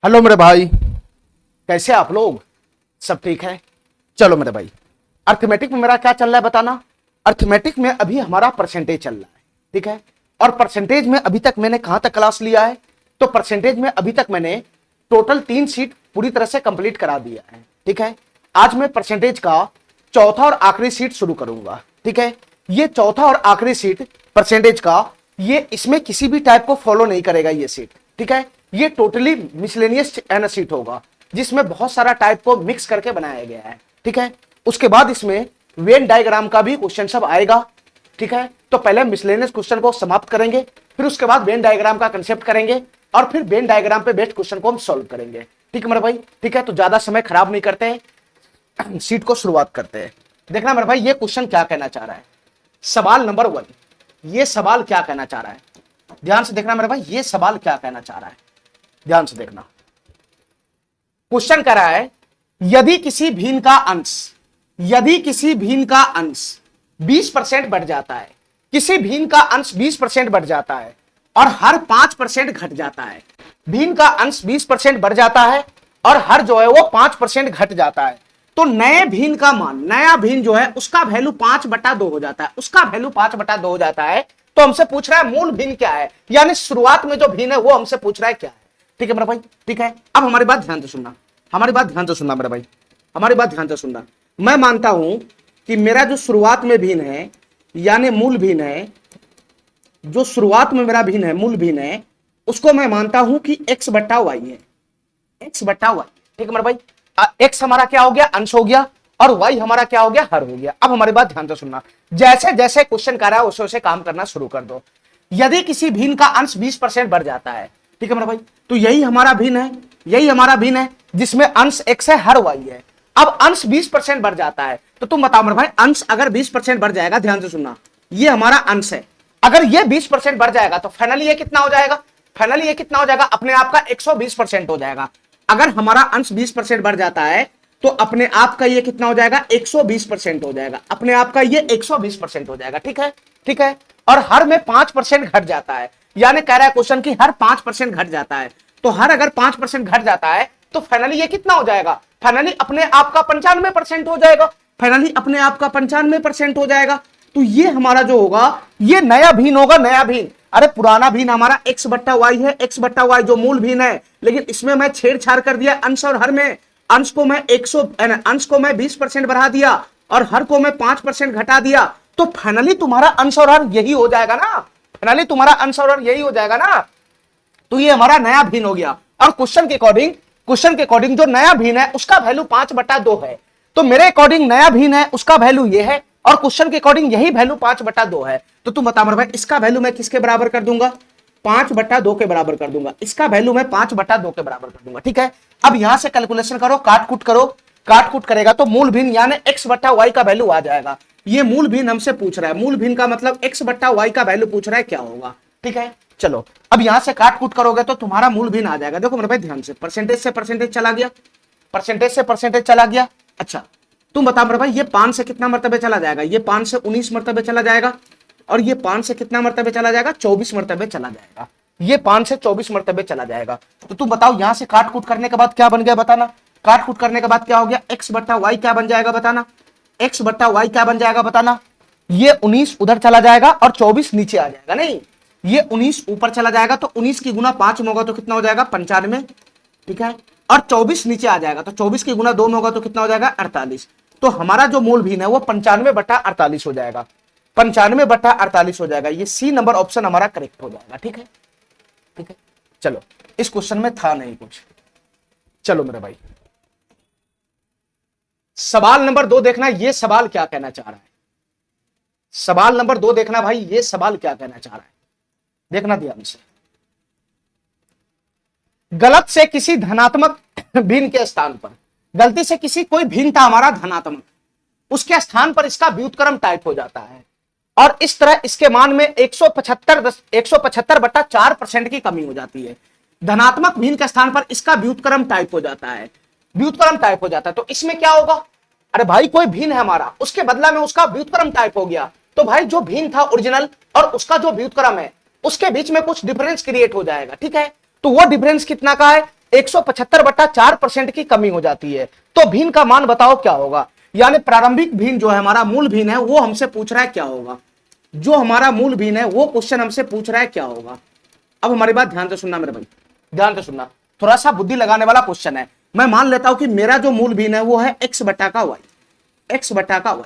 Hello मेरे भाई, कैसे आप लोग? सब ठीक है? चलो मेरे भाई, अर्थमेटिक में मेरा क्या चल रहा है बताना। अर्थमेटिक में अभी हमारा परसेंटेज चल रहा है, ठीक है। और परसेंटेज में अभी तक मैंने कहां तक क्लास लिया है? तो परसेंटेज में अभी तक मैंने टोटल 3 शीट पूरी तरह से कंप्लीट करा दिया है, ठीक है। आज मैं परसेंटेज का चौथा और आखिरी शीट शुरू करूंगा, ठीक है। ये चौथा और आखिरी शीट परसेंटेज का, ये इसमें किसी भी टाइप को फॉलो नहीं करेगा ये शीट, ठीक है। ये टोटली मिसलेनियस शीट होगा जिसमें बहुत सारा टाइप को मिक्स करके बनाया गया है, ठीक है। उसके बाद इसमें वेन डायग्राम का भी क्वेश्चन सब आएगा, ठीक है। तो पहले मिसलेनियस क्वेश्चन को समाप्त करेंगे, फिर उसके बाद वेन डायग्राम का कंसेप्ट करेंगे और फिर वेन डायग्राम पे बेस्ड क्वेश्चन को हम सॉल्व करेंगे, ठीक है मेरे भाई। ठीक है, तो ज्यादा समय खराब नहीं करते हैं, शीट को शुरुआत करते हैं। देखना मेरे भाई, ये क्वेश्चन क्या कहना चाह रहा है। सवाल नंबर 1, ये सवाल क्या कहना चाह रहा है, ध्यान से देखना मेरे भाई। ये सवाल क्या कहना चाह रहा है, ध्यान से देखना। क्वेश्चन कह रहा है, यदि किसी भिन्न का अंश, यदि किसी भिन्न का अंश 20% बढ़ जाता है, किसी भिन्न का अंश 20% बढ़ जाता है और हर 5% घट जाता है। भिन्न का अंश 20% बढ़ जाता है और हर जो है वो 5% घट जाता है, तो नए भिन्न का मान, नया भिन्न जो है उसका वैल्यू 5/2 हो जाता है, उसका वैल्यू 5/2 हो जाता है। तो हमसे पूछ रहा है मूल भिन्न क्या है, यानी शुरुआत में जो भिन्न है वो हमसे पूछ रहा है क्या है, ठीक है मेरा भाई। ठीक है, अब हमारी बात ध्यान से सुनना, हमारी बात ध्यान से सुनना मेरा भाई, हमारी बात ध्यान से सुनना। मैं मानता हूं कि मेरा जो शुरुआत में भिन्न है यानी मूल भिन्न है, जो शुरुआत में मेरा भिन्न है, मूल भिन्न है, उसको मैं मानता हूं कि x/y है, x/y, ठीक है मेरा भाई। x हमारा क्या हो गया, अंश हो गया, और y हमारा क्या हो गया, हर हो गया। अब हमारी बात ध्यान से सुनना, जैसे जैसे क्वेश्चन कर रहा है वैसे वैसे काम करना शुरू कर दो। यदि किसी भिन्न का अंश 20% बढ़ जाता है, ठीक है मेरा भाई, तो यही हमारा भिन्न है, यही हमारा भिन्न है जिसमें अंश x है, हर y है। अब अंश 20% बढ़ जाता है, तो तुम बताओ मेरे भाई, अंश अगर 20% बढ़ जाएगा, ध्यान से सुनना, ये हमारा अंश है, अगर ये 20% बढ़ जाएगा तो फाइनली ये कितना हो जाएगा, फाइनली ये कितना हो जाएगा, अपने आप का 120% हो जाएगा। अगर हमारा अंश 20% बढ़ जाता है तो अपने आप का ये कितना हो जाएगा, 120% हो जाएगा, अपने आप का ये 120% हो जाएगा, ठीक है, ठीक है। और हर में 5% घट जाता है, यानी कह रहा है क्वेश्चन की हर 5% घट जाता है, तो हर अगर 5% घट जाता है तो फाइनली ये कितना हो जाएगा, फाइनली अपने आप का 95% हो जाएगा, फाइनली अपने आप का 95% हो जाएगा। तो ये हमारा जो होगा ये नया भिन्न होगा, नया भिन्न। अरे पुराना भिन्न हमारा x/y है, x/y जो मूल भिन्न है, लेकिन इसमें मैं छेड़छाड़ कर दिया अंश और हर में। अंश को मैं 20% बढ़ा दिया और हर को मैं 5% घटा दिया, तो फाइनली तुम्हारा अंश और हर यही हो जाएगा ना, फाइनली तुम्हारा अंश और हर यही हो जाएगा ना। तो ये हमारा नया भिन्न हो गया। और क्वेश्चन के अकॉर्डिंग जो नया भिन्न है उसका वैल्यू 5/2 है, तो मेरे अकॉर्डिंग नया भिन्न है उसका वैल्यू ये है और क्वेश्चन के अकॉर्डिंग यही वैल्यू 5/2 है। तो तुम बताओ मेरे भाई, इसका वैल्यू मैं किसके बराबर कर दूंगा, 5/2 के बराबर कर दूंगा, इसका वैल्यू मैं 5/2 के बराबर कर दूंगा, ठीक है। अब यहां से कैलकुलेशन करो, काट कूट करो, काट कूट करेगा तो मूल भिन्न यानी x/y का वैल्यू आ जाएगा। ये मूल भिन्न हमसे पूछ रहा है, मूल भिन्न का मतलब x/y का वैल्यू पूछ रहा है, क्या होगा, ठीक है। चलो अब यहां से काट कूट करोगे तो तुम्हारा मूल भिन्न आ जाएगा। देखो मेरे भाई ध्यान से, परसेंटेज से परसेंटेज चला गया, परसेंटेज से परसेंटेज चला गया। अच्छा तुम बताओ मेरे भाई, ये 5 से कितना मरतबे चला जाएगा, ये 5 से 19 मरतबे चला जाएगा, और ये 5 से कितना मरतबे चला जाएगा, 24 मरतबे चला जाएगा, ये 5 से 24 मरतबे चला जाएगा। तो तुम बताओ यहां से काट कूट करने के बाद क्या बन गया बताना, काट कूट करने के बाद क्या हो गया, x/y क्या बन जाएगा बताना, x/y क्या बन जाएगा बताना। ये 19 उधर चला जाएगा और 24 नीचे आ जाएगा, नहीं ये 19 ऊपर चला जाएगा, तो 19 की गुना 5 में होगा तो कितना हो जाएगा, 95, ठीक है। और 24 नीचे आ जाएगा तो 24 की गुना 2 में होगा तो कितना हो जाएगा, 48। तो हमारा जो मूल भिन्न है वो 95/48 हो जाएगा, 95/48 हो जाएगा। ये सी नंबर ऑप्शन हमारा करेक्ट हो जाएगा, ठीक है, ठीक है। चलो इस क्वेश्चन में था नहीं कुछ, चलो मेरे भाई सवाल नंबर 2 देखना, ये सवाल क्या कहना चाह रहा है, सवाल नंबर 2 देखना भाई, ये सवाल क्या कहना चाह रहा है, देखना ध्यान से। गलत से किसी धनात्मक भिन्न के स्थान पर, गलती से किसी कोई भिन्न था हमारा धनात्मक, उसके स्थान पर इसका व्युत्क्रम टाइप हो जाता है और इस तरह इसके मान में 175/4% की कमी हो जाती है। धनात्मक भिन्न के स्थान पर इसका व्युत्क्रम टाइप हो जाता है, व्युत्क्रम टाइप हो जाता है। तो इसमें क्या होगा, अरे भाई कोई भिन्न है हमारा, उसके बदला में उसका व्युत्क्रम टाइप हो गया, तो भाई जो भिन्न था ओरिजिनल और उसका जो व्युत्क्रम है उसके बीच में कुछ डिफरेंस क्रिएट हो जाएगा, ठीक है। तो वो डिफरेंस कितना का है, 175/4% की कमी हो जाती है। तो भिन्न का मान बताओ क्या होगा। यानी प्रारंभिक भिन्न जो है हमारा मूल भिन्न है वो हमसे पूछ रहा है क्या होगा, जो हमारा मूल भिन्न है वो क्वेश्चन हमसे पूछ रहा है क्या होगा। अब हमारी बात ध्यान से सुनना मेरे भाई, ध्यान से सुनना, थोड़ा सा बुद्धि लगाने वाला क्वेश्चन है। मैं मान लेता हूं कि मेरा जो मूल भिन्न है वो है x बटा का y, x बटा का y,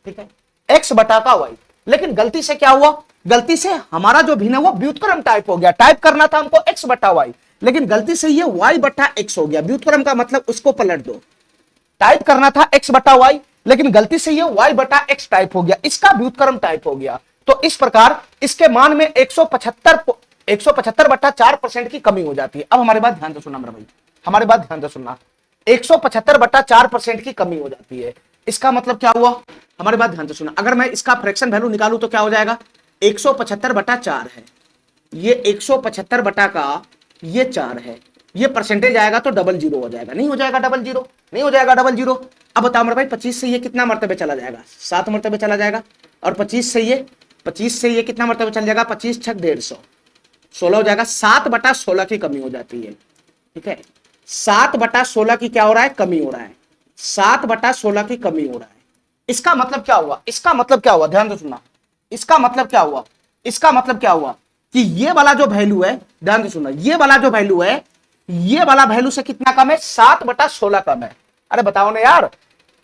ठीक है, x बटा का y। लेकिन गलती से क्या हुआ, गलती से हमारा जो भिन्न है वो व्युत्क्रम टाइप हो गया। टाइप करना था हमको x बटा y, लेकिन गलती से ये y बटा x हो गया। व्युत्क्रम का मतलब उसको पलट दो। टाइप करना था x बटा y, लेकिन गलती से ये y बटा x टाइप हो गया, इसका व्युत्क्रम टाइप हो गया। तो इस प्रकार इसके मान में 175/4% की कमी हो जाती है। अब हमारी बात ध्यान से सुनना मेरा भाई, हमारी बात ध्यान से सुनना, 175/4% की कमी हो जाती है। इसका मतलब क्या हुआ, हमारी बात ध्यान से सुनना। अगर मैं इसका फ्रैक्शन वैल्यू निकालूं तो क्या हो जाएगा, 175/4 है, ये 175 बटा का ये 4 है, ये परसेंटेज आएगा तो डबल जीरो हो जाएगा। नहीं हो जाएगा डबल जीरो, नहीं हो जाएगा डबल जीरो। अब बताओ मेरे भाई 25 से ये कितना मर्तबे चला जाएगा, 7 मर्तबे चला जाएगा। और 25 से ये कितना मर्तबे चल जाएगा, 25 छक 150, 16 हो जाएगा। 7/16 की कमी हो जाती है, ठीक है, 7/16 की क्या हो रहा है, कमी हो रहा है, 7/16 की कमी हो रहा है। इसका मतलब क्या हुआ, इसका मतलब क्या हुआ, ध्यान से सुनना, इसका मतलब क्या हुआ, इसका मतलब क्या हुआ कि ये वाला जो वैल्यू है, ध्यान से सुनना, ये वाला जो वैल्यू है, ये वाला वैल्यू से कितना कम है, 7/16 कम है। अरे बताओ ना यार,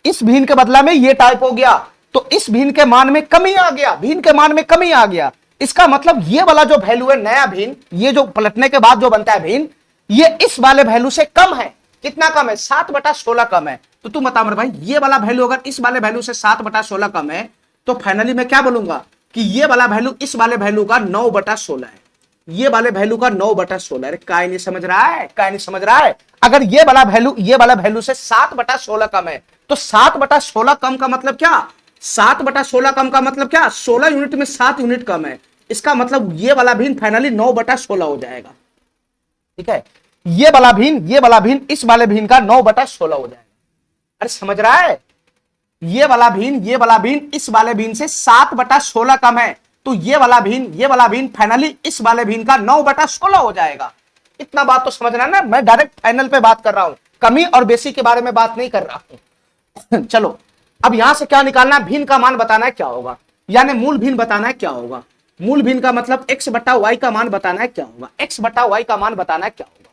इस भिन्न के बदला में ये टाइप हो गया तो इस भिन्न के मान में कमी आ गया, भिन्न के मान में कमी आ गया। इसका मतलब ये वाला जो वैल्यू है नया भिन्न, ये जो पलटने के बाद जो बनता है भिन्न, ये इस वाले वैल्यू से कम है। कितना कम है, 7/16 कम है। तो तुम बताओ मेरे भाई, ये वाला वैल्यू अगर इस वाले वैल्यू से 7/16 कम है तो फाइनली मैं क्या बोलूंगा कि ये वाला वैल्यू इस वाले वैल्यू का 9/16 है, ये वाले वैल्यू का 9/16। अरे काय नहीं समझ रहा है, काय नहीं समझ रहा है। अगर ये वाला वैल्यू से 7/16 कम है तो 7/16 कम का मतलब क्या, 7/16 कम का मतलब क्या, 16 यूनिट में 7 यूनिट कम है। इसका मतलब ये वाला भिन्न फाइनली 9/16 हो जाएगा, ठीक है, ये वाला भिन्न इस वाले भिन्न का 9/16 हो जाएगा। अरे समझ रहा है, ये वाला भिन्न इस वाले भिन्न से 7/16 कम है तो ये वाला भिन्न फाइनली इस वाले भिन्न का 9/16 हो जाएगा। इतना बात तो समझना ना, मैं डायरेक्ट फाइनल पे बात कर रहा हूं, कमी और बेसी के बारे में बात नहीं कर रहा हूं। चलो अब यहां से क्या निकालना है, भिन्न का मान बताना है क्या होगा, यानी मूल भिन्न बताना है क्या होगा। मूल भिन्न का मतलब x बटा y का मान बताना है क्या होगा, x बटा y का मान बताना है क्या होगा।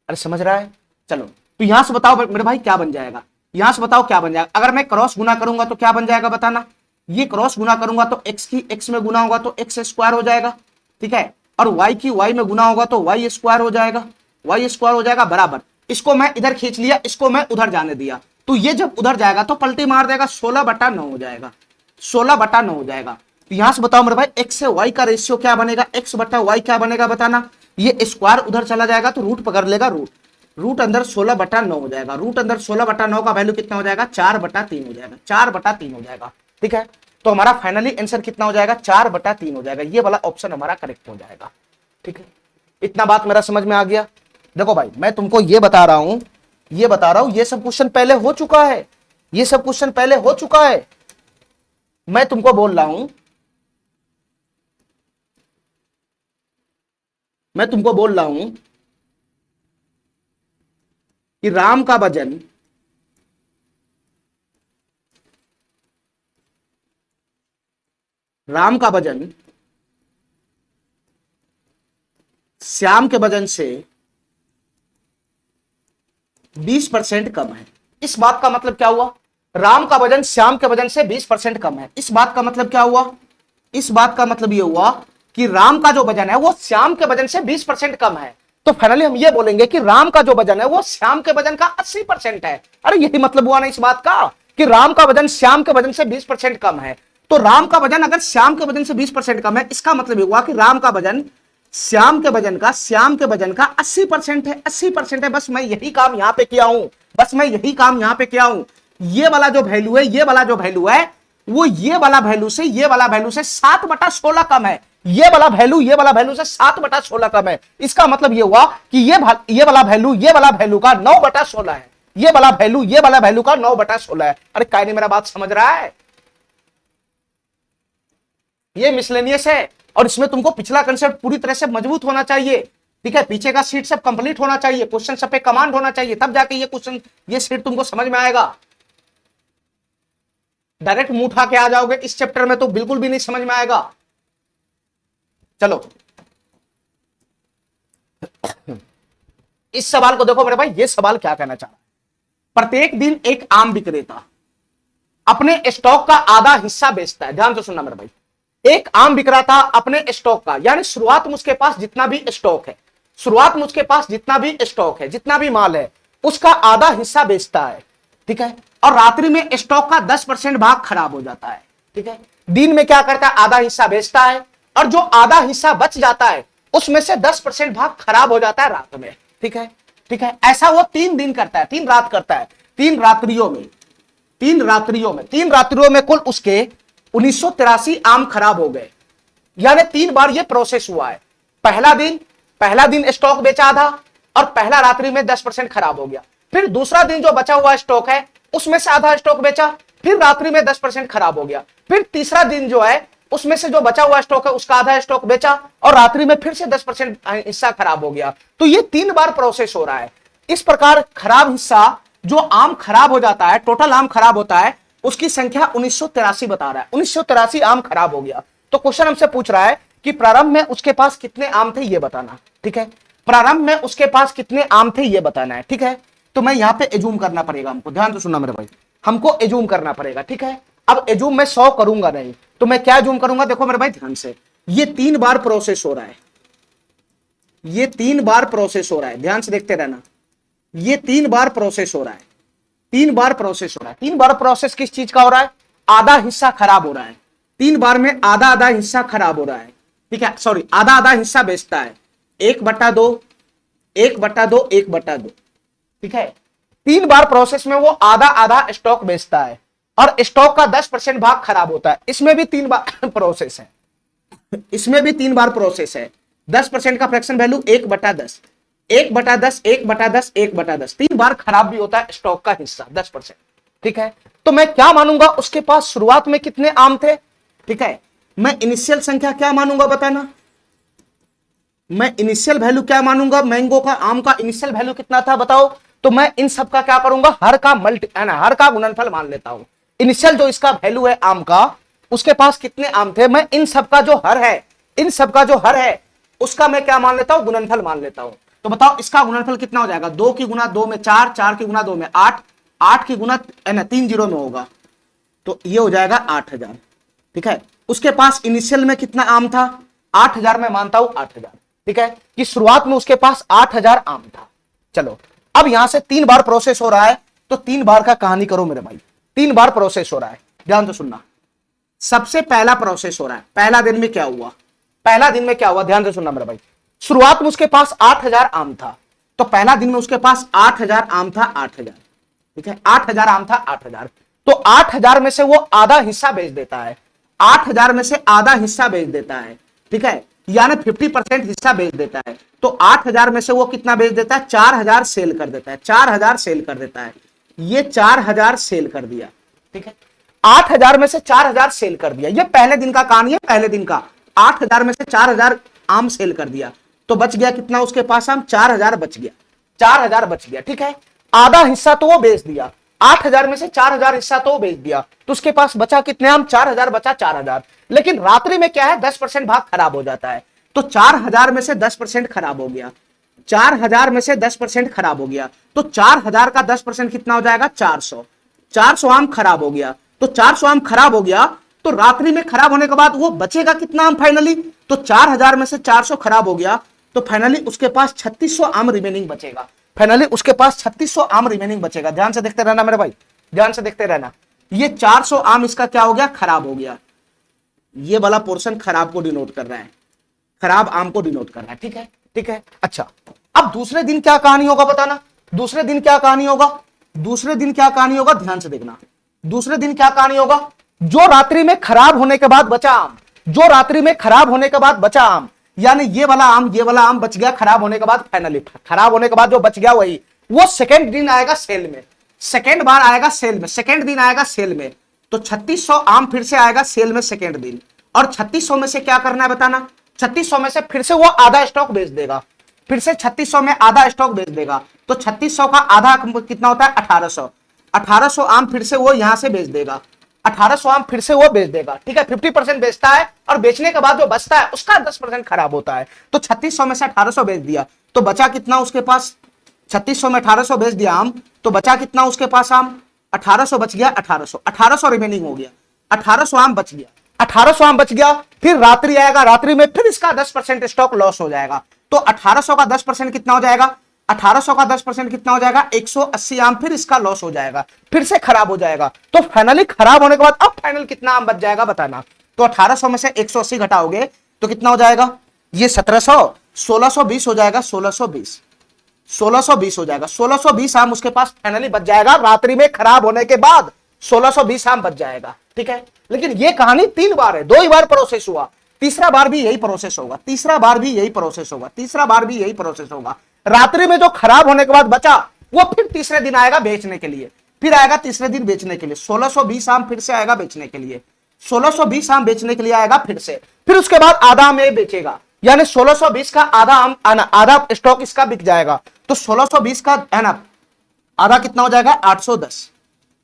अरे समझ रहा है, चलो तो यहां से बताओ मेरे भाई क्या बन जाएगा, यहां से बताओ क्या बन जाएगा। अगर मैं क्रॉस गुना करूंगा तो क्या बन जाएगा बताना, ये क्रॉस गुना करूंगा तो x की x में गुना होगा तो x स्क्वायर हो जाएगा, ठीक है, और y की y में गुना होगा तो y स्क्वायर हो जाएगा, y स्क्वायर हो जाएगा बराबर। इसको मैं इधर खींच लिया, इसको मैं उधर जाने दिया, तो ये जब उधर जाएगा तो पलटी मार देगा, 16/9 हो जाएगा, 16/9 हो जाएगा। तो यहां से बताओ मेरे भाई x से y का रेशियो क्या बनेगा, x बटा y क्या बनेगा बताना। ये स्क्वायर उधर चला जाएगा तो रूट पकड़ लेगा, रूट अंदर 16/9 हो जाएगा, रूट अंदर 16/9 का वैल्यू कितना हो जाएगा, 4/3 हो जाएगा, 4/3 हो जाएगा, ठीक है। तो हमारा फाइनली आंसर कितना हो जाएगा, 4/3 हो जाएगा। ये वाला ऑप्शन हमारा करेक्ट हो जाएगा, ठीक है। इतना बात मेरा समझ में आ गया। देखो भाई मैं तुमको ये बता रहा हूं, ये सब क्वेश्चन पहले हो चुका है, ये सब क्वेश्चन पहले हो चुका है। मैं तुमको बोल रहा हूं, मैं तुमको बोल रहा हूं कि राम का वजन श्याम के वजन से 20% कम है। इस बात का मतलब क्या हुआ, राम का वजन श्याम के वजन से 20% कम है। इस बात का मतलब क्या हुआ, इस बात का मतलब यह हुआ कि राम का जो वजन है वो श्याम के वजन से 20% कम है। तो फाइनली हम ये बोलेंगे कि राम का जो वजन है वो श्याम के वजन का 80% है। अरे यही मतलब हुआ ना इस बात का कि राम का वजन श्याम के वजन से 20% कम है। तो राम का वजन अगर श्याम के वजन से 20% कम है, इसका मतलब हुआ कि राम का वजन श्याम के वजन का 80% है, 80% है। बस मैं यही काम यहां पे किया हूं, बस मैं यही काम यहां पे किया हूं। ये वाला जो वैल्यू है, ये वाला जो वैल्यू है वो ये वाला वैल्यू से 7/16 कम है। ये वाला वैल्यू से 7/16 कम है। इसका मतलब ये हुआ कि ये वाला वैल्यू का 9/16 है। ये वाला वैल्यू का 9/16 है। अरे काय नहीं मेरा बात समझ रहा है, ये मिसलेनियस है और इसमें तुमको पिछला कंसेप्ट पूरी तरह से मजबूत होना चाहिए। ठीक है, पीछे का सीट सब कंप्लीट होना चाहिए, क्वेश्चन सब पे कमांड होना चाहिए, तब जाके ये क्वेश्चन ये सीट तुमको समझ में आएगा। डायरेक्ट मुंह उठा के आ जाओगे इस चैप्टर में तो बिल्कुल भी नहीं समझ में आएगा। चलो इस सवाल को देखो मेरे भाई, ये सवाल क्या कहना चाह रहा है। प्रत्येक दिन एक आम विक्रेता अपने स्टॉक का आधा हिस्सा बेचता है। ध्यान से सुनना मेरे भाई, एक आम विक्रेता अपने स्टॉक का, यानी शुरुआत में उसके पास जितना भी स्टॉक है, शुरुआत में उसके पास जितना भी स्टॉक है, जितना भी माल है, उसका आधा हिस्सा बेचता है। ठीक है, और रात्रि में स्टॉक का 10% भाग खराब हो जाता है। ठीक है, दिन में क्या करता है, आधा हिस्सा बेचता है, और जो आधा हिस्सा बच जाता है उसमें से 10% भाग खराब हो जाता है रात में। ठीक है, ठीक है, ऐसा वो 3 दिन करता है, 3 रात करता है, 3 रात्रियों में, 3 रात्रियों में कुल उसके 1983 आम खराब हो गए। यानी 3 बार ये प्रोसेस हुआ है। पहला दिन स्टॉक बेचा आधा, और पहला रात्रि में 10% खराब हो गया। फिर दूसरा दिन जो बचा हुआ स्टॉक है उसमें से आधा स्टॉक बेचा, फिर रात्रि में 10% खराब हो गया। फिर तीसरा दिन जो है उसमें से जो बचा हुआ स्टॉक है उसका आधा स्टॉक बेचा, और रात्रि में फिर से 10% हिस्सा खराब हो गया। तो ये 3 बार प्रोसेस हो रहा है। इस प्रकार खराब हिस्सा, जो आम खराब हो जाता है, टोटल आम खराब होता है, उसकी संख्या 1983 बता रहा है। 1983 आम खराब हो गया। तो क्वेश्चन हमसे पूछ रहा है कि प्रारंभ में उसके पास कितने आम थे ये बताना। ठीक है, प्रारंभ में उसके पास कितने आम थे ये बताना है। ठीक है, तो मैं यहां पे एज्यूम करना पड़ेगा हमको। ध्यान से सुनना मेरे भाई, हमको एज्यूम करना पड़ेगा। ठीक है, अब एज्यूम मैं 100 करूंगा नहीं, तो मैं क्या एज्यूम करूंगा, देखो मेरे भाई ध्यान से, ये 3 बार प्रोसेस हो रहा है, ये 3 बार प्रोसेस हो रहा है, ध्यान से देखते रहना। ये 3 बार प्रोसेस हो रहा है, 3 बार प्रोसेस हो रहा है। 3 बार प्रोसेस किस चीज का हो रहा है, आधा हिस्सा खराब हो रहा है। 3 बार में आधा आधा हिस्सा खराब हो रहा है। ठीक है, सॉरी, आधा आधा हिस्सा बेचता है, 1/2, 1/2, 1/2। ठीक है, 3 बार प्रोसेस में वो आधा आधा स्टॉक बेचता है, और स्टॉक का 10% भाग खराब होता है। इसमें भी 3 बार प्रोसेस है, इसमें भी 3 बार प्रोसेस है। 10% का फ्रैक्शन वैल्यू 1/10, 1/10, 1/10, 1/10, 3 बार खराब भी होता है स्टॉक का हिस्सा 10%। ठीक है, तो मैं क्या मानूंगा, उसके पास शुरुआत में कितने आम थे। ठीक है, मैं इनिशियल संख्या क्या मानूंगा बताना, मैं इनिशियल वैल्यू क्या मानूंगा, मैंगो का, आम का इनिशियल वैल्यू कितना था बताओ। तो मैं इन सब का क्या करूंगा, हर का मल्टी है ना, हर का गुणनफल मान लेता हूं। इनिशियल जो इसका वैल्यू है आम का, उसके पास कितने आम थे, मैं इन सब का जो हर है, इन सब का जो हर है उसका मैं क्या मान लेता हूं, गुणनफल मान लेता हूं। तो बताओ इसका गुणनफल कितना हो जाएगा, 2 की गुना 2 में 4, 4 की गुना 2 में 8, 8 की गुना 3 जीरो में होगा, तो ये हो जाएगा 8000। ठीक है, उसके पास इनिशियल में कितना आम था, 8000, मैं मानता हूं 8000। ठीक है, कि शुरुआत में उसके पास 8000 आम था। चलो अब यहां से 3 बार प्रोसेस हो रहा है, तो 3 बार का कहानी करो मेरे भाई। 3 बार प्रोसेस हो रहा है, ध्यान से सुनना। सबसे पहला प्रोसेस हो रहा है, पहला दिन में क्या हुआ, पहला दिन में क्या हुआ, ध्यान से सुनना मेरे भाई। शुरुआत में उसके पास 8000 आम था, तो पहला दिन में उसके पास 8000 आम था, 8000। ठीक है, 8000 आम था, 8000। तो 8000 में से वो आधा हिस्सा बेच देता है, 8000 में से आधा हिस्सा बेच देता है। ठीक है, यानी 50% हिस्सा बेच देता है। तो 8000 में से वो कितना बेच देता है, 4000 सेल कर देता है, 4000 सेल कर देता है। ये 4000 सेल कर दिया। ठीक है, 8000 में से 4000 सेल कर दिया, ये पहले दिन का कहानी है, पहले दिन का। 8000 में से 4000 आम सेल कर दिया, तो बच गया कितना उसके पास आम, 4000 बच गया, 4000 बच गया। ठीक है, आधा हिस्सा तो वो बेच दिया, 8000 में से 4000 हिस्सा तो वो बेच दिया, तो उसके पास बचा कितने आम, 4000 बचा, 4000। लेकिन रात्रि में क्या है, 10% भाग खराब हो जाता है, तो 4000 में से 10% खराब हो गया, 4000 में से 10% खराब हो गया, तो 4000 का 10% कितना हो जाएगा, 400। 400 आम खराब हो गया, तो 400 आम खराब हो गया, तो रात्रि में खराब होने के बाद वो बचेगा कितना आम फाइनली, तो 4000 में से 400 खराब हो गया, तो फाइनली उसके पास 3600 आम रिमेनिंग बचेगा, फाइनली उसके पास 3600 आम रिमेनिंग बचेगा। ध्यान से देखते रहना मेरे भाई, ध्यान से देखते रहना। ये 400 आम इसका क्या हो गया, खराब हो गया। ये वाला पोर्शन खराब को डिनोट कर रहा है, खराब आम को डिनोट कर रहा है। ठीक है, ठीक है। अच्छा, अब दूसरे दिन क्या कहानी होगा बताना, दूसरे दिन क्या कहानी होगा, दूसरे दिन क्या कहानी होगा, ध्यान से देखना। दूसरे दिन क्या कहानी होगा, जो रात्रि में खराब होने के बाद बचा आम, जो रात्रि में खराब होने के बाद बचा आम, यानी ये वाला आम बच गया खराब होने के बाद, फाइनली खराब होने के बाद जो बच गया वही, वो सेकेंड दिन आएगा सेल में, सेकेंड बार आएगा सेल में, सेकेंड दिन आएगा सेल में। तो 3600 आम फिर से आएगा सेल में सेकेंड दिन, और 3600 में से क्या करना है बताना, 3600 में से फिर से वो आधा स्टॉक बेच देगा, फिर से 3600 में आधा स्टॉक बेच देगा, तो 3600 का आधा कितना होता है 1800। 1800 आम फिर से वो यहां से बेच देगा, 1800 आम फिर से वो बेच देगा, ठीक है। 50% बेचता है और बेचने के बाद जो बचता है उसका 10% खराब होता है। तो 3600 में से 1800 बेच दिया तो बचा कितना उसके पास, 3600 में 1800 बेच दिया आम, तो बचा कितना उसके पास आम, 1800 बच गया, 1800 रिमेनिंग हो गया, 1800 आम बच गया, 1800 आम बच गया। फिर रात्रि आएगा, रात्रि में फिर इसका 10% स्टॉक लॉस हो जाएगा। तो 1800 का 10% कितना हो जाएगा, 1800 का 10% कितना हो जाएगा, 180 आम फिर इसका लॉस हो जाएगा, फिर से खराब हो जाएगा। तो फाइनली खराब होने के बाद अब फाइनल कितना आम बच जाएगा बताना। तो 1800 में से 180 घटाओगे तो कितना हो जाएगा, ये 1700, 1620 हो जाएगा, 1620, 1620 हो जाएगा, 1620 आम उसके पास फाइनली बच जाएगा। रात्रि में खराब होने के बाद 1620 आम बच जाएगा, ठीक है। लेकिन ये कहानी 3 बार है, 2 ही बार प्रोसेस हुआ, तीसरा बार भी यही प्रोसेस होगा, तीसरा बार भी यही प्रोसेस होगा, तीसरा बार भी यही प्रोसेस होगा। रात्रि में जो खराब होने के बाद बचा वो फिर तीसरे दिन आएगा बेचने के लिए, फिर आएगा तीसरे दिन बेचने के लिए, 1620 आम फिर से आएगा बेचने के लिए, 1620 आम बेचने के लिए आएगा फिर से, फिर उसके बाद आधा आम ये बेचेगा, यानी 1620 का आधा आम, आधा स्टॉक इसका बिक जाएगा। तो 1620 का है ना आधा कितना हो जाएगा, 810,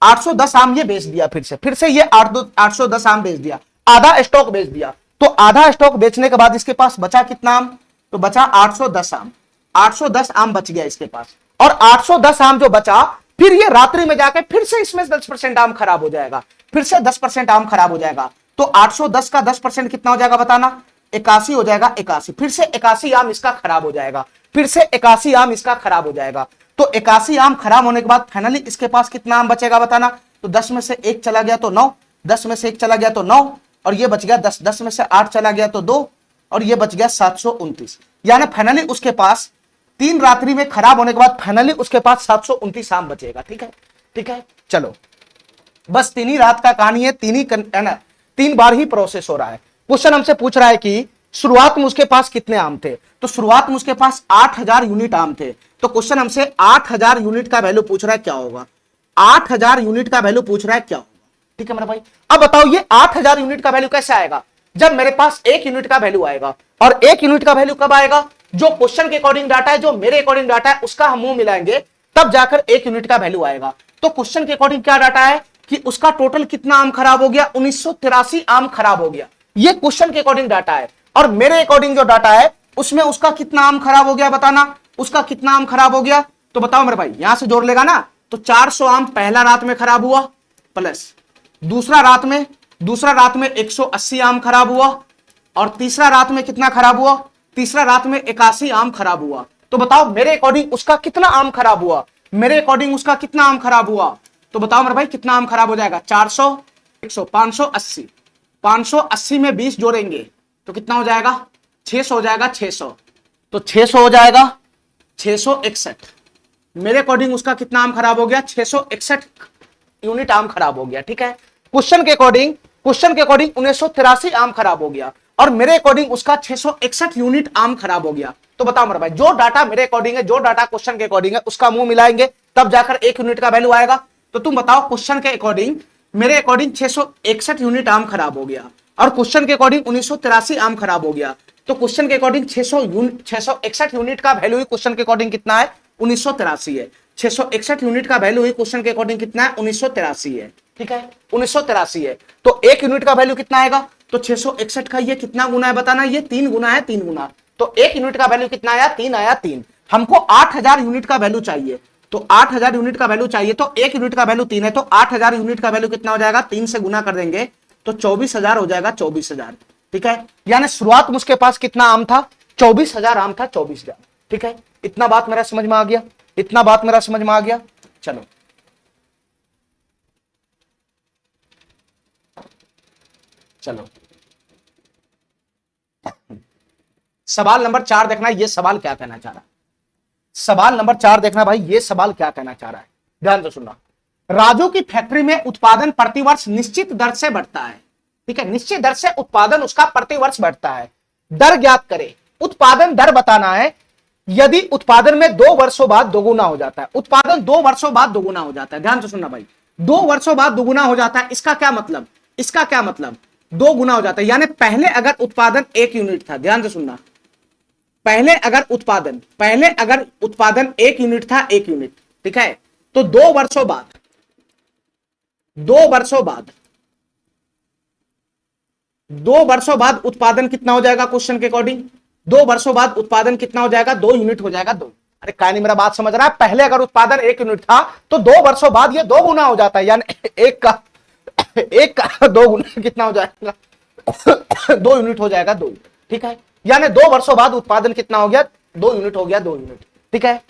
810 आम ये बेच दिया, फिर से ये 810 आम बेच दिया, आधा स्टॉक बेच दिया। तो आधा स्टॉक बेचने के बाद इसके पास बचा कितना आम, तो बचा 810 आम, 810 आम बच गया इसके पास। और 810 आम जो बचा फिर ये रात्रि में जाके फिर से इसमें 10% आम खराब हो जाएगा, फिर से 10% आम खराब हो जाएगा। तो 810 का 10% कितना हो जाएगा बताना, 81 हो जाएगा, 81, फिर से 81 आम इसका खराब हो जाएगा, फिर से 81 आम इसका खराब हो जाएगा। तो 81 आम खराब होने के बाद फाइनली इसके पास कितना आम बचेगा बताना। तो 10 में से 1 चला गया तो 9, 10 में से 1 चला गया तो 9, और ये बच गया 10, 10 में से 8 चला गया तो 2, और ये बच गया 729। यानी फाइनली उसके पास 3 रात्रि में खराब होने के बाद फाइनली उसके पास 729 आम बचेगा, ठीक है, ठीक है। चलो बस 3 ही रात का कहानी है, 3 ही है ना, 3 बार ही प्रोसेस हो रहा है। क्वेश्चन हमसे पूछ रहा है कि शुरुआत में उसके पास कितने आम थे, तो शुरुआत में उसके पास 8000 यूनिट आम थे। तो क्वेश्चन हमसे 8000 यूनिट का वैल्यू पूछ रहा है, क्या होगा, 8000 यूनिट का वैल्यू पूछ रहा है क्या होगा, ठीक है मेरा भाई। अब बताओ ये 8000 यूनिट का वैल्यू कैसे आएगा, जब मेरे पास 1 यूनिट का वैल्यू आएगा। और 1 यूनिट का वैल्यू कब आएगा, जो क्वेश्चन के अकॉर्डिंग डाटा है, जो मेरे अकॉर्डिंग डाटा है उसका हम मुंह मिलाएंगे तब जाकर 1 यूनिट का वैल्यू आएगा। तो क्वेश्चन के अकॉर्डिंग क्या डाटा है कि उसका टोटल कितना आम खराब हो गया, 1983 आम खराब हो गया, ये क्वेश्चन के अकॉर्डिंग डाटा है। और मेरे अकॉर्डिंग जो डाटा है उसमें उसका कितना आम खराब हो गया बताना, उसका कितना आम खराब हो गया। तो बताओ मेरे भाई, यहां से जोड़ लेगा ना, तो 400 आम पहला रात में खराब हुआ, प्लस दूसरा रात में 180 आम खराब हुआ, और तीसरा रात में कितना खराब हुआ, तीसरा रात में 81 आम खराब हुआ। तो बताओ मेरे अकॉर्डिंग उसका कितना आम खराब हुआ, मेरे अकॉर्डिंग उसका कितना आम खराब हुआ। तो बताओ मेरे भाई कितना आम खराब हो जाएगा, 400, 100, 580, 580 में 20 जोड़ेंगे तो कितना हो जाएगा, 600 हो जाएगा, 600, तो 600 हो जाएगा, 661। मेरे अकॉर्डिंग उसका कितना आम खराब हो गया, 661 यूनिट आम खराब हो गया, ठीक है। क्वेश्चन के अकॉर्डिंग 1983 आम खराब हो गया, और मेरे अकॉर्डिंग उसका 661 यूनिट आम खराब हो गया। तो बताओ मेरे भाई, जो डाटा मेरे अकॉर्डिंग है, जो डाटा क्वेश्चन के अकॉर्डिंग है, उसका मुंह मिलाएंगे तब जाकर 1 यूनिट का वैल्यू आएगा। तो तुम बताओ क्वेश्चन के अकॉर्डिंग मेरे अकॉर्डिंग 661 यूनिट आम खराब हो गया, और क्वेश्चन के अकॉर्डिंग 1983 आम खराब हो गया। तो क्वेश्चन के अकॉर्डिंग 661 यूनिट का वैल्यू ही क्वेश्चन के अकॉर्डिंग कितना है, 1983 है। 661 यूनिट का वैल्यू ही क्वेश्चन के अकॉर्डिंग कितना है, 1983 है, ठीक है, 1983 है। तो 1 यूनिट का वैल्यू कितना आएगा, तो 661 का ये कितना गुना है बताना, ये 3 गुना है, 3 गुना। तो 1 यूनिट का वैल्यू कितना आया, 3 आया, 3। हमको 8000 यूनिट का वैल्यू चाहिए, तो 8000 यूनिट का वैल्यू चाहिए, तो 1 यूनिट का वैल्यू 3 है, तो 8000 यूनिट का वैल्यू कितना हो जाएगा, 3 से गुना कर देंगे तो 24000 हो जाएगा, 24000, ठीक है। यानी शुरुआत में उसके पास कितना आम था, 24000 आम था, 24000, ठीक है। इतना बात मेरा समझ में आ गया, इतना बात मेरा समझ में आ गया। चलो चलो सवाल नंबर 4 देखना, ये सवाल क्या कहना चाह रहा है, सवाल नंबर 4 देखना भाई, ये सवाल क्या कहना चाह रहा है, ध्यान से सुनना। राजू की फैक्ट्री में उत्पादन प्रतिवर्ष निश्चित दर से बढ़ता है, ठीक है, निश्चित दर से उत्पादन उसका प्रतिवर्ष बढ़ता है। दर ज्ञात करे, उत्पादन दर बताना है। यदि उत्पादन में 2 वर्षों बाद दोगुना हो जाता है, उत्पादन 2 वर्षों बाद दोगुना हो जाता है, ध्यान से सुनना भाई, 2 वर्षों बाद दोगुना हो जाता है, इसका क्या मतलब, इसका क्या मतलब, 2 गुना हो जाता है। यानी पहले अगर उत्पादन 1 यूनिट था, ध्यान से सुनना, पहले अगर उत्पादन 1 यूनिट था, 1 यूनिट, ठीक है, तो 2 वर्षों बाद 2 वर्षों बाद उत्पादन कितना हो जाएगा? क्वेश्चन के अकॉर्डिंग 2 वर्षों बाद उत्पादन कितना हो जाएगा? 2 यूनिट हो जाएगा। 2, अरे क्या नहीं मेरा बात समझ रहा है? पहले अगर उत्पादन 1 यूनिट था तो 2 वर्षों बाद ये 2 गुना हो जाता है, यानी एक का 2 गुना कितना हो जाएगा? 2 यूनिट हो जाएगा। 2, ठीक है, यानी 2 वर्षों बाद उत्पादन कितना हो गया? 2 यूनिट हो गया। 2 यूनिट, ठीक है।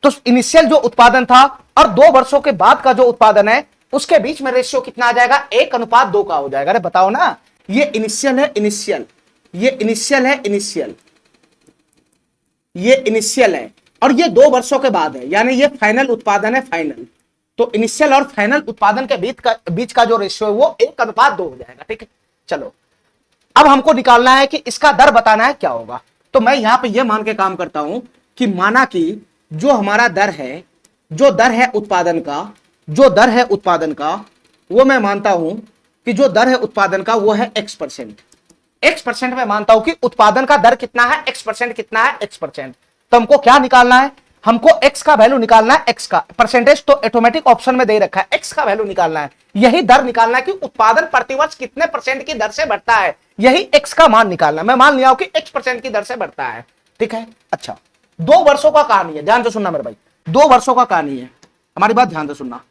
तो इनिशियल जो उत्पादन था और 2 वर्षों के बाद का जो उत्पादन है उसके बीच में रेशियो कितना आ जाएगा? 1:2 का हो जाएगा। अरे बताओ ना, ये इनिशियल है, इनिशियल, ये इनिशियल है, इनिशियल, ये इनिशियल है, और ये 2 वर्षों के बाद है, यानी ये फाइनल उत्पादन है, फाइनल। तो इनिशियल और फाइनल उत्पादन के बीच का जो रेशियो है वो 1:2 हो जाएगा, ठीक है। चलो अब हमको निकालना है कि इसका दर बताना है क्या होगा। तो मैं यहां पे ये मान के काम करता हूं कि माना कि जो हमारा दर है, जो दर है उत्पादन का, वो मैं मानता हूं कि जो दर है उत्पादन का वो है X%। X% में मानता हूं कि उत्पादन का दर कितना है, X% कितना है, X%। तो हमको क्या निकालना है? हमको X का वैल्यू निकालना है। X का परसेंटेज तो ऑटोमेटिक ऑप्शन में दे रखा है, X का वैल्यू निकालना है, यही दर निकालना है कि उत्पादन प्रतिवर्ष कितने % की दर से बढ़ता है, यही X का मान निकालना है। मैं मान लिया हूं कि X% की दर से बढ़ता है, ठीक है। अच्छा, 2 वर्षों का कहानी है, ध्यान से सुनना मेरे भाई, 2 वर्षों का कहानी है, हमारी बात ध्यान से सुनना,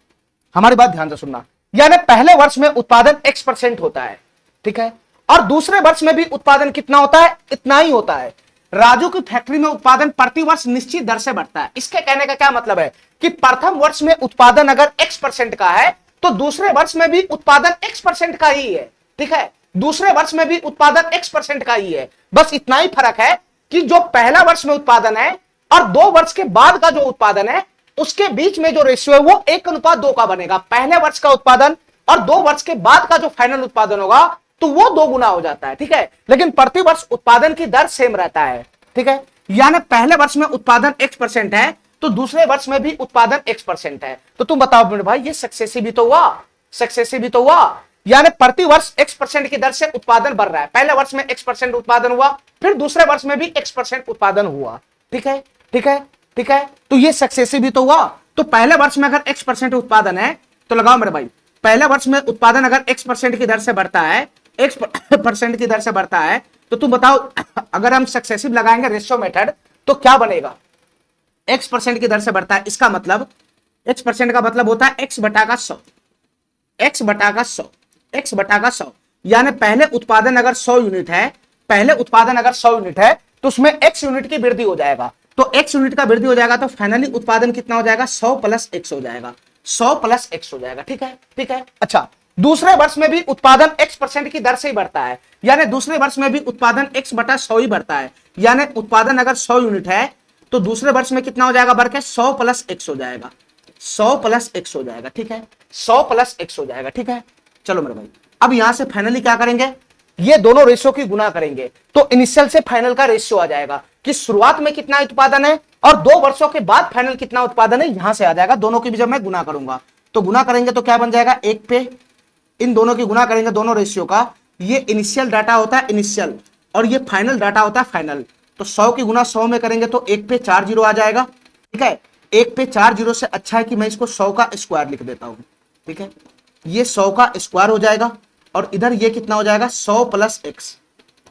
हमारी बात ध्यान से सुनना। यानी पहले वर्ष में उत्पादन X% होता है, ठीक है, और दूसरे वर्ष में भी उत्पादन कितना होता है? इतना ही होता है। राजू की फैक्ट्री में उत्पादन प्रति वर्ष निश्चित दर से बढ़ता है। इसके कहने का क्या मतलब है कि प्रथम वर्ष में उत्पादन अगर X% का है तो दूसरे वर्ष में भी उत्पादन X% का ही है, ठीक है, दूसरे वर्ष में भी उत्पादन X% का ही है। बस इतना ही फर्क है कि जो पहला वर्ष में उत्पादन है और 2 वर्ष के बाद का जो उत्पादन है उसके बीच में जो रेशियो है वो 1:2 का बनेगा। पहले वर्ष का उत्पादन और 2 वर्ष के बाद का जो फाइनल उत्पादन होगा तो वो 2 गुना हो जाता है, ठीक है, लेकिन प्रति वर्ष उत्पादन की दर सेम रहता है, ठीक है। यानी पहले वर्ष में उत्पादन X% है तो दूसरे वर्ष में भी उत्पादन X% है। तो तुम बताओ मेरे भाई, ये सक्सेसिव भी तो हुआ, सक्सेसिव भी तो हुआ, यानी प्रति वर्ष X% की दर से उत्पादन बढ़ रहा है। पहले वर्ष में X% उत्पादन हुआ, फिर दूसरे वर्ष में भी X% उत्पादन हुआ, ठीक है, ठीक है, ठीक है। तो ये सक्सेसिव भी तो हुआ। तो पहले वर्ष में अगर X% उत्पादन है तो लगाओ मेरे भाई, पहले वर्ष में उत्पादन अगर X% की दर से बढ़ता है, X% की दर से बढ़ता है, तो तुम बताओ अगर हम सक्सेसिव लगाएंगे रेशियो मेथड तो क्या बनेगा? X% की दर से बढ़ता है, इसका मतलब X% का मतलब होता है X/100, X/100, X/100, यानी पहले उत्पादन अगर 100 यूनिट है, पहले उत्पादन अगर 100 यूनिट है तो उसमें X यूनिट की वृद्धि हो जाएगा। तो X यूनिट का वृद्धि हो जाएगा तो फाइनली उत्पादन कितना हो जाएगा? 100 + X हो जाएगा, 100 + X हो जाएगा, ठीक है, ठीक है। अच्छा, दूसरे वर्ष में भी उत्पादन X% की दर से ही बढ़ता है, यानी दूसरे वर्ष में भी उत्पादन X/100 ही बढ़ता है, यानी उत्पादन अगर 100 यूनिट है तो दूसरे वर्ष में कितना हो जाएगा बढ़ के? 100 + X हो जाएगा, 100 + X हो जाएगा, ठीक है, 100 + X हो जाएगा, ठीक है। चलो मेरे भाई, अब यहां से फाइनली क्या करेंगे? ये दोनों रेशियो की गुना करेंगे तो इनिशियल से फाइनल का रेशियो आ जाएगा कि शुरुआत में कितना उत्पादन है और 2 वर्षों के बाद फाइनल कितना उत्पादन है, यहां से आ जाएगा। दोनों की भी जब मैं गुना करूंगा तो गुना करेंगे तो क्या बन जाएगा? 1 पे इन दोनों की गुना करेंगे, दोनों रेशियो का। ये इनिशियल डाटा होता है इनिशियल और ये फाइनल डाटा होता है फाइनल। तो 100 की गुना 100 में करेंगे तो 1 पे 4 जीरो आ जाएगा, ठीक है। 1 पे 4 जीरो से अच्छा है कि मैं इसको 100 का स्क्वायर लिख देता हूं, ठीक है। ये 100 का स्क्वायर हो जाएगा और इधर ये कितना हो जाएगा? 100 + X,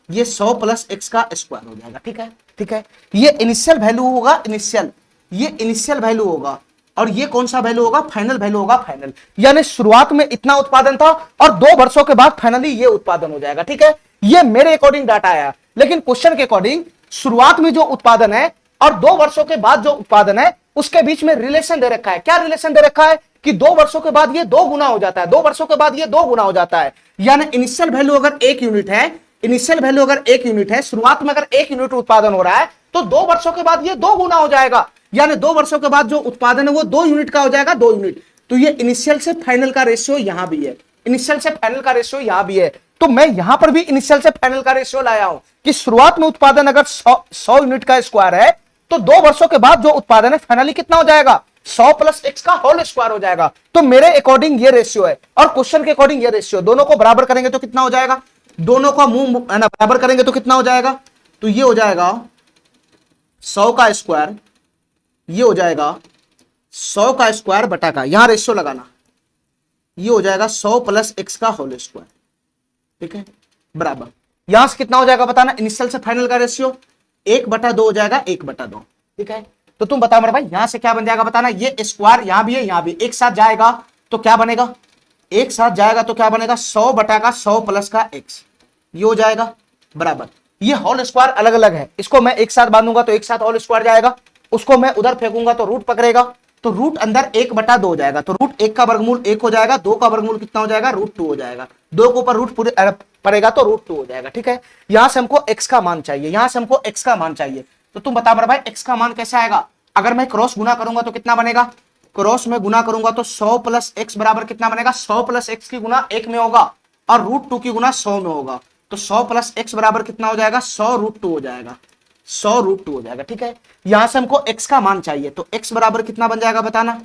ये 100 + X का स्क्वायर हो जाएगा, ठीक है, ठीक है। ये इनिशियल वैल्यू होगा, इनिशियल, ये इनिशियल वैल्यू होगा और ये कौन सा वैल्यू होगा? फाइनल वैल्यू होगा, फाइनल। यानी शुरुआत में इतना उत्पादन था और 2 वर्षों के बाद फाइनली ये उत्पादन हो जाएगा, ठीक है। ये मेरे अकॉर्डिंग डाटा आया, लेकिन क्वेश्चन के अकॉर्डिंग शुरुआत में जो उत्पादन है और 2 वर्षों के बाद जो उत्पादन है उसके बीच में रिलेशन दे रखा है। क्या रिलेशन दे रखा है? कि 2 वर्षों के बाद ये 2 गुना हो जाता है, 2 वर्षों के बाद ये 2 गुना हो जाता है। यानी इनिशियल वैल्यू अगर 1 यूनिट है, इनिशियल वैल्यू अगर 1 यूनिट है, शुरुआत में अगर 1 यूनिट उत्पादन हो रहा है तो 2 वर्षों के बाद ये 2 गुना हो जाएगा। यानी 2 वर्षों के बाद जो उत्पादन है वो 2 यूनिट का हो जाएगा, 2 यूनिट। तो ये इनिशियल से फाइनल का रेशियो यहां भी है, इनिशियल से फाइनल का रेशियो यहां भी है। तो मैं यहां पर भी इनिशियल से फाइनल का रेशियो लाया हूं कि शुरुआत में उत्पादन अगर 100 यूनिट का स्क्वायर है तो 2 वर्षों के बाद जो उत्पादन है फाइनली कितना हो जाएगा? 100 + X का होल स्क्वायर हो जाएगा। तो मेरे अकॉर्डिंग ये रेशियो है और क्वेश्चन के अकॉर्डिंग ये रेशियो, दोनों को बराबर करेंगे तो कितना हो जाएगा? दोनों का मुंह बराबर करेंगे तो कितना हो जाएगा? तो ये हो जाएगा 100 का स्क्वायर, ये हो जाएगा 100 का स्क्वायर बटा का, यहां रेशियो लगाना, ये हो जाएगा 100 प्लस x का होल स्क्वायर, ठीक है, बराबर यहां से कितना हो जाएगा बताना, इनिशियल से फाइनल का रेशियो 1/2 हो जाएगा, 1/2, ठीक है। तो तुम बताओ मेरे भाई यहां से क्या बन जाएगा बताना, ये स्क्वायर यहां भी है यहां भी एक साथ जाएगा तो क्या बनेगा, एक साथ जाएगा तो क्या बनेगा 100 बटा का 100 प्लस का x, ये हो जाएगा बराबर, ये होल स्क्वायर अलग अलग है, इसको मैं एक साथ बांधूंगा तो एक साथ होल स्क्वायर जाएगा, उसको मैं उधर फेंकूंगा तो रूट पकड़ेगा, तो रूट अंदर 1/2 हो जाएगा, तो रूट 1 का वर्गमूल 1 हो जाएगा, 2 का वर्गमूल कितना हो जाएगा √2 हो जाएगा, 2 के ऊपर रूट पूरे पड़ेगा तो √2 हो जाएगा, ठीक है। यहां से हमको x का मान चाहिए, यहां से हमको x का मान चाहिए, तो तुम बता मेरे भाई x का मान कैसे आएगा, अगर मैं क्रॉस गुना करूंगा तो कितना बनेगा, क्रॉस में गुना करूंगा तो 100 प्लस x बराबर कितना बनेगा, 100 प्लस x की गुना 1 में होगा और √2 की गुना 100 में होगा, तो 100 प्लस x बराबर कितना हो जाएगा 100 √2 हो जाएगा, 100 √2 हो जाएगा, ठीक है। यहां से हमको x का मान चाहिए, तो x बराबर कितना बन जाएगा बताना,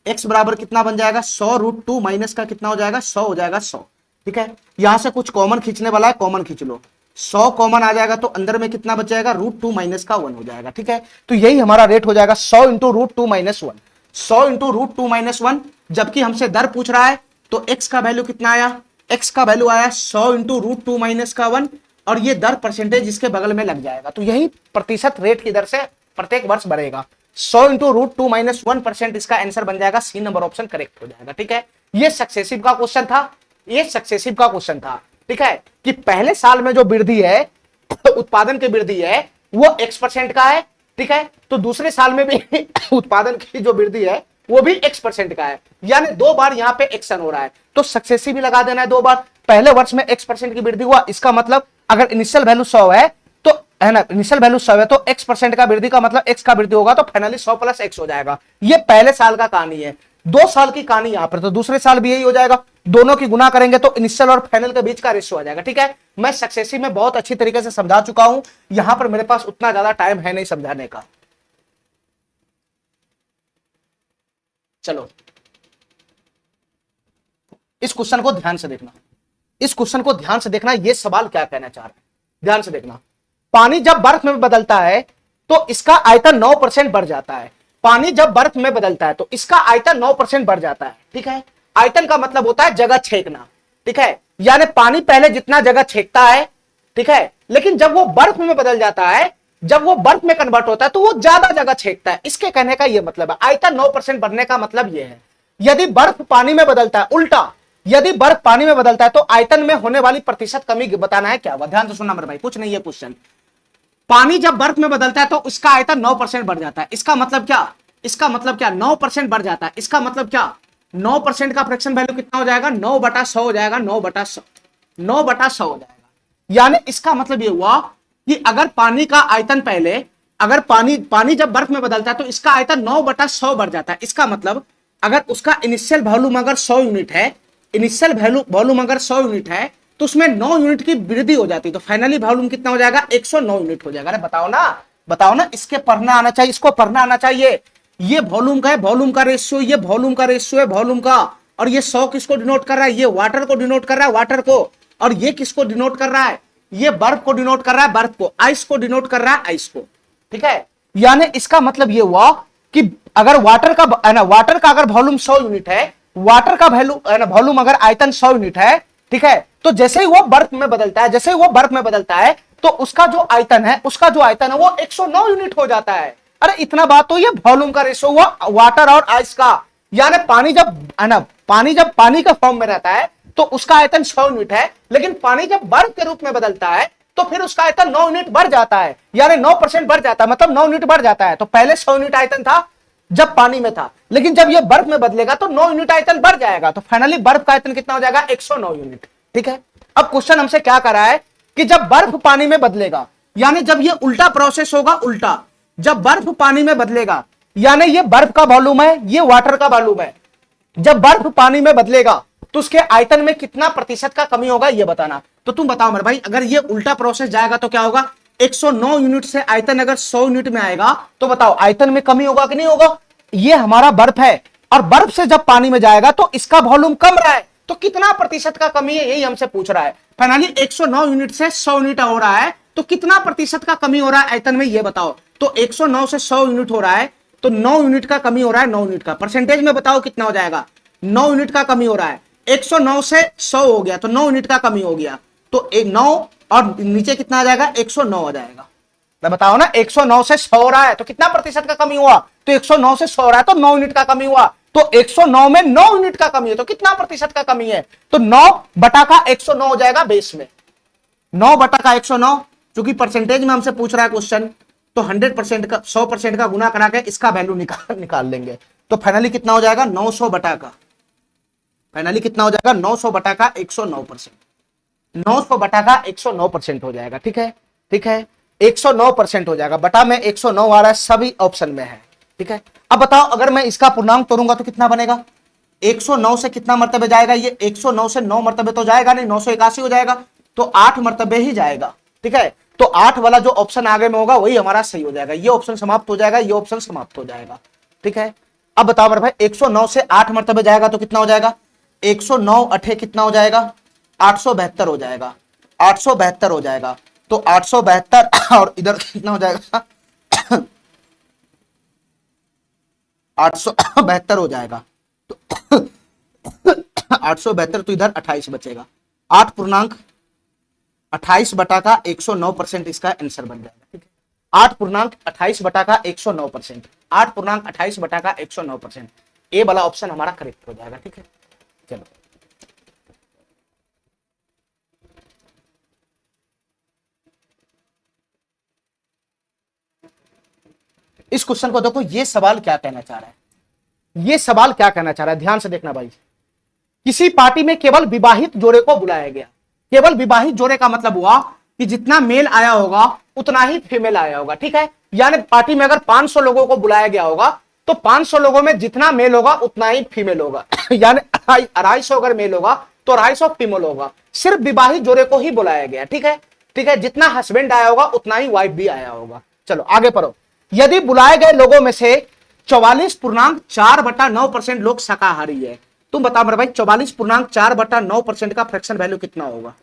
x बराबर कितना बन जाएगा 100 √2 माइनस का कितना हो जाएगा 100 हो जाएगा 100, ठीक है। यहां से कुछ कॉमन खींचने वाला है, कॉमन खींच लो, 100 कॉमन आ जाएगा तो अंदर में कितना बच जाएगा √2 माइनस का 1 हो जाएगा, ठीक है। तो यही हमारा रेट हो जाएगा 100 इंटू √2 माइनस 1, 100 इंटू √2 माइनस 1, जबकि हमसे दर पूछ रहा है तो x का वैल्यू कितना आया, x का वैल्यू आया 100 इंटू √2 माइनस का 1, और ये दर परसेंटेज इसके बगल में लग जाएगा, तो यही प्रतिशत रेट की दर से प्रत्येक वर्ष बढ़ेगा, 100 इंटू √2 माइनस 1%, इसका आंसर बन जाएगा सी नंबर ऑप्शन करेक्ट हो जाएगा, ठीक है। ये सक्सेसिव का क्वेश्चन था, ये सक्सेसिव का क्वेश्चन था, ठीक है, कि पहले साल में जो वृद्धि है उत्पादन की वृद्धि है वो x% का है, ठीक है, तो दूसरे साल में भी उत्पादन की जो वृद्धि है वो भी x% का है, यानी 2 बार यहां पे एक्शन हो रहा है, तो सक्सेसिव भी लगा देना है 2 बार, पहले वर्ष में x% की वृद्धि हुआ, इसका मतलब अगर इनिशियल वैल्यू 100 है तो है ना, इनिशियल वैल्यू 100 है तो x% का वृद्धि का मतलब x का वृद्धि होगा तो फाइनली 100 प्लस x हो जाएगा, ये पहले साल का कहानी है। 2 साल की कहानी यहां पर, तो दूसरे साल भी यही हो जाएगा, दोनों की गुना करेंगे तो इनिशियल और फाइनल के बीच का रेशियो आ जाएगा, ठीक है। मैं सक्सेसिव में बहुत अच्छी तरीके से समझा चुका हूं, यहां पर मेरे पास उतना ज्यादा टाइम है नहीं समझाने का। चलो इस क्वेश्चन को ध्यान से देखना, इस क्वेश्चन को ध्यान से देखना, ये सवाल क्या कहना चाह रहा है ध्यान से देखना। पानी जब बर्फ में बदलता है तो इसका आयतन 9% बढ़ जाता है, पानी जब बर्फ में बदलता है तो इसका आयतन 9% बढ़ जाता है, ठीक है। आयतन का मतलब होता है जगह छेकना, ठीक है, यानी पानी पहले जितना जगह छेकता है, ठीक है, लेकिन जब वो बर्फ में बदल जाता है, जब वो बर्फ में कन्वर्ट होता है तो वो ज्यादा जगह छेकता है, इसके कहने का ये मतलब है, आयतन 9% बढ़ने का मतलब ये है। यदि बर्फ पानी में बदलता है, उल्टा यदि बर्फ पानी में बदलता है तो आयतन में होने वाली प्रतिशत कमी बताना है, क्या हुआ ध्यान से सुनना मेरे भाई, कुछ नहीं है क्वेश्चन। पानी जब बर्फ में बदलता है तो उसका आयतन 9% बढ़ जाता है, इसका मतलब क्या, इसका मतलब क्या 9% बढ़ जाता है, इसका मतलब क्या 9% का फ्रैक्शन वैल्यू कितना हो जाएगा 9/100 हो जाएगा, 9/100 9/100 हो जाएगा, यानी इसका मतलब ये हुआ कि अगर पानी का आयतन पहले, अगर पानी जब बर्फ में बदलता है तो इसका आयतन 9/100 बढ़ जाता है, इसका मतलब अगर उसका इनिशियल वॉल्यूम अगर 100 यूनिट है, इनिशियल वॉल्यूम अगर 100 यूनिट है तो उसमें 9 यूनिट की वृद्धि हो जाती है, तो फाइनली वॉल्यूम कितना हो जाएगा 109 यूनिट हो जाएगा। अरे बताओ ना, बताओ ना, इसके पढ़ना आना चाहिए, इसको पढ़ना आना चाहिए। ये वॉल्यूम का है, वॉल्यूम का रेशियो, ये वॉल्यूम का रेशियो है वॉल्यूम का, और ये 100 किसको डिनोट कर रहा है, ये वाटर को डिनोट कर रहा है वाटर को, और ये किसको डिनोट कर रहा है, ये बर्फ को डिनोट कर रहा है बर्फ को, आइस को डिनोट कर रहा है आइस को, ठीक है। यानी इसका मतलब ये हुआ कि अगर वाटर का अगर वॉल्यूम 100 यूनिट है, वाटर का वॉल्यूम अगर आयतन 100 यूनिट है, ठीक है, तो जैसे ही वो बर्फ में बदलता है, जैसे ही वो बर्फ में बदलता है तो उसका जो आयतन है, उसका जो आयतन है वो 109 यूनिट हो जाता है। अरे इतना बात तो ये वॉल्यूम का रेशियो हुआ वाटर और आइस का, यानी पानी जब पानी का फॉर्म में रहता है तो उसका आयतन 100 यूनिट है, लेकिन पानी जब बर्फ के रूप में बदलता है तो फिर उसका आयतन 9 यूनिट बढ़ जाता है, यानी 9% बढ़ जाता है, मतलब 9 यूनिट बढ़ जाता है। तो पहले 100 यूनिट आयतन था जब पानी में था, लेकिन जब ये बर्फ में बदलेगा तो 9 यूनिट आयतन बढ़ जाएगा, तो फाइनली बर्फ का आयतन कितना हो जाएगा 109 यूनिट, ठीक है। अब क्वेश्चन हमसे क्या कर रहा है कि जब बर्फ पानी में बदलेगा, यानी जब ये उल्टा प्रोसेस होगा, उल्टा जब बर्फ पानी में बदलेगा, यानी ये बर्फ का वॉल्यूम है, ये वाटर का वॉल्यूम है, जब बर्फ पानी में बदलेगा तो उसके आयतन में कितना प्रतिशत का कमी होगा ये बताना। तो तुम बताओ मेरे भाई, अगर ये उल्टा प्रोसेस जाएगा तो क्या होगा, 109 यूनिट से आयतन अगर 100 यूनिट में आएगा तो बताओ आयतन में कमी होगा कि नहीं होगा। ये हमारा बर्फ है और बर्फ से जब पानी में जाएगा तो इसका वॉल्यूम कम रहा है, तो कितना प्रतिशत का कमी है यही हमसे पूछ रहा है। फाइनली 109 यूनिट से 100 यूनिट हो रहा है, तो कितना प्रतिशत का कमी हो रहा है आयतन में, ये बताओ। तो 109 से 100 यूनिट हो रहा है, तो 9 यूनिट का कमी हो रहा है, 9 यूनिट का। परसेंटेज में बताओ कितना हो जाएगा, 9 यूनिट का कमी हो रहा है। 109 से 100 हो गया तो 9 यूनिट का कमी हो गया, तो 9 और नीचे कितना आ जाएगा, 109 आ जाएगा। तो बताओ ना, 109 से 100 हो रहा है तो कितना प्रतिशत का कमी हुआ, तो 109 से 100 हो रहा है तो 9 यूनिट का कमी हुआ। तो 109 में 9 यूनिट का कमी है तो कितना प्रतिशत का कमी है, तो 9 बटा का 109 हो जाएगा बेस में। 9 बटा का 109, क्योंकि परसेंटेज में हमसे पूछ रहा है क्वेश्चन, तो 100% का 100% का गुना करा के इसका वैल्यू निकाल लेंगे। तो फाइनली कितना हो जाएगा, 900 बटा का, फाइनली कितना हो जाएगा, 900 बटा का 109%, 900 बटा का 109% हो जाएगा। ठीक है, ठीक है, 109% हो जाएगा। बटा में 109 आ रहा है, सभी ऑप्शन में है। ठीक है, अब बताओ अगर मैं इसका पूर्णांक तोड़ूंगा तो कितना बनेगा, 109 से कितना मर्तबे जाएगा, ये 109 से 9 मर्तबे तो जाएगा नहीं, 981 हो जाएगा, तो 8 मर्तबे ही जाएगा। ठीक है, तो 8 वाला जो ऑप्शन आगे में होगा वही हमारा सही हो जाएगा। ये ऑप्शन समाप्त हो जाएगा, ये ऑप्शन समाप्त हो जाएगा। ठीक है, अब बताओ मेरे भाई, 109 से 8 मर्तबे जाएगा तो कितना हो जाएगा, 109 अठे कितना हो जाएगा, 872 हो जाएगा, 872 हो जाएगा। तो 872 और इधर कितना हो जाएगा 872 हो जाएगा, तो 872, तो इधर 28 बचेगा। 8.28 बटा का 109% इसका आंसर बन जाएगा। ठीक है, 8.28 बटा का 109%, 8.28 बटा का 109%, ए वाला ऑप्शन हमारा करेक्ट हो जाएगा। ठीक है, चलो इस क्वेश्चन को देखो, ये सवाल क्या कहना चाह रहा है, ये सवाल क्या कहना चाह रहा है, ध्यान से देखना भाई। किसी पार्टी में केवल विवाहित जोड़े को बुलाया गया। केवल विवाहित जोड़े का मतलब हुआ कि जितना मेल आया होगा उतना ही फीमेल आया होगा। ठीक है, यानी पार्टी में अगर 500 लोगों को बुलाया गया होगा तो 500 लोगों में जितना मेल होगा उतना ही फीमेल होगा। यानी 250 अगर मेल होगा तो 250 फीमेल होगा। सिर्फ विवाहित जोड़े को ही बुलाया गया। ठीक है, ठीक है, जितना हस्बैंड आया होगा उतना ही वाइफ भी आया होगा। चलो आगे पढ़ो। यदि बुलाए गए लोगों में से 44.4/9% लोग शाकाहारी है, तुम बताओ मेरे भाई 44.4/9% का फ्रैक्शन वैल्यू कितना होगा,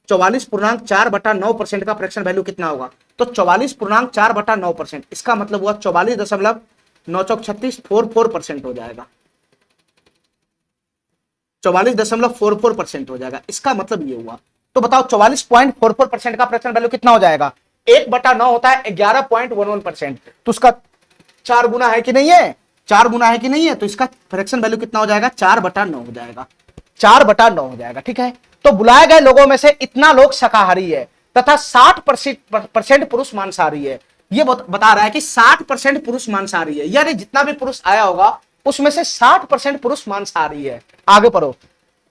44.4/9% का फ्रैक्शन वैल्यू कितना होगा, तो 44.4/9%, इसका मतलब हुआ 44.93644% हो जाएगा, 44.44% हो जाएगा। इसका मतलब ये हुआ, तो बताओ 44.44% का फ्रैक्शन वैल्यू कितना हो जाएगा, 1/9 होता है 11.11%, तो उसका 4 गुना है कि नहीं है, 4 गुना है कि नहीं है, तो इसका फ्रैक्शन वैल्यू कितना हो जाएगा, 4/9 हो जाएगा, 4/9 हो जाएगा। ठीक है, तो बुलाए गए लोगों में से इतना लोग शाकाहारी है तथा 60% पुरुष मांसाहारी है। ये बता रहा है कि 60% पुरुष मांसाहारी है, यानी जितना भी पुरुष आया होगा उसमें से 60% पुरुष मांसाहारी है। आगे पढ़ो।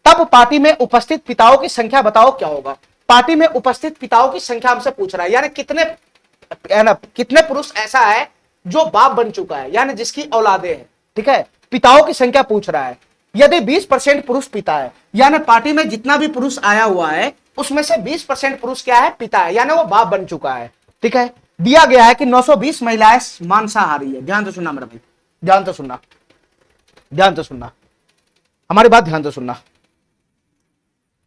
तब पार्टी में उपस्थित पिताओं की संख्या बताओ क्या होगा। पार्टी में उपस्थित पिताओं की संख्या हमसे पूछ रहा है, यानी कितने पुरुष ऐसा है जो बाप बन चुका है, यानी जिसकी औलादे हैं। ठीक है, पिताओं की संख्या पूछ रहा है। यदि 20% पुरुष पिता है, यानी पार्टी में जितना भी पुरुष आया हुआ है उसमें से 20% पुरुष क्या है, पिता है, यानी वो बाप बन चुका है। ठीक है, दिया गया है कि 920 महिलाएं मांसाहारी है। ध्यान से सुनना मेरा भाई, ध्यान से सुनना, ध्यान से सुनना, हमारी बात ध्यान से सुनना,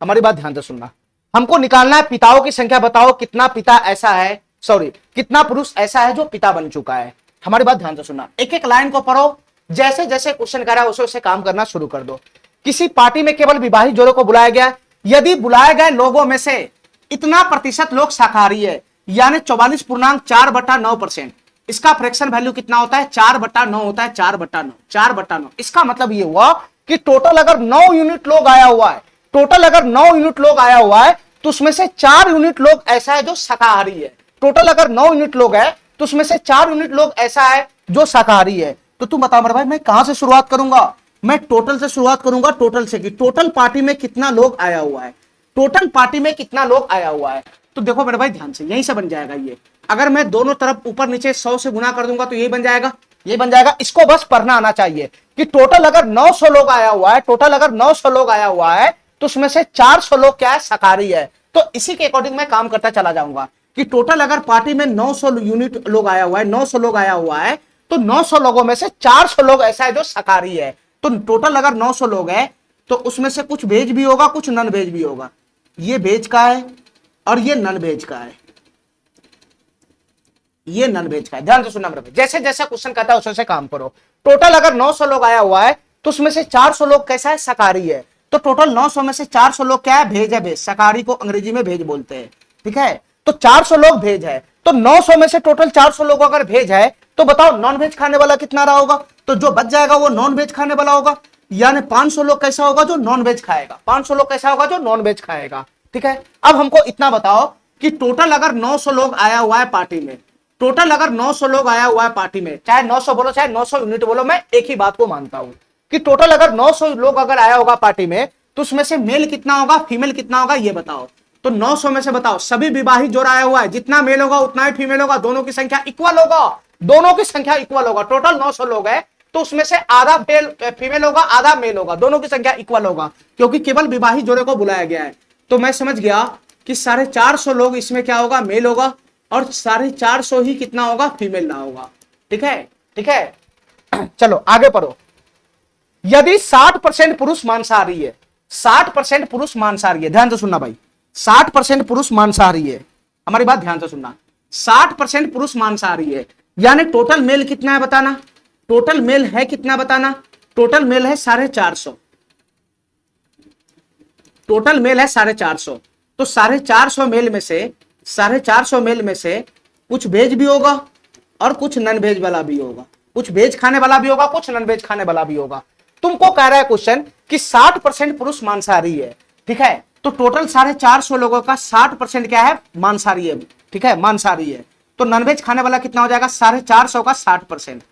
हमारी बात ध्यान से सुनना। हमको निकालना है पिताओं की संख्या, बताओ कितना पिता ऐसा है, सॉरी कितना पुरुष ऐसा है जो पिता बन चुका है। हमारी बात ध्यान से सुनना, एक एक लाइन को पढ़ो, जैसे जैसे क्वेश्चन कर रहा है उसे काम करना शुरू कर दो। किसी पार्टी में केवल विवाहित जोड़ों को बुलाया गया, यदि बुलाए गए लोगों में से इतना प्रतिशत लोग शाकाहारी है, यानी 44.4/9%, इसका फ्रैक्शन वैल्यू कितना होता है, 4/9 होता है, 4/9, 4/9। इसका मतलब ये हुआ कि टोटल अगर 9 यूनिट लोग आया हुआ है, टोटल अगर 9 यूनिट लोग आया हुआ है तो उसमें से 4 यूनिट लोग ऐसा है जो शाकाहारी है। टोटल अगर 9 यूनिट लोग है तो उसमें से 4 यूनिट लोग ऐसा है जो शाकाहारी है। तो तुम बताओ मेरे भाई, मैं कहां से शुरुआत करूंगा, मैं टोटल से शुरुआत करूंगा, टोटल से कि टोटल पार्टी में कितना लोग आया हुआ है, टोटल पार्टी में कितना लोग आया हुआ है। तो देखो मेरे भाई ध्यान से, यहीं से बन जाएगा ये। अगर मैं दोनों तरफ ऊपर नीचे 100 से गुना कर दूंगा तो यही बन जाएगा, ये बन जाएगा। इसको बस पढ़ना आना चाहिए कि टोटल अगर 900 लोग आया हुआ है, टोटल अगर 900 लोग आया हुआ है तो उसमें से 400 लोग क्या है, शाकाहारी है। तो इसी के अकॉर्डिंग मैं काम करता चला जाऊंगा कि टोटल अगर पार्टी में 900 यूनिट लोग आया हुआ है, 900 लोग आया हुआ है, तो 900 लोगों में से 400 लोग ऐसा है जो शाकाहारी है। तो टोटल अगर 900 लोग है तो उसमें से कुछ वेज भी होगा, कुछ नॉन वेज भी होगा। ये वेज का है और ये नॉन वेज का है, ये नॉन वेज का है। ध्यान से सुनना मेरे भाई, जैसे जैसे क्वेश्चन कहता है वैसे काम करो। टोटल अगर 900 लोग आया हुआ है तो उसमें से 400 लोग कैसा है, शाकाहारी है। तो टोटल 900 में से 400 लोग क्या है, भेज है। भेज, शाकाहारी को अंग्रेजी में भेज बोलते हैं, ठीक है। तो 400 लोग भेज है, तो 900 में से टोटल 400 लोग अगर भेज है तो बताओ नॉन वेज खाने वाला कितना रहा होगा। तो जो बच जाएगा वो नॉन वेज खाने वाला होगा, यानी 500 लोग कैसा होगा, जो नॉन वेज खाएगा। 500 लोग कैसा होगा, जो नॉन वेज खाएगा, ठीक है। अब हमको इतना बताओ कि टोटल अगर 900 लोग आया हुआ है पार्टी में, टोटल अगर 900 लोग आया हुआ है पार्टी में, चाहे 900 बोलो चाहे 900 यूनिट बोलो, मैं एक ही बात को मानता हूं कि टोटल अगर 900 लोग अगर आया होगा पार्टी में, तो उसमें से मेल कितना होगा, फीमेल कितना होगा, ये बताओ। तो 900 में से बताओ सभी विवाहित जोड़ा आया हुआ है, जितना मेल होगा उतना ही फीमेल होगा, दोनों की संख्या इक्वल होगा, दोनों की संख्या इक्वल होगा। टोटल 900 लोग है तो उसमें से आधा फीमेल होगा, आधा मेल होगा, दोनों की संख्या इक्वल होगा, क्योंकि केवल विवाहित जोड़े को बुलाया गया है। तो मैं समझ गया कि 450 लोग इसमें क्या होगा, मेल होगा, और 450 ही कितना होगा, फीमेल ना होगा, ठीक है, ठीक है। चलो आगे पढ़ो। यदि 60% पुरुष मांसाहारी है, 60% पुरुष मांसाहारी है, ध्यान से सुनना भाई, 60% पुरुष मांसाहारी है, हमारी बात ध्यान से सुनना। 60% पुरुष मांसाहारी है, यानी टोटल मेल कितना है बताना, टोटल मेल है कितना बताना। टोटल मेल है 450, टोटल मेल है 450। तो 450 मेल में से, 450 मेल में से कुछ वेज भी होगा और कुछ नॉन वेज वाला भी होगा, कुछ वेज खाने वाला भी होगा, कुछ नॉन वेज खाने वाला भी होगा। तुमको कह रहा है क्वेश्चन कि 60% पुरुष मांसाहारी है, ठीक है। तो टोटल 450 लोगों का 60% क्या है, मांसाहारी है, ठीक है, मांसाहारी है। तो नॉनवेज खाने वाला कितना हो जाएगा, 450 का 60%,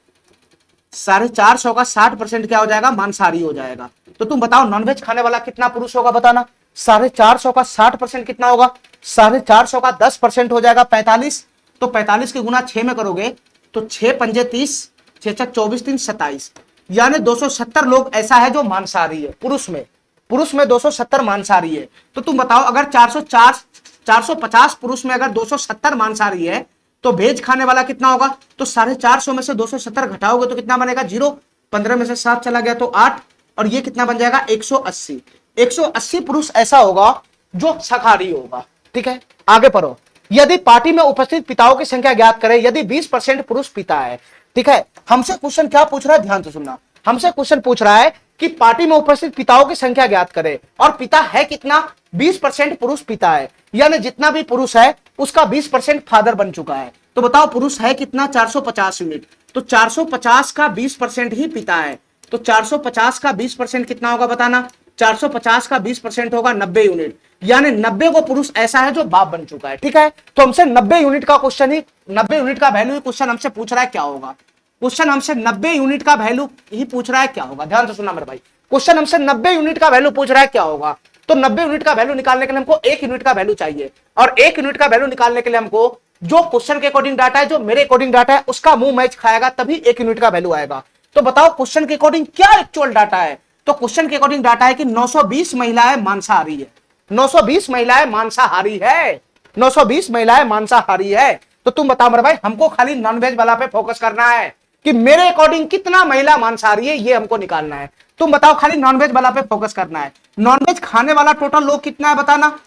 450 का 60% क्या हो जाएगा, मांसाहारी हो जाएगा। तो तुम बताओ नॉनवेज खाने वाला कितना पुरुष होगा बताना। 450 का 60% कितना होगा, 450 का 10% हो जाएगा 45। तो 45 के गुना 6 में करोगे तो 6 पंजे 30, 6 24 3 27, यानी 270 लोग ऐसा है जो मांसाहारी है पुरुष में, पुरुष में 270 मांसाहारी है। तो तुम बताओ अगर 450 पुरुष में अगर 270 मांसाहारी है तो वेज खाने वाला कितना होगा। तो 450 में से 270 घटाओगे तो कितना बनेगा, 0। 15 में से 7 चला गया तो 8, और ये कितना बन जाएगा, 180। 180 पुरुष ऐसा होगा जो शाकाहारी होगा, ठीक है। आगे पढ़ो। यदि पार्टी में उपस्थित पिताओं की संख्या ज्ञात करें, यदि 20% पुरुष पिता है, ठीक है। हमसे क्वेश्चन क्या पूछ रहा है, ध्यान से सुनना। हमसे क्वेश्चन पूछ रहा है कि पार्टी में उपस्थित पिताओं की संख्या ज्ञात करें, और पिता है कितना, 20% पुरुष पिता है, यानी जितना भी पुरुष है उसका 20% फादर बन चुका है। तो बताओ पुरुष है कितना, 450 यूनिट। तो 450 का 20% ही पिता है। तो 450 का 20% कितना होगा बताना। 450 का 20% होगा 90 यूनिट, यानी 90 को पुरुष ऐसा है जो बाप बन चुका है, ठीक है। तो हमसे 90 यूनिट का क्वेश्चन ही, 90 यूनिट का वैल्यू ही क्वेश्चन हमसे पूछ रहा है, क्या होगा। क्वेश्चन हमसे 90 यूनिट का वैल्यू ही पूछ रहा है, क्या होगा। ध्यान से सुनना मेरे भाई, क्वेश्चन हमसे 90 यूनिट का वैल्यू पूछ रहा है, क्या होगा। तो 90 यूनिट का वैल्यू निकालने के लिए हमको 1 यूनिट का वैल्यू चाहिए, और 1 यूनिट का वैल्यू निकालने के लिए हमको जो क्वेश्चन के अकॉर्डिंग डाटा है, जो मेरे अकॉर्डिंग डाटा है, उसका मुंह मैच खाएगा तभी 1 यूनिट का वैल्यू आएगा। तो बताओ क्वेश्चन के अकॉर्डिंग क्या एक्चुअल डाटा है। तो क्वेश्चन के अकॉर्डिंग डाटा है कि 920 महिलाएं मांसाहारी है, 920 महिलाएं मांसाहारी है, 920 महिलाएं मांसाहारी है। तो तुम बताओ मेरे भाई, हमको खाली नॉनवेज वाला पे फोकस करना है कि मेरे अकॉर्डिंग कितना महिला मांसाहारी है, ये हमको निकालना है। तुम बताओ खाली नॉनवेज वाला पे फोकस करना है। नॉनवेज खाने वाला टोटल लोग कितना है बताना।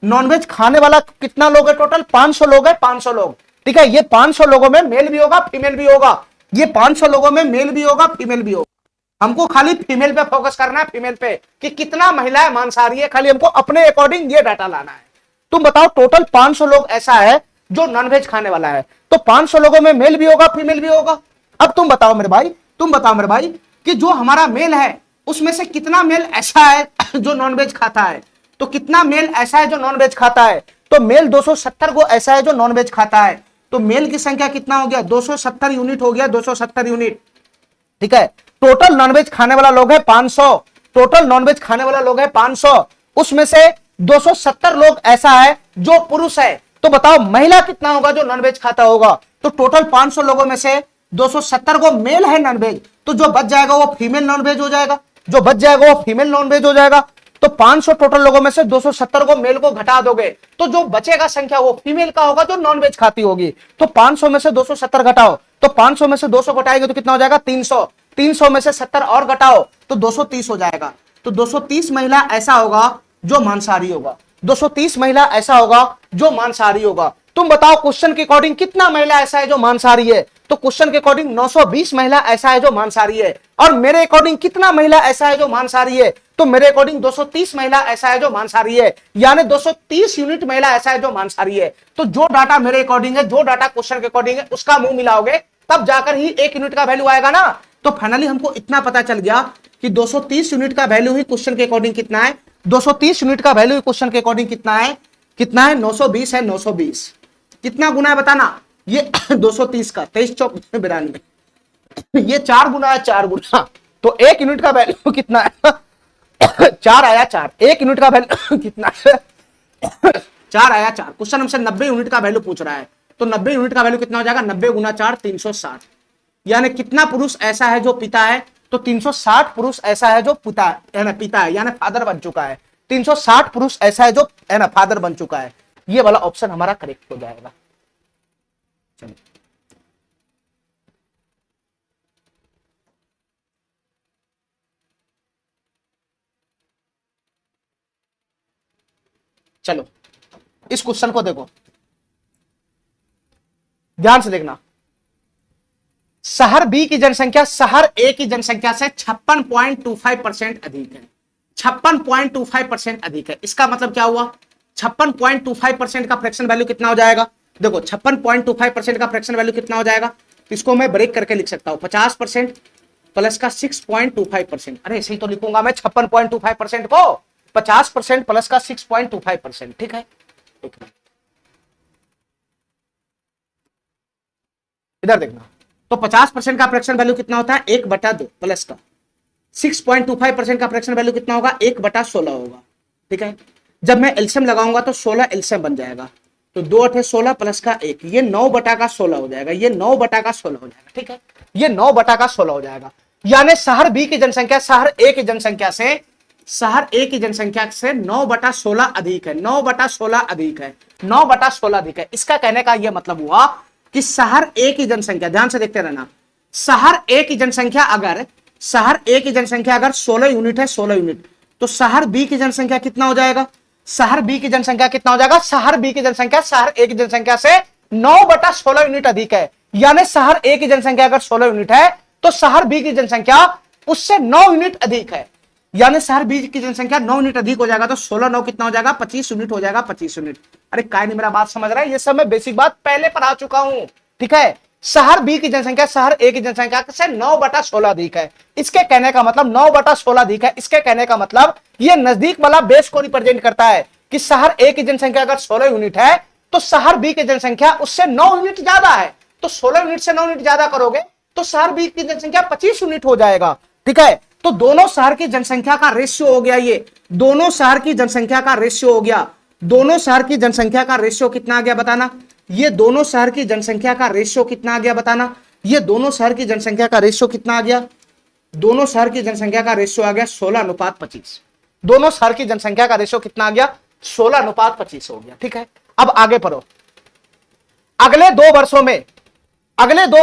नॉनवेज खाने वाला कितना लोग है टोटल, 500 लोग है, 500 लोग, ठीक है। ये 500 लोगों में मेल भी होगा फीमेल भी होगा, ये 500 लोगों में मेल भी होगा फीमेल भी होगा। हमको खाली फीमेल पे फोकस करना है, फीमेल पे कि कितना महिलाएं मांसाहारी है, खाली हमको अपने अकॉर्डिंग ये डाटा लाना है। तुम बताओ टोटल 500 लोग ऐसा है जो नॉनवेज खाने वाला है, तो 500 लोगों में मेल भी होगा फीमेल भी होगा। अब तुम बताओ मेरे भाई, तुम बताओ मेरे भाई कि जो हमारा मेल है उसमें से कितना मेल ऐसा है जो नॉनवेज खाता है। तो कितना मेल ऐसा है जो नॉनवेज खाता है, तो मेल 270 को ऐसा है जो नॉनवेज खाता है। तो मेल की संख्या कितना हो गया, 270 यूनिट हो गया, 270 यूनिट, ठीक है। टोटल नॉनवेज खाने वाला लोग है 500, टोटल नॉनवेज खाने वाला लोग है 500, उसमें से 270 लोग ऐसा है जो पुरुष है। तो बताओ महिला कितना होगा जो नॉनवेज खाता होगा। तो टोटल 500 लोगों में से 270 को मेल है नॉनवेज, तो जो बच जाएगा वो फीमेल नॉनवेज हो जाएगा, जो बच जाएगा वो फीमेल नॉनवेज हो जाएगा। तो 500 टोटल लोगों में से 270 को मेल को घटा दोगे तो जो बचेगा संख्या वो फीमेल का होगा जो नॉनवेज खाती होगी। तो 500 में से 270 घटाओ, तो 500 में से 200 घटाएंगे तो कितना हो जाएगा, 300। 300 में से 70 और घटाओ तो 230 हो जाएगा। तो 230 महिला ऐसा होगा जो मांसाहारी होगा, 230 महिला ऐसा होगा जो मांसाहारी होगा। तुम बताओ क्वेश्चन के अकॉर्डिंग कितना महिला ऐसा है जो मांसाहारी है, तो क्वेश्चन के अकॉर्डिंग 920 महिला ऐसा है जो मांसाहारी है। और मेरे अकॉर्डिंग कितना महिला ऐसा है जो मांसाहारी है, तो मेरे अकॉर्डिंग 230 महिला ऐसा है जो मांसाहारी है, यानी 230 यूनिट महिला ऐसा है जो मांसाहारी है। तो जो डाटा मेरे अकॉर्डिंग है, जो डाटा क्वेश्चन के अकॉर्डिंग है, उसका मुंह मिलाओगे तब जाकर ही 1 यूनिट का वैल्यू आएगा ना। तो फाइनली हमको इतना पता चल गया कि 230 यूनिट का वैल्यू ही क्वेश्चन के अकॉर्डिंग कितना है, 230 यूनिट का वैल्यू क्वेश्चन के अकॉर्डिंग कितना है, 920 है। 920 कितना गुना है बताना, ये 230 का 23 चौक 92, ये 4 गुना है, 4 गुना। तो 1 यूनिट का वैल्यू कितना है 4 आया 4, 1 यूनिट का वैल्यू कितना है 4 आया 4। क्वेश्चन हमसे 90 यूनिट का वैल्यू पूछ रहा है, तो 90 यूनिट का वैल्यू कितना हो जाएगा, 90 गुना 4 360, यानी कितना पुरुष ऐसा है जो पिता है, तो 360 पुरुष ऐसा है जो पिता है ना, पिता है यानी फादर बन चुका है। 360 पुरुष ऐसा है जो है ना फादर बन चुका है। ये वाला ऑप्शन हमारा करेक्ट हो जाएगा। चलो चलो इस क्वेश्चन को देखो, ध्यान से देखना। शहर बी की जनसंख्या शहर ए की जनसंख्या से 56.25% अधिक है, 56.25% अधिक है। इसका मतलब क्या हुआ, 56.25% का फ्रैक्शन वैल्यू कितना हो जाएगा, देखो 56.25% का फ्रैक्शन वैल्यू कितना हो जाएगा, इसको मैं ब्रेक करके लिख सकता हूं 50% प्लस का 6.25%। अरे ऐसे ही तो लिखूंगा मैं 56.25% को, 50% प्लस का 6.25%। ठीक है, इधर देखना। तो 50% का फ्रैक्शन वैल्यू कितना होता है 1/2 प्लस का 6.25% का फ्रैक्शन वैल्यू कितना होगा 1/16 होगा। ठीक है, जब मैं एलसीएम लगाऊंगा तो 16 एलसीएम बन जाएगा, तो 2 8 16 प्लस का 1, ये 9/16 हो जाएगा, ये 9/16 हो जाएगा। ठीक है, ये 9/16 हो जाएगा। यानी शहर बी की जनसंख्या शहर ए की जनसंख्या से, शहर ए की जनसंख्या से 9/16 अधिक है, 9/16 अधिक है, 9/16 अधिक है। इसका कहने का यह मतलब हुआ कि शहर ए की जनसंख्या, ध्यान से देखते रहना, शहर ए की जनसंख्या अगर 16 यूनिट है, 16 यूनिट, तो शहर बी की जनसंख्या कितना हो जाएगा, शहर बी की जनसंख्या कितना हो जाएगा, शहर बी की जनसंख्या शहर ए की जनसंख्या से 9/16 यूनिट अधिक है। यानी शहर ए की जनसंख्या अगर 16 यूनिट है तो शहर बी की जनसंख्या उससे 9 यूनिट अधिक है, यानी शहर बी की जनसंख्या 9 यूनिट अधिक हो जाएगा। तो 16 9 कितना हो जाएगा 25 यूनिट हो जाएगा, 25 यूनिट। अरे काय नहीं मेरा बात समझ रहा है, ये सब मैं बेसिक बात पहले पढ़ा चुका हूं। ठीक है, शहर बी की जनसंख्या शहर ए की जनसंख्या से 9/16 अधिक है। इसके कहने का मतलब 9/16 अधिक है, इसके कहने का मतलब ये नजदीक वाला बेस को रिप्रेजेंट करता है कि शहर ए की जनसंख्या अगर 16 यूनिट है तो शहर बी की जनसंख्या उससे 9 यूनिट ज्यादा है। तो 16 यूनिट से 9 यूनिट ज्यादा करोगे तो शहर बी की जनसंख्या 25 यूनिट हो जाएगा। ठीक है, तो दोनों शहर की जनसंख्या का रेशियो हो गया, ये दोनों शहर की जनसंख्या का रेशियो हो गया। दोनों शहर की जनसंख्या का रेशियो कितना आ गया बताना, ये दोनों शहर की जनसंख्या का रेशियो कितना आ गया बताना, ये दोनों शहर की जनसंख्या का रेशियो कितना आ गया, दोनों शहर की जनसंख्या का रेशियो आ गया 16:25। दोनों शहर की जनसंख्या का रेशियो कितना आ गया 16:25 हो गया। ठीक है, अब आगे पढ़ो। अगले 2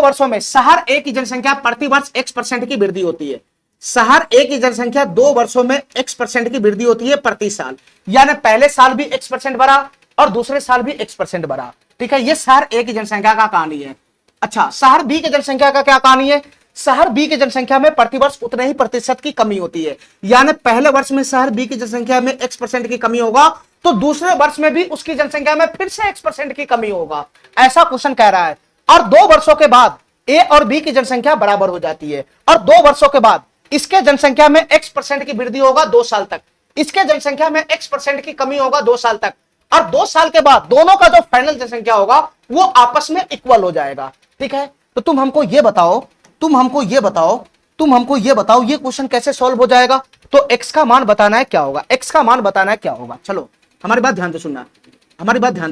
वर्षों में शहर ए की जनसंख्या प्रति वर्ष x% की वृद्धि होती है। शहर ए की जनसंख्या 2 वर्षों में x% की वृद्धि होती है प्रति साल, यानी पहले साल भी x% बढ़ा और दूसरे साल भी x% बढ़ा। ठीक है, ये शहर ए की जनसंख्या का कहानी है। अच्छा, शहर बी की जनसंख्या का क्या कहानी है, शहर बी की जनसंख्या में प्रतिवर्ष उतने ही प्रतिशत की कमी होती है, यानी पहले वर्ष में शहर बी की जनसंख्या में x% की कमी होगा तो दूसरे वर्ष में भी उसकी जनसंख्या में फिर से x% की कमी होगा, ऐसा क्वेश्चन कह रहा है। और 2 वर्षों के बाद ए और बी की जनसंख्या बराबर हो जाती है, और 2 वर्षों के बाद इसके जनसंख्या में x% की वृद्धि होगा 2 साल तक, इसके जनसंख्या में x% की कमी होगा 2 साल तक, और 2 साल के बाद दोनों का जो फाइनल जनसंख्या होगा वो आपस में इक्वल हो जाएगा। ठीक है, तो तुम हमको ये बताओ ये क्वेश्चन कैसे सॉल्व हो जाएगा। तो x का मान बताना है क्या होगा, x का मान बताना है क्या होगा। चलो हमारी बात ध्यान से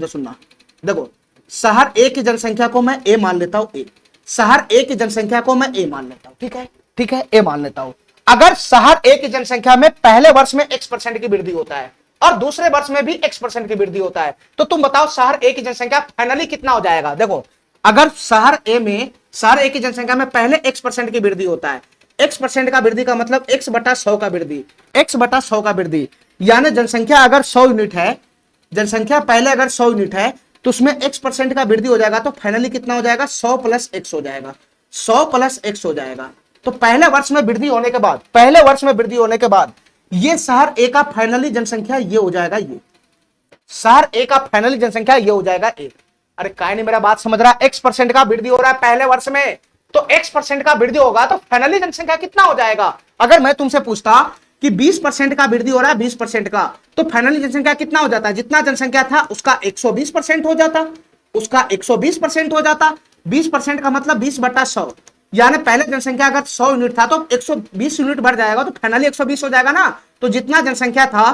सुनना, देखो शहर ए की जनसंख्या को मैं ए मान लेता हूं, शहर ए की जनसंख्या को मैं ए मान लेता हूं। ठीक है, ए मान लेता हूं। अगर शहर ए की जनसंख्या में पहले वर्ष में x% की वृद्धि होता है और दूसरे वर्ष में भी x% की वृद्धि होता है, तो तुम बताओ शहर ए की जनसंख्या फाइनली कितना हो जाएगा। देखो अगर शहर ए की जनसंख्या में पहले x% की वृद्धि होता है, x% का वृद्धि का मतलब x/100 का वृद्धि, x/100 का वृद्धि, यानी जनसंख्या अगर 100 यूनिट है, जनसंख्या पहले अगर 100 यूनिट है तो उसमें x% का वृद्धि हो जाएगा, तो फाइनली कितना हो जाएगा 100 प्लस x हो जाएगा, 100 प्लस x हो जाएगा। तो पहले वर्ष में वृद्धि होने के बाद, पहले वर्ष में वृद्धि होने के बाद ये शहर ए का फाइनली जनसंख्या ये हो जाएगा, ये शहर ए का फाइनली जनसंख्या ये हो जाएगा ए। अरे काय नहीं मेरा बात समझ रहा, x% का वृद्धि हो रहा है पहले वर्ष में, तो x% का वृद्धि होगा तो फाइनली जनसंख्या कितना हो जाएगा। अगर मैं तुमसे पूछता कि 20% का वृद्धि हो रहा है 20% का, तो फाइनली जनसंख्या कितना हो जाता है, जितना जनसंख्या था उसका 120% हो जाता, उसका 120% हो जाता। 20% का मतलब 20/100, यानी पहले जनसंख्या अगर 100 यूनिट था तो 120 यूनिट बढ़ जाएगा, तो फाइनली 120 हो जाएगा ना। तो जितना जनसंख्या था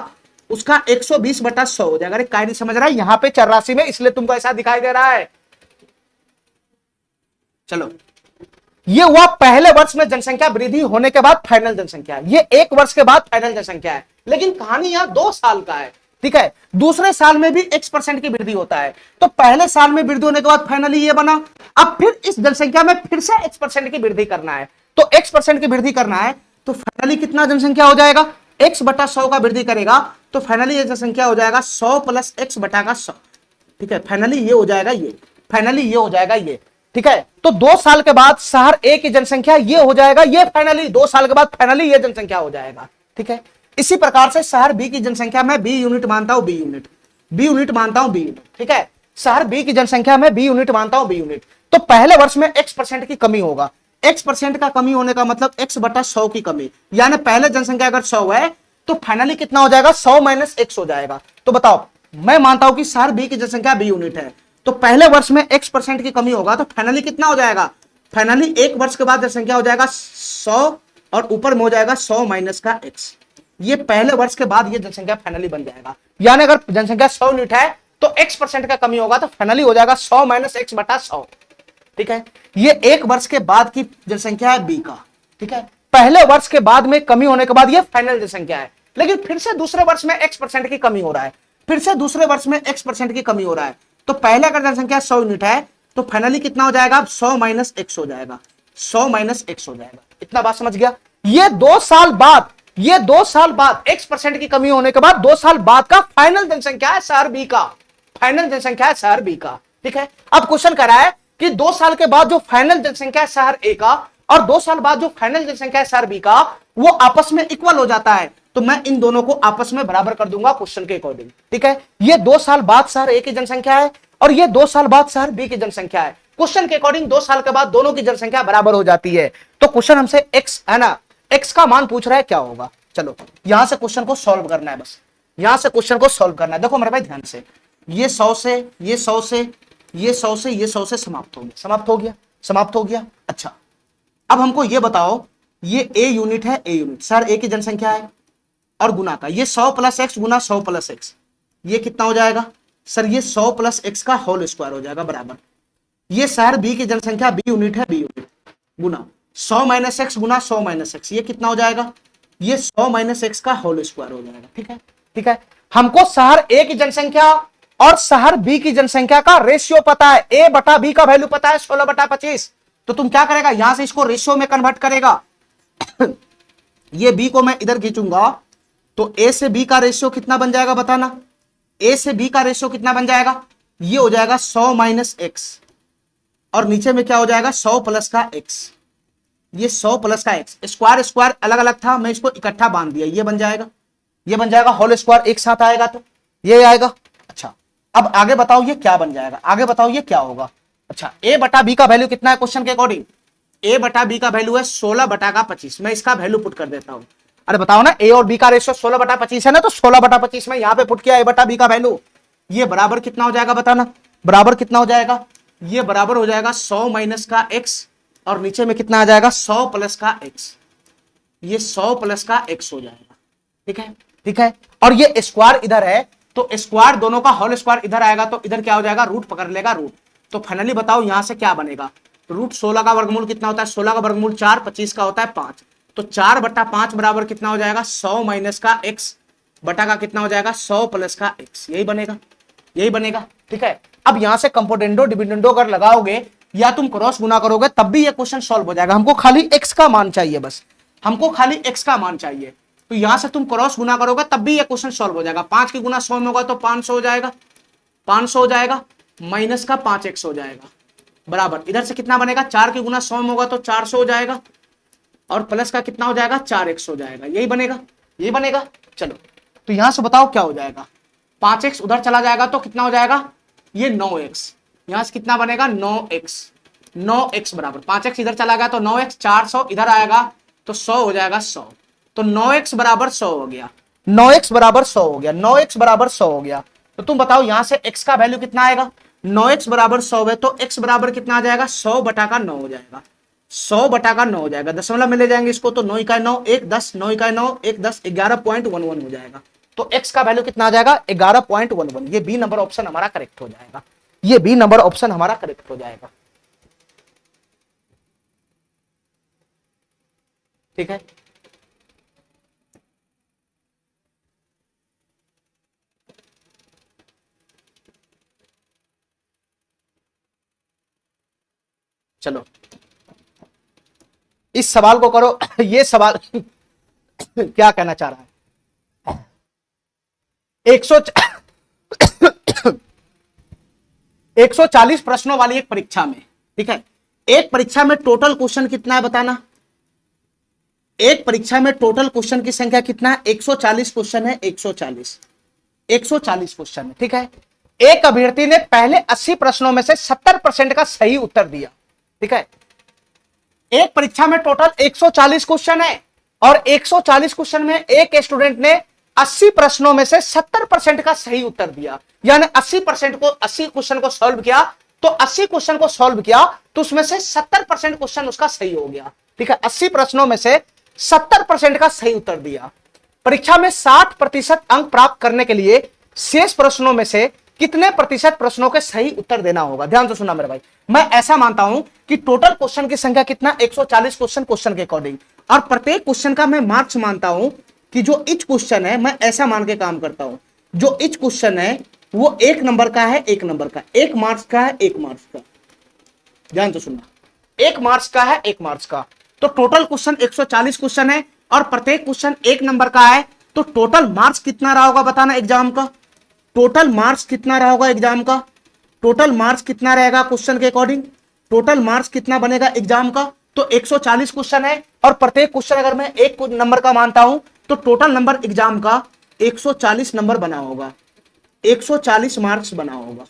उसका 120/100 हो जाएगा। अरे काय नहीं समझ रहा है, यहां पे चौरासी में इसलिए तुमको ऐसा दिखाई दे रहा है। चलो, ये हुआ पहले वर्ष में जनसंख्या वृद्धि होने के बाद फाइनल जनसंख्या, ये 1 वर्ष के बाद फाइनल जनसंख्या है। लेकिन कहानी यहां 2 साल का है, ठीक है। दूसरे साल में भी x% की वृद्धि होता है, तो पहले साल में वृद्धि होने के बाद फाइनली ये बना। अब फिर इस जनसंख्या में फिर से x% की वृद्धि करना है, तो x% की वृद्धि करना है, तो फाइनली कितना जनसंख्या हो जाएगा, x/100 का वृद्धि करेगा, तो फाइनली ये जनसंख्या हो जाएगा 100 प्लस x/100, ठीक है। फाइनली ये हो जाएगा ये, फाइनली ये हो जाएगा ये, ठीक है। तो 2 साल के बाद शहर ए की जनसंख्या ये हो जाएगा, ये फाइनली 2 साल के बाद फाइनली ये जनसंख्या हो जाएगा, ठीक है। इसी प्रकार से शहर बी की जनसंख्या में बी यूनिट मानता हूं, बी यूनिट मानता हूं, बी यूनिट, ठीक है। शहर बी की जनसंख्या में बी यूनिट मानता हूं, बी यूनिट। तो पहले वर्ष में x% की कमी होगा, x% का कमी होने का मतलब x/100 की कमी, यानी पहले जनसंख्या अगर 100 है तो फाइनली कितना हो जाएगा 100 माइनस x हो जाएगा। तो बताओ, मैं मानता हूं कि शहर बी की जनसंख्या बी यूनिट है, तो पहले वर्ष में x% की कमी होगा, तो फाइनली कितना हो जाएगा, फाइनली 1 वर्ष के बाद जनसंख्या हो जाएगा 100 और ऊपर में हो जाएगा 100 माइनस का x। ये पहले वर्ष के बाद ये जनसंख्या फाइनली बन जाएगा, यानी अगर जनसंख्या 100 यूनिट है तो x% का कमी होगा, तो फाइनली हो जाएगा 100 माइनस x/100, ठीक है। ये 1 वर्ष के बाद की जनसंख्या है बी का, ठीक है। पहले वर्ष के बाद में कमी होने के बाद ये फाइनल जनसंख्या है, लेकिन फिर से दूसरे वर्ष में x% की कमी हो रहा है, फिर से दूसरे वर्ष में x% की कमी हो रहा है। तो पहले अगर जनसंख्या 100 यूनिट है तो फाइनली कितना हो जाएगा, 100 माइनस x हो जाएगा, 100 माइनस x हो जाएगा। इतना बात समझ गया। ये 2 साल बाद, ये 2 साल बाद x% की कमी होने के बाद 2 साल बाद का फाइनल जनसंख्या है शहर बी का, फाइनल जनसंख्या है शहर बी का, ठीक है। अब क्वेश्चन कर रहा है कि 2 साल के बाद जो फाइनल जनसंख्या है शहर ए का और 2 साल बाद जो फाइनल जनसंख्या है शहर बी का, वो आपस में इक्वल हो जाता है, तो मैं इन दोनों को आपस में बराबर कर दूंगा क्वेश्चन के अकॉर्डिंग, ठीक है। ये 2 साल बाद शहर ए की जनसंख्या है और ये 2 साल बाद शहर बी की जनसंख्या है। क्वेश्चन के अकॉर्डिंग 2 साल के बाद दोनों की जनसंख्या बराबर हो जाती है। तो क्वेश्चन हमसे x है ना, x का मान पूछ रहा है, क्या होगा। चलो यहां से क्वेश्चन को सॉल्व करना है, बस यहां से क्वेश्चन को सॉल्व करना है। देखो मेरे भाई ध्यान से, ये 100 से, ये 100 से, ये 100 से, ये 100 से समाप्त हो गया, समाप्त हो गया, समाप्त हो गया। अच्छा, अब हमको ये बताओ, ये a यूनिट है, a यूनिट सर a की जनसंख्या है और गुना का, ये 100 प्लस x गुना 100 प्लस x, ये कितना हो जाएगा सर, ये 100 प्लस x का होल स्क्वायर हो जाएगा बराबर। ये शहर b की जनसंख्या b यूनिट है, b यूनिट गुना 100 माइनस x गुना 100 माइनस x, ये कितना हो जाएगा, ये 100 माइनस x का होल स्क्वायर हो जाएगा, ठीक है, ठीक है। हमको शहर a की जनसंख्या और शहर बी की जनसंख्या का रेशियो पता है, a बटा b का वैल्यू पता है 16/25। तो तुम क्या करेगा, यहां से इसको रेशियो में कन्वर्ट करेगा। ये b को मैं इधर खींचूंगा तो a से b का रेशियो कितना बन जाएगा बताना, a से b का रेशियो कितना बन जाएगा, ये हो जाएगा 100 माइनस x और नीचे में क्या हो जाएगा 100 प्लस का x, ये 100 प्लस का x, स्क्वायर स्क्वायर अलग अलग था, मैं इसको इकट्ठा बांध दिया, ये बन जाएगा, ये बन जाएगा, होल स्क्वायर एक साथ आएगा तो ये आएगा। अच्छा, अब आगे बताओ ये क्या बन जाएगा, आगे बताओ ये क्या होगा। अच्छा, a बटा b का वैल्यू कितना है क्वेश्चन के अकॉर्डिंग, a बटा b का वैल्यू है 16/25, मैं इसका वैल्यू पुट कर देता हूं। अरे बताओ ना, a और b का रेशियो 16/25 है ना, तो 16/25 में यहां पे पुट किया a बटा b का वैल्यू, ये बराबर कितना हो जाएगा बताना, बराबर कितना हो जाएगा, ये बराबर हो जाएगा 100 माइनस का x और नीचे में कितना आ जाएगा 100 प्लस का x, ये 100 प्लस का x हो जाएगा, ठीक है, ठीक है। और ये स्क्वायर इधर है तो स्क्वायर दोनों का होल स्क्वायर इधर आएगा तो इधर क्या हो जाएगा, रूट पकड़ लेगा रूट। तो फाइनली बताओ यहां से क्या बनेगा, रूट 16 का वर्गमूल कितना होता है, 16 का वर्गमूल 4, 25 का होता है 5, तो 4/5 बराबर कितना हो जाएगा 100 माइनस का x बटा का कितना हो जाएगा 100 प्लस का x, यही बनेगा, यही बनेगा, ठीक है। अब यहां से कंपोनेंडो डिविडेंडो अगर लगाओगे या तुम क्रॉस गुना करोगे तब भी ये क्वेश्चन सॉल्व हो जाएगा। हमको खाली x का मान चाहिए, बस हमको खाली x का मान चाहिए, तो यहां से तुम क्रॉस गुना करोगे तब भी ये क्वेश्चन सॉल्व हो जाएगा। 5 की गुना 100 में होगा तो 500 हो जाएगा, 500 हो जाएगा, माइनस का 5x हो जाएगा बराबर, इधर से कितना बनेगा 4 के गुना 100 में होगा तो 400 हो जाएगा, और प्लस का कितना हो जाएगा 4x हो जाएगा, यही बनेगा, यही बनेगा। चलो तो यहां से बताओ क्या हो जाएगा, 5x उधर चला जाएगा तो कितना हो जाएगा ये 9x, यहां से कितना बनेगा 9x, 9x बराबर 5x इधर चला गया तो 9x, 400 इधर आएगा तो 100 हो जाएगा 100, तो 9x बराबर 100 हो गया, 9x बराबर 100 हो गया, 9x बराबर 100 हो गया। तो तुम बताओ यहां से x का वैल्यू कितना आएगा, 9x बराबर 100 है तो x बराबर कितना आ जाएगा 100 बटा का 9 हो जाएगा, 100 बटा का 9 हो जाएगा, दशमलव में ले जाएंगे इसको तो 9 इकाई 9 1 10, 9 इकाई 9 1 10, 11.11 हो जाएगा। तो x का वैल्यू कितना आ जाएगा 11.11, ये बी नंबर ऑप्शन हमारा करेक्ट हो जाएगा, ये बी नंबर ऑप्शन हमारा करेक्ट हो जाएगा। ठीक है, चलो इस सवाल को करो। ये सवाल क्या कहना चाह रहा है, 140 प्रश्नों वाली एक परीक्षा में, ठीक है, एक परीक्षा में टोटल क्वेश्चन कितना है बताना, एक परीक्षा में टोटल क्वेश्चन की संख्या कितना है 140 क्वेश्चन है, 140 क्वेश्चन है, ठीक है। एक अभ्यर्थी ने पहले 80 प्रश्नों में से 70% का सही उत्तर दिया, ठीक है। एक परीक्षा में टोटल 140 क्वेश्चन है और 140 क्वेश्चन में एक स्टूडेंट ने 80 प्रश्नों में से 70% का सही उत्तर दिया, यानी 80 क्वेश्चन को सॉल्व किया, तो 80 क्वेश्चन को सॉल्व किया तो उसमें से 70% क्वेश्चन उसका सही हो गया, ठीक है। 80 प्रश्नों में से 70% का सही उत्तर दिया। परीक्षा में 60% अंक प्राप्त करने के लिए शेष प्रश्नों में से कितने प्रतिशत प्रश्नों के सही उत्तर देना होगा। ध्यान से सुनना मेरे भाई, मैं ऐसा मानता हूं कि टोटल क्वेश्चन की संख्या कितना 140 क्वेश्चन के अकॉर्डिंग, और प्रत्येक क्वेश्चन का मैं मार्क्स मानता हूं कि जो इच क्वेश्चन है मैं ऐसा मान के काम करता हूं, जो इच क्वेश्चन है वो 1 नंबर का है, 1 नंबर का, 1 मार्क्स का है, 1 मार्क्स का। ध्यान से सुनना, 1 मार्क्स का है, 1 मार्क्स का। तो टोटल क्वेश्चन 140 क्वेश्चन है और प्रत्येक क्वेश्चन 1 नंबर का है, तो टोटल मार्क्स कितना रहा होगा बताना एग्जाम का, टोटल मार्क्स कितना रहा होगा एग्जाम का, टोटल मार्क्स कितना रहेगा क्वेश्चन के अकॉर्डिंग, टोटल मार्क्स कितना बनेगा एग्जाम का। तो 140 क्वेश्चन है और प्रत्येक क्वेश्चन अगर मैं 1 नंबर का मानता हूं तो टोटल नंबर एग्जाम का 140 नंबर बना होगा, 140 मार्क्स बना होगा,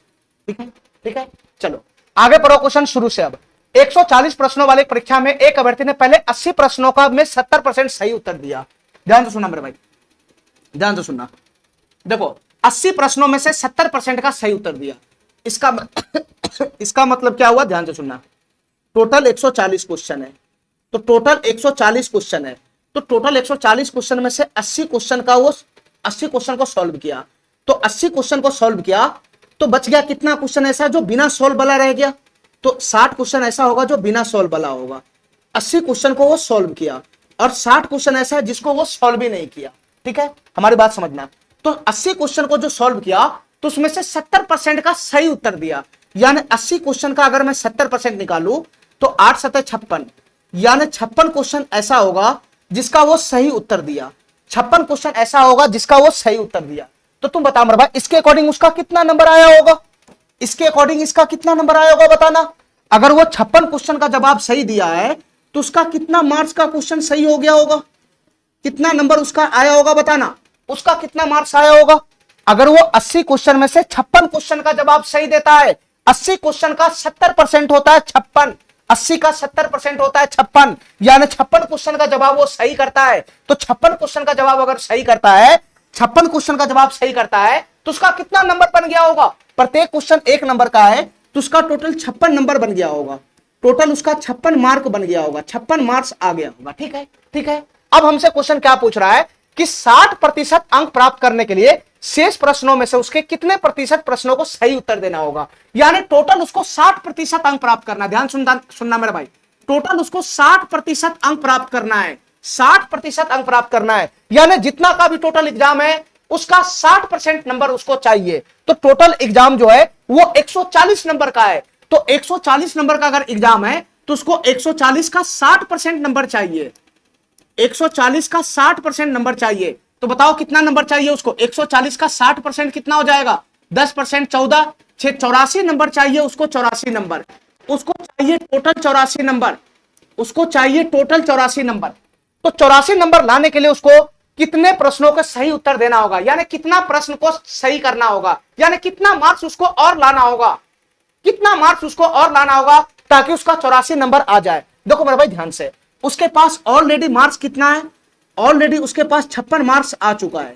ठीक है, ठीक है। चलो आगे पढ़ो क्वेश्चन शुरू से। अब 140 प्रश्नों वाले परीक्षा में एक अभ्यर्थी ने पहले 80 प्रश्नों का में 70% सही उत्तर दिया। ध्यान से सुनना मेरे भाई, ध्यान से सुनना, देखो 80 प्रश्नों में से 70% का सही उत्तर दिया, इसका मतलब क्या हुआ, ध्यान से सुनना, टोटल 140 क्वेश्चन है, तो टोटल 140 क्वेश्चन है, तो टोटल 140 क्वेश्चन में से 80 क्वेश्चन का वो 80 क्वेश्चन को सॉल्व किया, तो 80 क्वेश्चन को सॉल्व किया तो बच गया कितना क्वेश्चन ऐसा जो बिना सॉल्व वाला रह गया, तो 60 क्वेश्चन ऐसा होगा जो बिना सॉल्व वाला होगा। 80 क्वेश्चन को वो सॉल्व किया और 60 क्वेश्चन ऐसा है जिसको वो सॉल्व ही नहीं किया, ठीक है, हमारी बात समझना। तो 80 क्वेश्चन को जो सॉल्व किया तो उसमें से 70% का सही उत्तर दिया, यानी 80 क्वेश्चन का अगर मैं 70% निकालू तो 8 7 56, यानी 56 क्वेश्चन ऐसा होगा जिसका वो सही उत्तर दिया, 56 क्वेश्चन ऐसा होगा जिसका वो सही उत्तर दिया। तो तुम बता मेरे भाई इसके अकॉर्डिंग उसका कितना नंबर आया होगा, इसके अकॉर्डिंग इसका कितना नंबर आया होगा बताना। अगर वो 56 क्वेश्चन का जवाब सही दिया है तो उसका कितना मार्क्स का क्वेश्चन सही हो गया होगा, कितना नंबर उसका आया होगा बताना, उसका कितना मार्क्स आया होगा। अगर वो 80 क्वेश्चन में से 56 क्वेश्चन का जवाब सही देता है, 80 क्वेश्चन का 70% होता है 56, 80 का 70% होता है 56, यानी 56 क्वेश्चन का जवाब वो सही करता है, तो 56 क्वेश्चन का जवाब अगर सही करता है, 56 क्वेश्चन का जवाब सही करता है तो उसका कितना नंबर बन गया होगा, प्रत्येक क्वेश्चन 1 नंबर का है तो उसका टोटल 56 नंबर बन गया होगा, टोटल उसका 56 मार्क बन गया होगा, 56 मार्क्स आ गया होगा, ठीक है, ठीक है। अब हमसे क्वेश्चन क्या पूछ रहा है कि 60% अंक प्राप्त करने के लिए शेष प्रश्नों में से उसके कितने प्रतिशत प्रश्नों को सही उत्तर देना होगा, यानी टोटल उसको 60% अंक प्राप्त करना। ध्यान सुनना मेरा भाई, टोटल उसको 60% अंक प्राप्त करना है, 60% अंक प्राप्त करना है, यानी जितना का भी टोटल एग्जाम है उसका 60% नंबर उसको चाहिए। तो टोटल एग्जाम जो है वो 140 नंबर का है, तो 140 नंबर का अगर एग्जाम है तो उसको 140 का 60% नंबर चाहिए, 140 का 60% नंबर चाहिए। तो बताओ कितना नंबर चाहिए उसको, 140 का 60% कितना हो जाएगा 10% 14, 84 नंबर चाहिए उसको, 84 नंबर उसको चाहिए, टोटल 84 नंबर उसको चाहिए, टोटल 84 नंबर। तो 84 नंबर लाने के लिए उसको कितने प्रश्नों का सही उत्तर देना होगा, यानी कितना प्रश्न को सही करना होगा, यानी कितना मार्क्स उसको और लाना होगा, कितना मार्क्स उसको और लाना होगा ताकि उसका 84 नंबर आ जाए। देखो मेरे भाई ध्यान से, उसके पास ऑलरेडी मार्क्स कितना है, ऑलरेडी उसके पास 56 मार्क्स आ चुका है,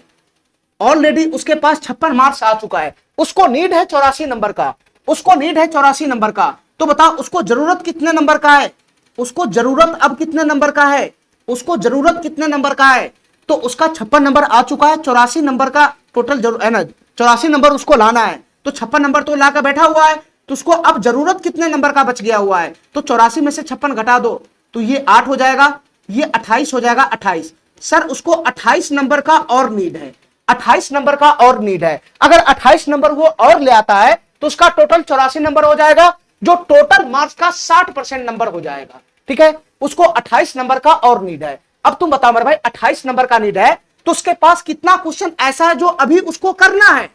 ऑलरेडी उसके पास 56 मार्क्स आ चुका है, उसको नीड है 84 नंबर का, उसको नीड है 84 नंबर का। तो बताओ उसको जरूरत कितने नंबर का है, उसको जरूरत अब कितने नंबर का है, उसको जरूरत कितने नंबर का है। तो उसका 56 नंबर आ चुका है, 84 नंबर का टोटल जरूर है ना, 84 नंबर उसको लाना है। तो 56 नंबर तो लाकर बैठा हुआ है, तो उसको अब जरूरत कितने नंबर का बच गया हुआ है। तो 84 में से 56 घटा दो तो ये 8 हो जाएगा, ये 28 हो जाएगा। 28 सर उसको 28 नंबर का और नीड है, 28 नंबर का और नीड है। अगर 28 नंबर वो और ले आता है तो उसका टोटल 84 नंबर हो जाएगा, जो टोटल मार्क्स का 60% नंबर हो जाएगा। ठीक है, उसको 28 नंबर का और नीड है। अब तुम बताओ मेरे भाई 28 नंबर का नीड है तो उसके पास कितना क्वेश्चन ऐसा है जो अभी उसको करना है।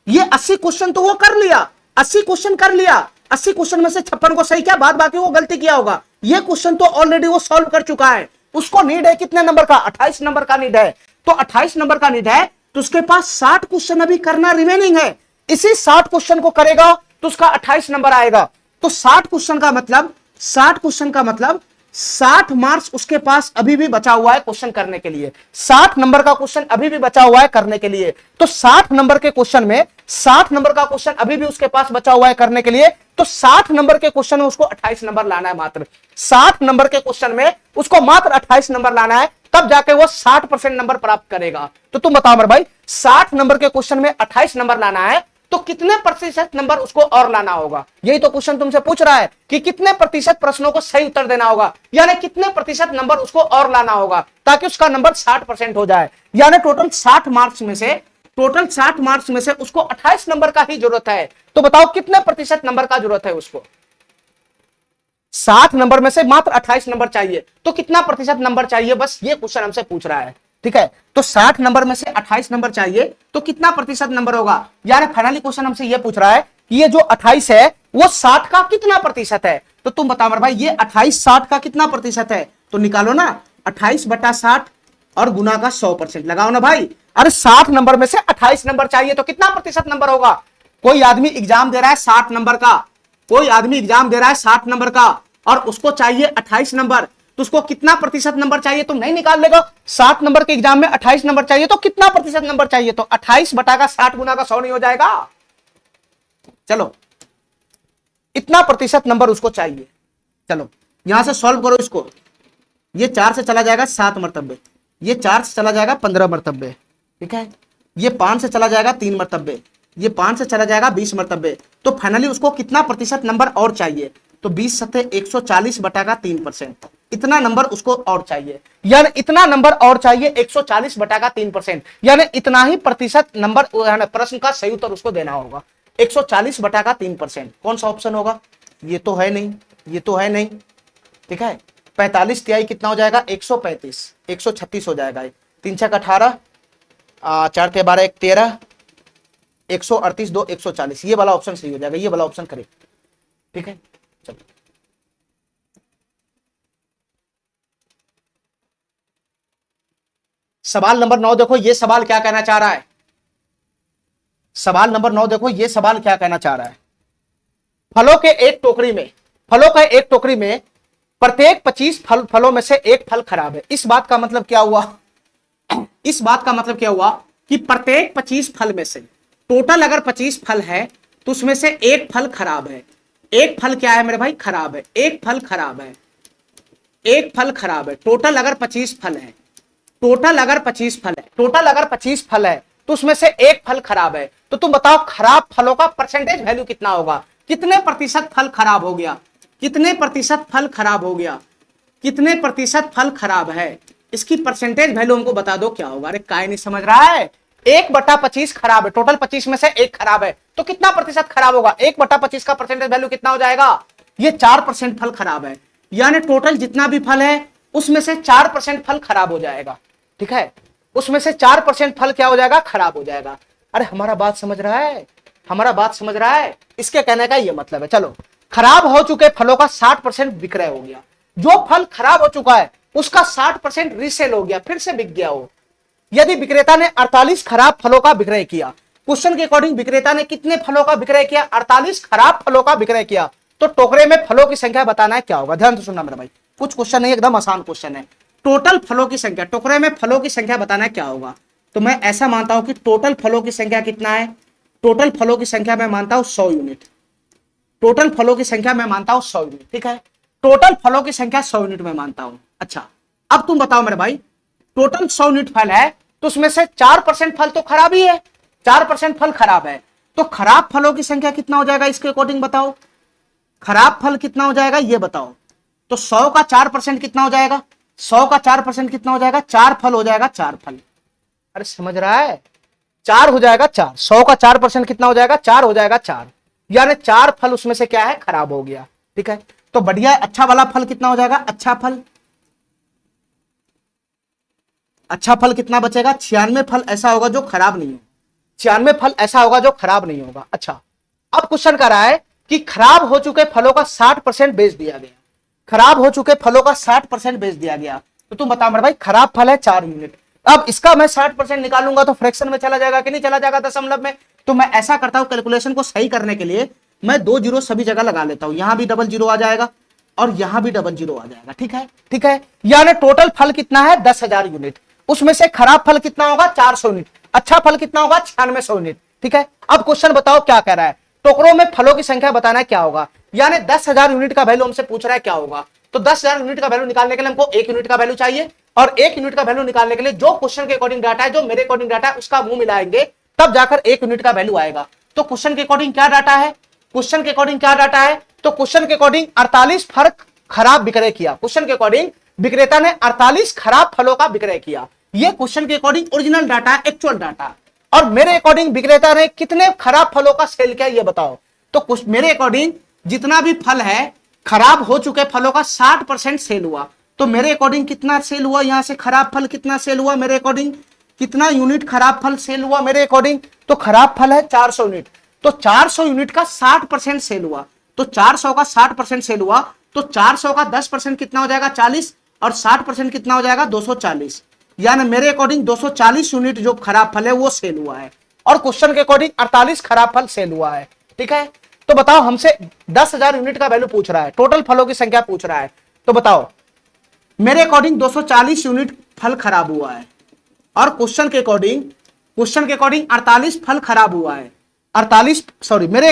ये 80 क्वेश्चन तो वो कर लिया, 80 क्वेश्चन कर लिया, 80 क्वेश्चन में से 56 को सही किया, बाद बाकी वो गलती किया होगा। ये क्वेश्चन तो ऑलरेडी वो सॉल्व कर चुका है। उसको नीड है कितने नंबर का, 28 नंबर का नीड है। तो 28 नंबर का नीड है तो उसके पास 60 क्वेश्चन अभी करना रिमेनिंग है। इसी 60 क्वेश्चन को करेगा तो उसका 28 नंबर आएगा। तो 60 क्वेश्चन का मतलब 60 क्वेश्चन का मतलब 60 मार्क्स उसके पास अभी भी बचा हुआ है क्वेश्चन करने के लिए, 60 नंबर का क्वेश्चन अभी भी बचा हुआ है करने के लिए। तो 60 नंबर के क्वेश्चन में 60 नंबर का क्वेश्चन अभी भी उसके पास बचा हुआ है करने के लिए। तो 60 नंबर के क्वेश्चन में उसको 28 नंबर लाना है, मात्र 60 नंबर के क्वेश्चन में उसको मात्र 28 नंबर लाना है, तब जाके वो 60% नंबर प्राप्त करेगा। तो तुम बताओ मेरे भाई 60 नंबर के क्वेश्चन में 28 नंबर लाना है तो कितने प्रतिशत नंबर उसको और लाना होगा। यही तो क्वेश्चन तुमसे पूछ रहा है कि कितने प्रतिशत प्रश्नों को सही उत्तर देना होगा, यानी कितने प्रतिशत नंबर उसको और लाना होगा ताकि उसका नंबर 60% हो जाए। यानी टोटल 60 मार्क्स में से, टोटल 60 मार्क्स में से उसको 28 नंबर का ही जरूरत है। तो बताओ कितने प्रतिशत नंबर का जरूरत है उसको। 60 नंबर में से मात्र 28 नंबर चाहिए, तो कितना प्रतिशत नंबर चाहिए, बस ये क्वेश्चन हमसे पूछ रहा है। ठीक है, तो 60 नंबर में से 28 नंबर चाहिए तो कितना प्रतिशत नंबर होगा। यानी फाइनली क्वेश्चन हमसे ये पूछ रहा है कि ये जो 28 है वो 60 का कितना प्रतिशत है। तो तुम बताओ मेरे भाई ये 28 60 का कितना प्रतिशत है, तो निकालो ना 28 बटा 60 और गुना का 100% लगाओ ना भाई। अरे 60 नंबर में से 28 नंबर चाहिए तो कितना प्रतिशत नंबर होगा। कोई आदमी एग्जाम दे रहा है 60 नंबर का, कोई आदमी एग्जाम दे रहा है 60 नंबर का और उसको चाहिए 28 नंबर, तो उसको कितना प्रतिशत नंबर चाहिए, तुम नहीं निकाल लेगा। 60 नंबर के एग्जाम में 28 नंबर चाहिए तो कितना प्रतिशत नंबर चाहिए, तो 28 बटा का 60 गुना का 100 नहीं हो जाएगा। चलो इतना प्रतिशत नंबर उसको चाहिए। चलो यहां से सॉल्व करो इसको, ये 4 से चला जाएगा 7 मरतबे, ये 4 से चला जाएगा 15 मरतबे, ठीक है, ये 5 से चला जाएगा 3 मरतबे, ये 5 से चला जाएगा 20 मरतबे। तो फाइनली उसको कितना प्रतिशत नंबर और चाहिए, तो 20 सत्ते 140 बटा का 3%, इतना नंबर उसको और चाहिए। यानी इतना नंबर और चाहिए 140 बटा का 3%, यानी इतना ही प्रतिशत नंबर प्रश्न का सही उत्तर उसको देना होगा। 140 बटा का 3%, कौन सा ऑप्शन होगा, ये तो है नहीं, ये तो है नहीं, ठीक है। 45 तिहाई कितना हो जाएगा, 135, 136 हो जाएगा। 3 छक 18, 4 ते 12, 1 13, 138 2 140, ये वाला ऑप्शन सही हो जाएगा, ये वाला ऑप्शन करेक्ट, ठीक है। चलो सवाल नंबर 9 देखो, ये सवाल क्या कहना चाह रहा है। सवाल नंबर 9 देखो, ये सवाल क्या कहना चाह रहा है। फलों के एक टोकरी में, फलों के एक टोकरी में प्रत्येक 25 फलों में से एक फल खराब है। इस बात का मतलब क्या हुआ, इस बात का मतलब क्या हुआ कि प्रत्येक 25 फल में से, टोटल अगर 25 फल है तो उसमें से एक फल खराब है। एक फल क्या है मेरे भाई, खराब है, एक फल खराब है, एक फल खराब है। टोटल अगर 25 फल है, टोटल अगर 25 फल है, टोटल अगर 25 फल है तो उसमें से एक फल खराब है। तो तुम बताओ खराब फलों का परसेंटेज वैल्यू कितना होगा, कितने प्रतिशत फल खराब हो गया, कितने प्रतिशत फल खराब हो गया, कितने प्रतिशत फल खराब है, इसकी परसेंटेज वैल्यू हमको बता दो क्या होगा। अरे काय नहीं समझ रहा है, 1/25 खराब है, टोटल 25 में से एक खराब है तो कितना प्रतिशत खराब होगा, 1/25 का परसेंटेज वैल्यू कितना हो जाएगा, ये 4% फल खराब है। यानी टोटल जितना भी फल है उसमें से 4% फल खराब हो जाएगा, ठीक है, उसमें से 4% फल क्या हो जाएगा, खराब हो जाएगा। अरे हमारा बात समझ रहा है, हमारा बात समझ रहा है? इसके कहने का ये मतलब है। चलो, खराब हो चुके फलों का 60% विक्रय हो गया। जो फल खराब हो चुका है उसका 60% रीसेल हो गया, फिर से बिक गया हो। यदि विक्रेता ने 48 खराब फलों का विक्रय किया, क्वेश्चन के अकॉर्डिंग विक्रेता ने कितने फलों का विक्रय किया? 48 खराब फलों का विक्रय किया। तो टोकरे में फलों की संख्या बताना है, क्या होगा? ध्यान से सुनना मेरा भाई, कुछ क्वेश्चन नहीं, एकदम आसान क्वेश्चन है। टोटल फलों की संख्या, टोकरे में फलों की संख्या बताना है, क्या होगा? तो मैं ऐसा मानता हूं कि टोटल फलों की संख्या कितना है? टोटल फलों की संख्या मैं मानता हूं 100 यूनिट। टोटल फलों की संख्या मैं मानता हूं 100 यूनिट, ठीक है? टोटल फलों की संख्या 100 यूनिट में मानता हूं। अच्छा, अब तुम बताओ मेरे भाई, टोटल 100 यूनिट फल है तो उसमें से 4% फल तो खराब ही है, 4% फल खराब है। तो खराब फलों की संख्या कितना हो जाएगा इसके अकॉर्डिंग बताओ? खराब फल कितना हो जाएगा ये बताओ? तो 100 का 4% कितना हो जाएगा? 100 का 4% कितना हो जाएगा? 4 फल हो जाएगा, 4 फल। अरे समझ रहा है? 4 हो जाएगा, 4। 100 का 4% कितना हो जाएगा? 4 हो जाएगा, 4। यानी 4 फल उसमें से क्या है? खराब हो गया, ठीक है? तो बढ़िया, अच्छा वाला फल कितना हो जाएगा? अच्छा फल। अच्छा फल कितना बचेगा? 96 फल ऐसा होगा जो खराब नहीं होगा। 96 फल ऐसा होगा जो खराब नहीं होगा। अच्छा, अब क्वेश्चन कर रहा है कि खराब हो चुके फलों का 60% बेच दिया गया। खराब हो चुके फलों का 60% बेच दिया गया। तो तुम बताओ मेरे भाई, खराब फल है 4 यूनिट। अब इसका मैं 60% निकालूंगा तो फ्रैक्शन में चला जाएगा कि नहीं चला जाएगा? दशमलव में। तो मैं ऐसा करता हूं, कैलकुलेशन को सही करने के लिए मैं 2 जीरो सभी जगह लगा लेता हूं। यहां भी डबल जीरो आ जाएगा और यहां भी डबल जीरो आ जाएगा, ठीक है? ठीक है, यानी टोटल फल कितना है? 10,000 यूनिट। उसमें से खराब फल कितना होगा? 400 यूनिट। अच्छा फल कितना होगा? 9600 यूनिट, ठीक है? अब क्वेश्चन बताओ क्या कह रहा है? टोकरों में फलों की संख्या बताना है, क्या होगा? यानी 10,000 यूनिट का वैल्यू हमसे पूछ रहा है, क्या होगा? तो 10,000 यूनिट का वैल्यू निकालने के लिए हमको 1 यूनिट का वैल्यू चाहिए, और 1 यूनिट का वैल्यू निकालने के लिए जो क्वेश्चन के अकॉर्डिंग डाटा है, जो मेरे अकॉर्डिंग डाटा है, उसका मुंह मिलाएंगे, तब जाकर 1 यूनिट का वैल्यू आएगा। तो क्वेश्चन के अकॉर्डिंग क्या डाटा है? क्वेश्चन के अकॉर्डिंग क्या डाटा है? तो क्वेश्चन के अकॉर्डिंग 48 फल खराब विक्रय किया। क्वेश्चन के अकॉर्डिंग विक्रेता ने 48 खराब फलों का विक्रय किया। ये क्वेश्चन के अकॉर्डिंग ओरिजिनल डाटा है, एक्चुअल डाटा। और मेरे अकॉर्डिंग विक्रेता ने कितने खराब फलों का सेल किया ये बताओ? तो कुछ मेरे अकॉर्डिंग जितना भी फल है खराब हो चुके फलों का 60% सेल हुआ। तो मेरे अकॉर्डिंग कितना सेल हुआ? यहां से खराब फल कितना सेल हुआ मेरे अकॉर्डिंग? कितना यूनिट खराब फल सेल हुआ मेरे अकॉर्डिंग? तो खराब फल है 400 यूनिट। तो 400 यूनिट का 60% सेल हुआ। तो 400 का 60% सेल हुआ, तो 400 का 10% कितना हो जाएगा? 40, और 60% कितना हो जाएगा? 240। यानी मेरे अकॉर्डिंग 240 यूनिट जो खराब फल है वो सेल हुआ है, और क्वेश्चन के अकॉर्डिंग 48 खराब फल सेल हुआ है, ठीक है? तो बताओ, हमसे 10,000 यूनिट का वैल्यू पूछ रहा है, टोटल फलों की संख्या पूछ रहा है। तो बताओ, मेरे अकॉर्डिंग 240 यूनिट फल खराब हुआ है, और क्वेश्चन के अकॉर्डिंग 48 फल खराब हुआ है। 48 सॉरी मेरे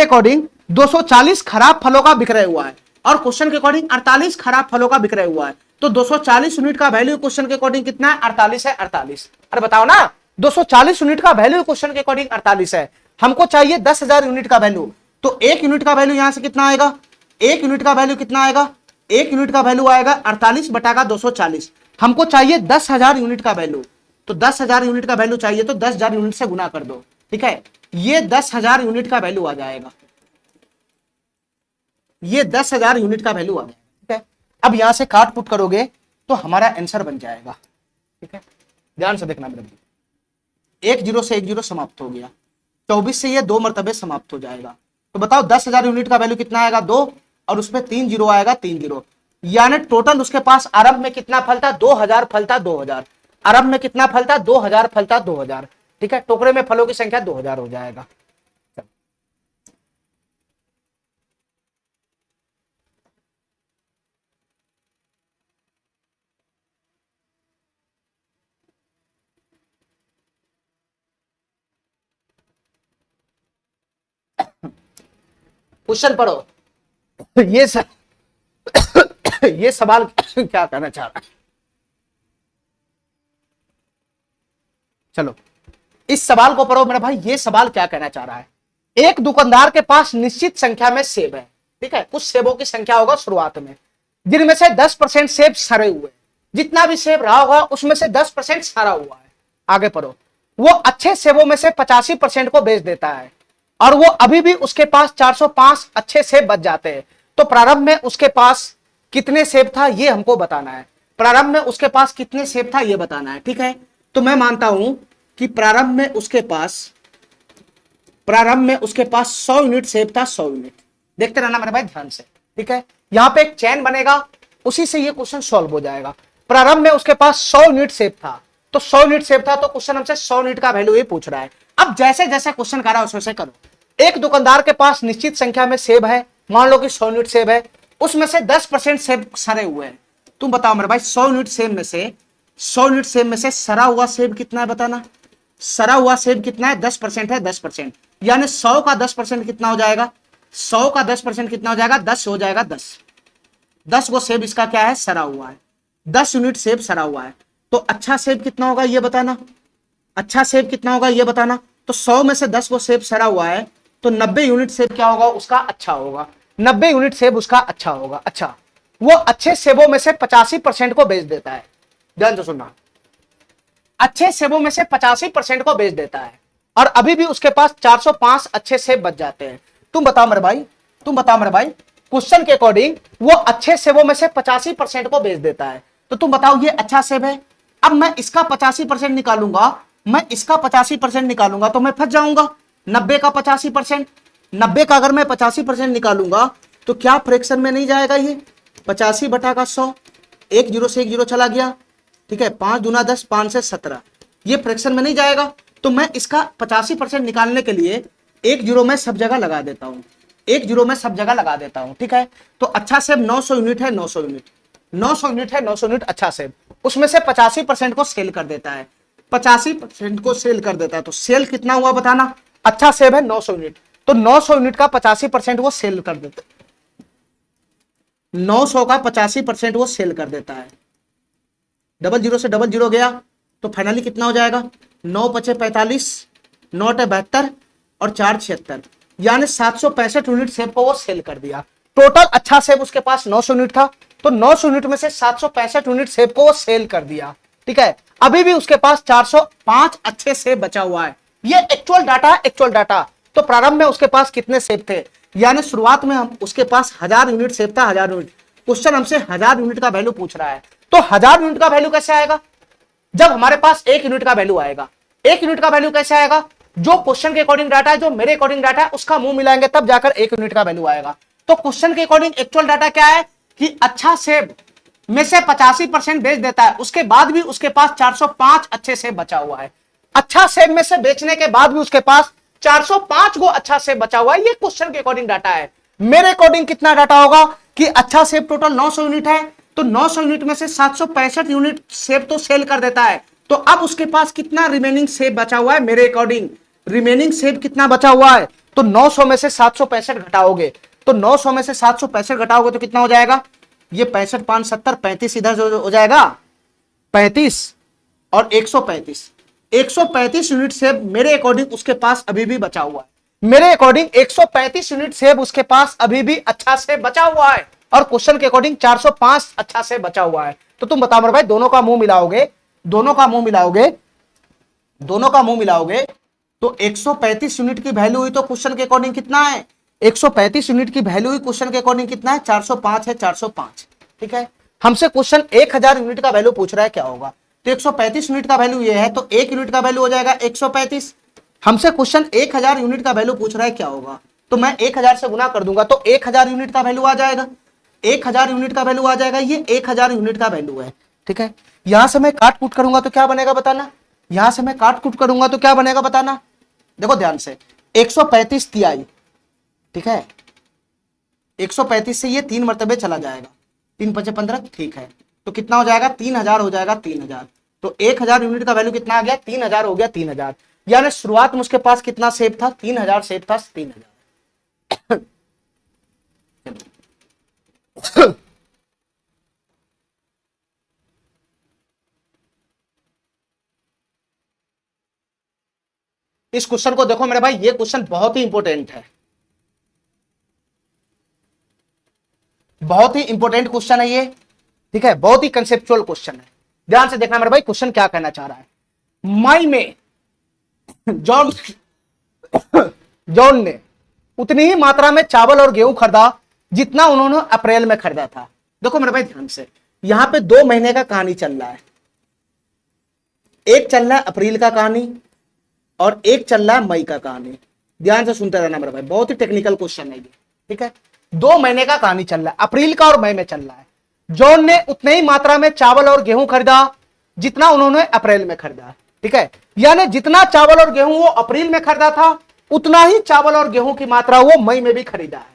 अकॉर्डिंग 240 खराब फलों का विक्रय हुआ है, और क्वेश्चन के अकॉर्डिंग 48 खराब फलों का विक्रय हुआ है। तो 240 यूनिट का वैल्यू क्वेश्चन के अकॉर्डिंग कितना है? 48 है, 48। अरे बताओ ना, 240 यूनिट का वैल्यू क्वेश्चन के अकॉर्डिंग 48 है। हमको चाहिए 10,000 यूनिट का वैल्यू। तो 1 यूनिट का वैल्यू यहां से कितना आएगा? 1 यूनिट का वैल्यू कितना आएगा? 1 यूनिट का वैल्यू आएगा 48 बटा 240। हमको चाहिए 10,000 यूनिट का वैल्यू। तो 10,000 यूनिट का वैल्यू चाहिए तो 10,000 यूनिट से गुना कर दो, ठीक है? ये 10,000 यूनिट का वैल्यू आ जाएगा। ये 10,000 यूनिट का वैल्यू आ जाएगा, ठीक है? अब यहां से काट पुट करोगे तो हमारा आंसर बन जाएगा, ठीक है? ध्यान से देखना मेरे भाई, 1 जीरो से 1 जीरो समाप्त हो गया, 24 से ये 2 मरतबे समाप्त हो जाएगा। तो बताओ 10,000 यूनिट का वैल्यू कितना आएगा? 2, और उसमें 3 जीरो आएगा, 3 जीरो। यानी टोटल उसके पास आरंभ में कितना फल था? 2,000 फल था, 2,000। आरंभ में कितना फल था? 2,000 फल था, 2,000, ठीक है? टोकरे में फलों की संख्या 2,000 हो जाएगा। क्वेश्चन पढ़ो। ये सवाल क्या कहना चाह रहा है? चलो इस सवाल को पढ़ो मेरा भाई। ये सवाल क्या कहना चाह रहा है? एक दुकानदार के पास निश्चित संख्या में सेब है, ठीक है? कुछ सेबों की संख्या होगा शुरुआत में, जिनमें से 10% सेब सड़े हुए। जितना भी सेब रहा होगा उसमें से 10% सड़ा हुआ है। आगे पढ़ो। वो अच्छे सेबों में से 85% को बेच देता है, और वो अभी भी उसके पास 405 अच्छे सेब बच जाते हैं। तो प्रारंभ में उसके पास कितने सेब था ये हमको बताना है। प्रारंभ में उसके पास कितने सेब था ये बताना है, ठीक है? तो मैं मानता हूं कि प्रारंभ में उसके पास प्रारंभ में उसके पास 100 यूनिट सेब था, 100 यूनिट। देखते रहना मेरे भाई ध्यान से, ठीक है। यहां पे एक चैन बनेगा, उसी से ये क्वेश्चन सॉल्व हो जाएगा। प्रारंभ में उसके पास 100 यूनिट सेब था, तो 100 यूनिट सेब था, तो क्वेश्चन हमसे 100 यूनिट का वैल्यू ही पूछ रहा है। अब जैसे जैसे क्वेश्चन कर रहा है वैसे करो। एक दुकानदार के पास निश्चित संख्या में सेब है, मान लो कि 100 यूनिट सेब है, उसमें से 10% सेब सड़े हुए हैं। तुम बताओ मेरे भाई 100 यूनिट सेब में से, 100 यूनिट सेब में से सड़ा हुआ सेब कितना है बताना। सड़ा हुआ सेब कितना है, 10% है, 10%, यानी 100 का 10% कितना हो जाएगा, 100 का 10% कितना हो जाएगा, 10 हो जाएगा। 10 को सेब इसका क्या है, सड़ा हुआ है। 10 यूनिट सेब सड़ा हुआ है, तो अच्छा सेब कितना होगा ये बताना। अच्छा सेब कितना होगा ये बताना। तो 100 में से 10 को सेब सड़ा हुआ है, तो 90 यूनिट सेब क्या होगा, उसका अच्छा होगा। 90 यूनिट सेब उसका अच्छा होगा। अच्छा, वो अच्छे सेबों में से 85% को बेच देता है। ध्यान से सुनना, अच्छे सेबों में से 85% को बेच देता है, और अभी भी उसके पास 405 अच्छे सेब बच जाते हैं। तुम बताओ मेरे भाई, तुम बताओ मेरे भाई, क्वेश्चन के अकॉर्डिंग वो अच्छे सेबों में से 85% को बेच देता है, तो तुम बताओ ये अच्छा सेब है। अब मैं इसका 85% निकालूंगा, मैं इसका 85% निकालूंगा तो मैं फंस जाऊंगा। 90 का 85%, 90 का अगर मैं 85% निकालूंगा तो क्या फ्रैक्शन में नहीं जाएगा ये, 85 बटा का 100, एक जीरो से एक जीरो चला गया, ठीक है। 5 दूना 10, 5 से 17, ये फ्रैक्शन में नहीं जाएगा। तो मैं इसका 85% निकालने के लिए एक जीरो में सब जगह लगा देता हूं, एक जीरो में सब जगह लगा देता हूं, ठीक है। तो अच्छा सेब 900 यूनिट है, 900 यूनिट, 900 यूनिट है, 900 यूनिट अच्छा सेब, उसमें से 85% को सेल कर देता है, 85% को सेल कर देता है। तो सेल कितना हुआ बताना। अच्छा सेब है 900 यूनिट, तो 900 यूनिट का 85% वो सेल कर देता है, 900 का 85% वो सेल कर देता है। डबल जीरो से डबल जीरो गया, तो फाइनली कितना हो जाएगा, 9 पचे 45, 9 अटे 72 और 4 76, यानी 765 यूनिट सेब को वो सेल कर दिया। टोटल अच्छा सेब उसके पास 900 यूनिट था, तो 900 यूनिट में से 765 यूनिट सेब को वो सेल कर दिया, ठीक है। अभी भी उसके पास 405 अच्छे सेब बचा हुआ है। ये एक्चुअल डाटा है, एक्चुअल डाटा। तो प्रारंभ में उसके पास कितने सेब थे, यानी शुरुआत में हम उसके पास 1000 यूनिट सेब था, 1000 यूनिट। क्वेश्चन हमसे 1000 यूनिट का वैल्यू पूछ रहा है, तो 1000 यूनिट का वैल्यू कैसे आएगा, जब हमारे पास 1 यूनिट का वैल्यू आएगा। 1 यूनिट का वैल्यू कैसे आएगा, जो क्वेश्चन के अकॉर्डिंग डाटा है, जो मेरे अकॉर्डिंग डाटा है, उसका मुंह मिलाएंगे तब जाकर 1 यूनिट का वैल्यू आएगा। तो क्वेश्चन के अकॉर्डिंग एक्चुअल डाटा क्या है कि अच्छा सेब में से 85% बेच देता है, उसके बाद भी उसके पास 405 अच्छे सेब बचा हुआ है। अच्छा सेब में से बेचने के बाद भी उसके पास 405 को अच्छा सेब बचा हुआ है। ये क्वेश्चन के अकॉर्डिंग डाटा है। मेरे अकॉर्डिंग कितना डाटा होगा कि अच्छा सेब टोटल 900 यूनिट है, तो 900 यूनिट में से 765 यूनिट सेब तो सेल कर देता है। तो अब उसके पास कितना रिमेनिंग सेब बचा हुआ है, मेरे अकॉर्डिंग रिमेनिंग सेब कितना बचा हुआ है, तो 900 में से 765 घटाओगे, तो 900 में से 765 घटाओगे तो कितना हो जाएगा, ये 65 5 70 35, इधर हो जाएगा 35 और 135, 135 यूनिट सेब मेरे अकॉर्डिंग उसके पास अभी भी बचा हुआ है। मेरे अकॉर्डिंग 135 यूनिट सेब उसके पास अभी भी अच्छा सेब बचा हुआ है, और क्वेश्चन के अकॉर्डिंग 405 अच्छा सेब बचा हुआ है। तो तुम बताओ मेरे भाई, दोनों का मुंह मिलाओगे, दोनों का मुंह मिलाओगे, दोनों का मुंह मिलाओगे तो 135 यूनिट की वैल्यू हुई, तो क्वेश्चन के अकॉर्डिंग कितना है, 135 यूनिट की वैल्यू हुई, क्वेश्चन के अकॉर्डिंग कितना है, 405 है, 405, ठीक है। हमसे क्वेश्चन 1000 यूनिट का वैल्यू पूछ रहा है, क्या होगा, तो 135 यूनिट का वैल्यू ये है, तो 1 यूनिट का वैल्यू हो जाएगा 135। हमसे क्वेश्चन 1000 यूनिट का वैल्यू पूछ रहा है, क्या होगा, तो मैं 1000 से गुना कर दूंगा, तो 1000 यूनिट का वैल्यू आ जाएगा, 1000 यूनिट का वैल्यू आ जाएगा, ये 1000 यूनिट का वैल्यू है, ठीक है। यहां से मैं काट कूट करूंगा तो क्या बनेगा बताना, यहां से मैं काट कूट करूंगा तो क्या बनेगा बताना। देखो ध्यान से, 135 तिहाई, ठीक है, 135 से ये 3 मरतबे चला जाएगा, 3 पचे 15, ठीक है। तो कितना हो जाएगा, 3000 हो जाएगा, 3000। तो 1000 यूनिट का वैल्यू कितना आ गया, 3000 हो गया, 3000। यानी शुरुआत में उसके पास कितना सेब था, 3000 सेब था, 3000। इस क्वेश्चन को देखो मेरे भाई, ये क्वेश्चन बहुत ही इंपॉर्टेंट है, बहुत ही इंपॉर्टेंट क्वेश्चन है ये, ठीक है, बहुत ही कंसेप्चुअल क्वेश्चन है। ध्यान से देखना मेरे भाई, क्वेश्चन क्या कहना चाह रहा है। मई में जॉन ने उतनी ही मात्रा में चावल और गेहूं खरीदा जितना उन्होंने अप्रैल में खरीदा था। देखो मेरे भाई ध्यान से, यहां पे 2 महीने का कहानी चल रहा है, एक चल रहा है अप्रैल का कहानी और एक चल रहा है मई का कहानी। ध्यान से सुनते रहना मेरे भाई, बहुत ही टेक्निकल क्वेश्चन है ये, ठीक है। 2 महीने का कहानी चल रहा है, अप्रैल का और मई में चल रहा है। जॉन ने उतने ही मात्रा में चावल और गेहूं खरीदा जितना उन्होंने अप्रैल में खरीदा, ठीक है। यानी जितना चावल और गेहूं वो अप्रैल में खरीदा था उतना ही चावल और गेहूं की मात्रा वो मई में भी खरीदा है,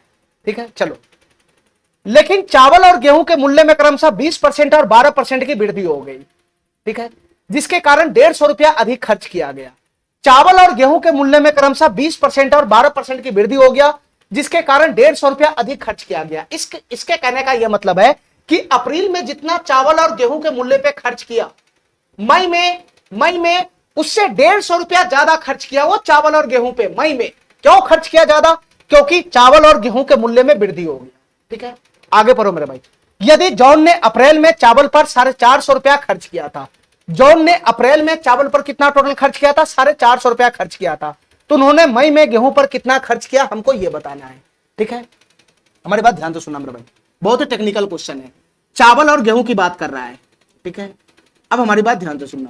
ठीक है। चलो, लेकिन चावल और गेहूं के मूल्य में क्रमशः 20% और 12% की वृद्धि हो गई, ठीक है, जिसके कारण 150 रुपया अधिक खर्च किया गया। चावल और गेहूं के मूल्य में क्रमशः 20% और 12% की वृद्धि हो गया, जिसके कारण 150 रुपया अधिक खर्च किया गया। इसके कहने का यह मतलब है कि अप्रैल में जितना चावल और गेहूं के मूल्य पे खर्च किया, मई में उससे 150 रुपया ज्यादा खर्च किया वो चावल और गेहूं पे। मई में क्यों खर्च किया ज्यादा? क्योंकि चावल और गेहूं के मूल्य में वृद्धि हो गई, ठीक है। आगे पढ़ो मेरे भाई। यदि जॉन ने अप्रैल में चावल पर 450 रुपया खर्च किया था, जॉन ने अप्रैल में चावल पर कितना टोटल खर्च किया था? 450 रुपया खर्च किया था। तो उन्होंने मई में गेहूं पर कितना खर्च किया, हमको यह बताना है, ठीक है। हमारी बात ध्यान से सुनना मेरे भाई, बहुत ही टेक्निकल क्वेश्चन है, चावल और गेहूं की बात कर रहा है, ठीक है। अब हमारी बात ध्यान से सुनना,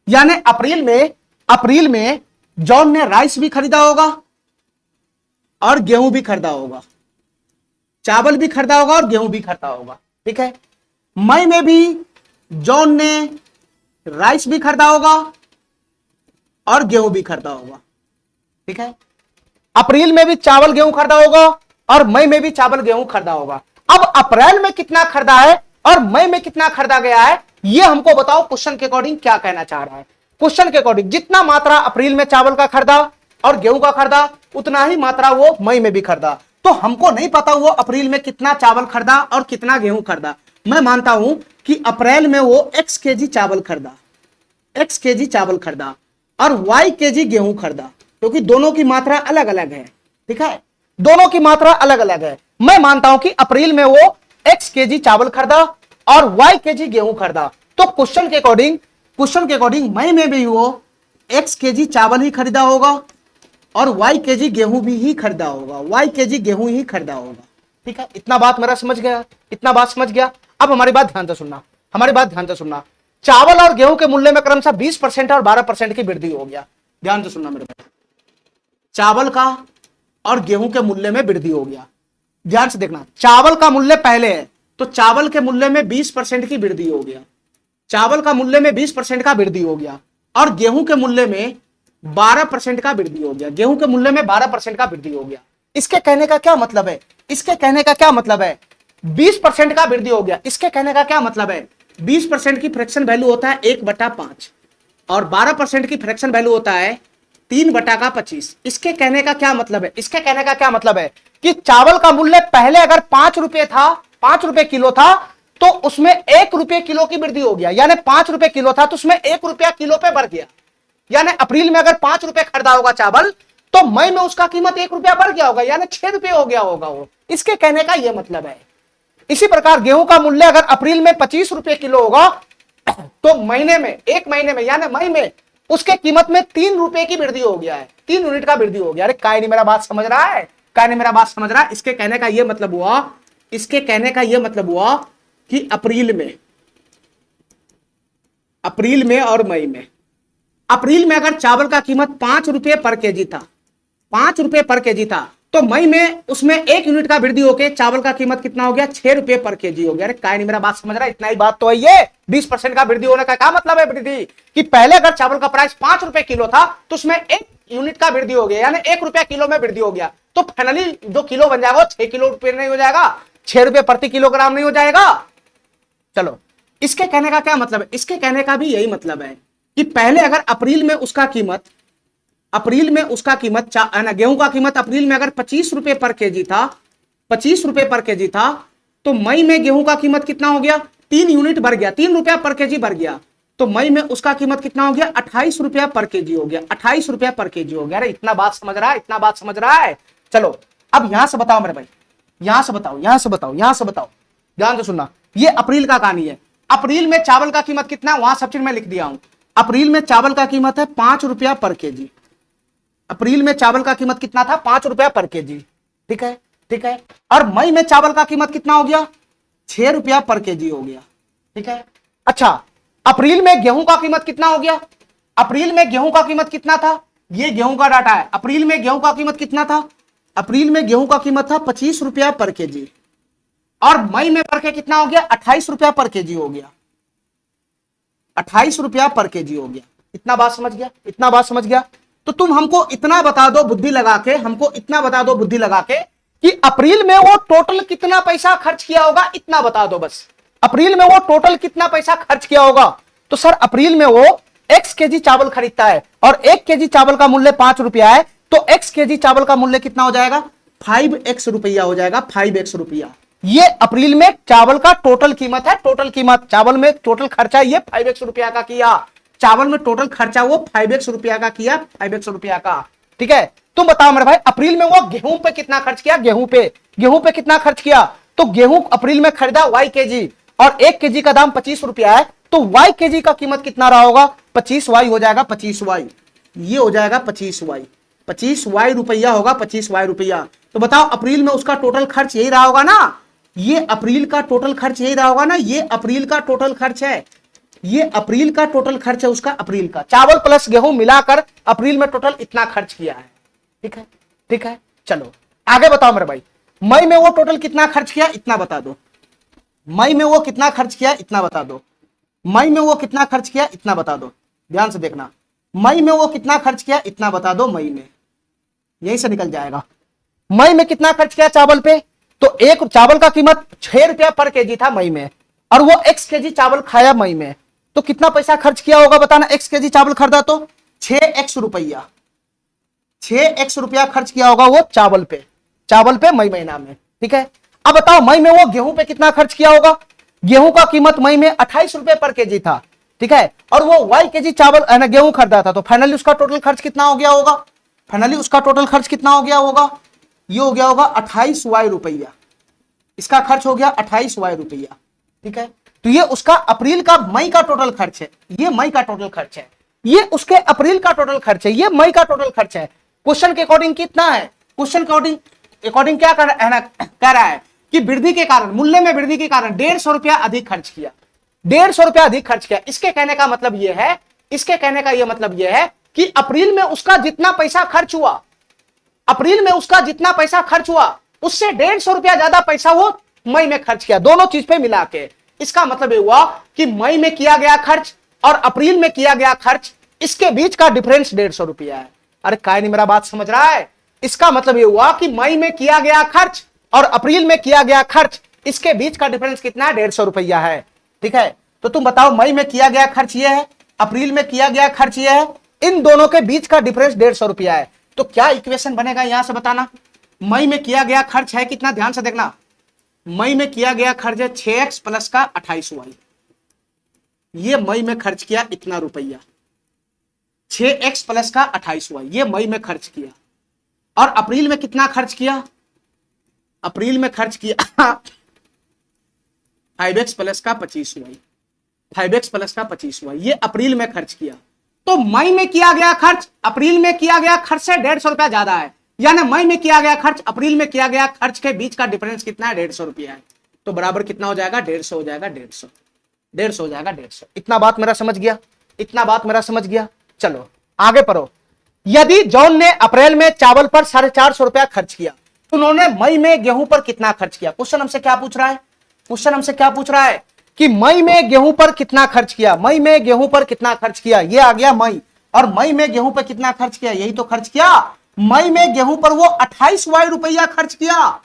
यानी अप्रैल में जॉन ने राइस भी खरीदा होगा और गेहूं भी खरीदा होगा, चावल भी खरीदा होगा और गेहूं भी खरीदा होगा, ठीक है। मई में भी जॉन ने राइस भी खरीदा होगा और गेहूं भी खरीदा होगा, ठीक है। अप्रैल में भी चावल गेहूं खरीदा होगा और मई में भी चावल गेहूं खरीदा होगा। अब अप्रैल में कितना खरीदा है और मई में कितना खरीदा गया है, यह हमको बताओ क्वेश्चन के अकॉर्डिंग क्या कहना चाह रहा है। क्वेश्चन के अकॉर्डिंग जितना मात्रा अप्रैल में चावल का खरीदा और गेहूं का खरीदा उतना ही मात्रा वो मई में भी खरीदा। तो हमको नहीं पता वो अप्रैल में कितना चावल खरीदा और कितना गेहूं खरीदा। मैं मानता हूं कि अप्रैल में वो x केजी चावल खरीदा और y केजी गेहूं खरीदा, क्योंकि दोनों की मात्रा अलग अलग है, ठीक है, दोनों की मात्रा अलग अलग है। मैं मानता हूं कि अप्रैल में वो x केजी चावल खरीदा और y केजी गेहूं खरीदा। तो क्वेश्चन के अकॉर्डिंग मई में भी वो x केजी चावल ही खरीदा होगा और y केजी गेहूं भी ही खरीदा होगा, y केजी गेहूं ही खरीदा होगा, ठीक है। इतना बात मेरा समझ गया, इतना बात समझ गया। अब हमारी बात ध्यान से सुनना, चावल और गेहूं के मूल्य में क्रमशः 20% और 12% की वृद्धि हो गया। ध्यान से सुनना मेरे भाई, चावल का और गेहूं के मूल्य में वृद्धि हो गया। ध्यान से देखना, चावल का मूल्य पहले है तो चावल के मूल्य में 20% की वृद्धि हो गया, चावल का मूल्य में 20% का वृद्धि हो गया और गेहूं के मूल्य में 12% का वृद्धि हो गया, गेहूं के मूल्य में 12% का वृद्धि हो गया। इसके कहने का क्या मतलब है? 20% का वृद्धि हो गया, इसके कहने का क्या मतलब है? 20% की फ्रैक्शन वैल्यू होता है 1/5 और 12% की फ्रैक्शन वैल्यू होता है 3/25। इसके कहने का क्या मतलब है कि चावल का मूल्य पहले अगर 5 रुपए था, 5 रुपए किलो था, तो उसमें 1 रुपए किलो की वृद्धि हो गया। यानी 5 रुपए किलो था तो उसमें 1 रुपया किलो पे बढ़ गया। यानी अप्रैल में अगर 5 रुपए खरीदा होगा चावल तो मई में उसका कीमत 1 रुपया बढ़ गया होगा, यानी 6 रुपए हो गया होगा वो। इसके कहने का यह मतलब है। इसी प्रकार गेहूं का मूल्य अगर अप्रैल में 25 रुपए किलो होगा तो एक महीने में यानी मई में उसके कीमत में 3 रुपए की वृद्धि हो गया है, 3 यूनिट का वृद्धि हो गया। अरे काय नहीं मेरा बात समझ रहा है? इसके कहने का यह मतलब हुआ कि अप्रैल में और मई में, अप्रैल में अगर चावल का कीमत 5 रुपए पर केजी था, तो मई में उसमें 1 यूनिट का वृद्धि होकर चावल का कीमत कितना हो गया? 6 रुपए पर केजी हो गया। अरे काय नहीं मेरा बात समझ रहा है? इतना ही बात तो है ये। 20% का वृद्धि होने का क्या मतलब है वृद्धि? कि पहले अगर चावल का प्राइस 5 रुपए किलो था तो उसमें 1 यूनिट का वृद्धि हो गया, यानी 1 रुपया किलो में वृद्धि हो गया। तो फाइनली जो किलो बन जाएगा 6 किलो रुपए नहीं हो जाएगा, 6 रुपए प्रति किलोग्राम नहीं हो जाएगा। चलो, इसके कहने का क्या मतलब है? इसके कहने का भी यही मतलब है कि पहले अगर अप्रैल में उसका कीमत गेहूं का कीमत अप्रैल में अगर 25 रुपए पर केजी था, तो मई में गेहूं का कीमत कितना हो गया? 3 यूनिट बढ़ गया, 3 रुपया पर केजी बढ़ गया। तो मई में उसका कीमत कितना हो गया? 28 रुपया पर केजी हो गया, 28 रुपया पर केजी हो गया। अरे इतना बात समझ रहा है? चलो अब यहां से बताओ मेरे भाई, यहां से बताओ, ध्यान से सुनना। ये अप्रैल का कहानी है। अप्रैल में चावल का कीमत कितना है वहां सब चीज मैं लिख दिया हूं। अप्रैल में चावल का कीमत है 5 रुपया पर केजी। अप्रैल में चावल का कीमत कितना था? 5 रुपया पर केजी, ठीक है। और मई में चावल का कीमत कितना हो गया? 6 रुपया पर केजी हो गया, ठीक है। अच्छा, अप्रैल में गेहूं का कीमत कितना हो गया? अप्रैल में गेहूं का कीमत कितना था? ये गेहूं का डाटा है। अप्रैल में गेहूं का कीमत कितना था? अप्रैल में गेहूं का कीमत था 25 रुपया पर केजी, और मई में बढ़ के कितना हो गया? 28 रुपया पर केजी हो गया। 28 रुपया पर केजी हो गया। इतना बात समझ गया? इतना बात समझ गया? तो तुम हमको इतना बता दो बुद्धि लगा के, हमको इतना बता दो बुद्धि लगा के कि अप्रैल में वो टोटल कितना पैसा खर्च किया होगा, इतना बता दो बस। अप्रैल में वो टोटल कितना पैसा खर्च किया होगा? तो सर अप्रैल में वो x केजी चावल खरीदता है और 1 केजी चावल का मूल्य 5 रुपया है, तो x केजी चावल का मूल्य कितना हो जाएगा? 5x रुपया हो जाएगा, 5x रुपया। ये अप्रैल में चावल का टोटल कीमत है, टोटल कीमत, चावल में टोटल खर्चा ये 5x रुपया का किया। चावल में टोटल खर्चा वो 5x रुपया का किया, 5x रुपया का। ठीक है, तुम बताओ मेरे भाई अप्रैल में वो गेहूं पे कितना खर्च किया? गेहूं पे कितना खर्च किया? तो गेहूं अप्रैल में खरीदा y केजी और 1 केजी का दाम 25 रुपया है, तो y केजी का कीमत कितना रहा होगा? 25y हो जाएगा, 25y। ये हो जाएगा 25y, 25y रुपया होगा, 25y रुपया। तो बताओ अप्रैल में उसका टोटल खर्च यही रहा होगा ना? ये अप्रैल का टोटल खर्च यही रहा होगा ना? ये अप्रैल का टोटल खर्च है, ये अप्रैल का टोटल खर्च है उसका, अप्रैल का। चावल प्लस गेहूं मिलाकर अप्रैल में टोटल इतना खर्च किया है। ठीक है, ठीक है, चलो आगे बताओ मेरे भाई, मई में वो टोटल कितना खर्च किया, इतना बता दो। मई में वो कितना खर्च किया, इतना बता दो। मई में वो कितना खर्च किया, इतना बता दो। ध्यान से देखना, मई में वो कितना खर्च किया, इतना बता दो। मई में यही से निकल जाएगा। मई में कितना खर्च किया चावल पे? तो एक चावल का कीमत 6 रुपया पर केजी था मई में, और वो x केजी चावल खाया मई में, तो कितना पैसा खर्च किया होगा बताना? x केजी चावल खरीदा तो 6x रुपया, 6x रुपया खर्च किया होगा वो चावल पे मई महीना में। ठीक है, अब बताओ मई में वो गेहूं पे कितना खर्च किया होगा? गेहूं का कीमत मई में 28 रुपए पर केजी था। ठीक है, और वो y केजी चावल गेहूं खरीदा था, तो फाइनली उसका टोटल खर्च कितना हो गया होगा? फाइनली उसका टोटल खर्च कितना हो गया होगा? ये हो गया होगा 28y रुपया। इसका खर्च हो गया 28y रुपया। ठीक है, तो ये उसका अप्रैल का मई का टोटल खर्च है, ये मई का टोटल खर्च है, ये उसके अप्रैल का टोटल खर्च है, ये मई का टोटल खर्च है। क्वेश्चन के अकॉर्डिंग कितना है? क्वेश्चन के अकॉर्डिंग क्या कह रहा है कि वृद्धि के कारण, मूल्य में वृद्धि के कारण 150 रुपया अधिक खर्च किया, 150 रुपया अधिक खर्च किया। इसके कहने का मतलब यह है, इसके कहने का यह मतलब यह है कि अप्रैल में उसका जितना पैसा खर्च हुआ, अप्रैल में उसका जितना पैसा खर्च हुआ उससे 150 रुपया ज्यादा पैसा वो मई में खर्च किया, दोनों चीज पे मिला के। इसका मतलब ये हुआ कि मई में किया गया खर्च और अप्रैल में किया गया खर्च, इसके बीच का डिफरेंस 150 रुपया है। अरे काय नहीं मेरा बात समझ रहा है? इसका मतलब ये हुआ कि मई में किया गया खर्च और अप्रैल में किया गया खर्च, इसके बीच का डिफरेंस कितना है? 150 रुपया है। ठीक है, तो तुम बताओ मई में किया गया खर्च ये है, अप्रैल में किया गया खर्च ये है, इन दोनों के बीच का डिफरेंस 150 रुपया है। तो क्या इक्वेशन बनेगा यहां से बताना? मई में किया गया खर्च है कितना? ध्यान से देखना, मई में किया गया खर्च है 6x प्लस का 28y। ये मई में खर्च किया इतना रुपया, 6x प्लस का 28y, ये मई में खर्च किया। और अप्रैल में कितना खर्च किया? अप्रैल में खर्च किया 5x प्लस का 25y, 5x प्लस का 25y, ये अप्रैल में खर्च किया। तो मई में किया गया खर्च अप्रैल में किया गया खर्च से 150 रुपया ज्यादा है, यानी मई में किया गया खर्च अप्रैल में किया गया खर्च के बीच का डिफरेंस कितना है? 150 रुपया है। तो बराबर कितना हो जाएगा? 150 हो जाएगा, 150 हो जाएगा, 150। इतना बात मेरा समझ गया? इतना बात मेरा समझ गया? चलो आगे पढ़ो। यदि जॉन ने अप्रैल में चावल पर 450 रुपया खर्च किया, तो उन्होंने मई में गेहूं पर कितना खर्च किया? क्वेश्चन हमसे क्या पूछ रहा है? क्वेश्चन हमसे क्या पूछ रहा है कि मई में गेहूं पर कितना खर्च किया, मई में गेहूं पर कितना खर्च किया। ये आ गया मई, और मई में गेहूं पर कितना खर्च किया? यही तो खर्च किया। मई में गेहूं पर वो 28y रुपया खर्च किया,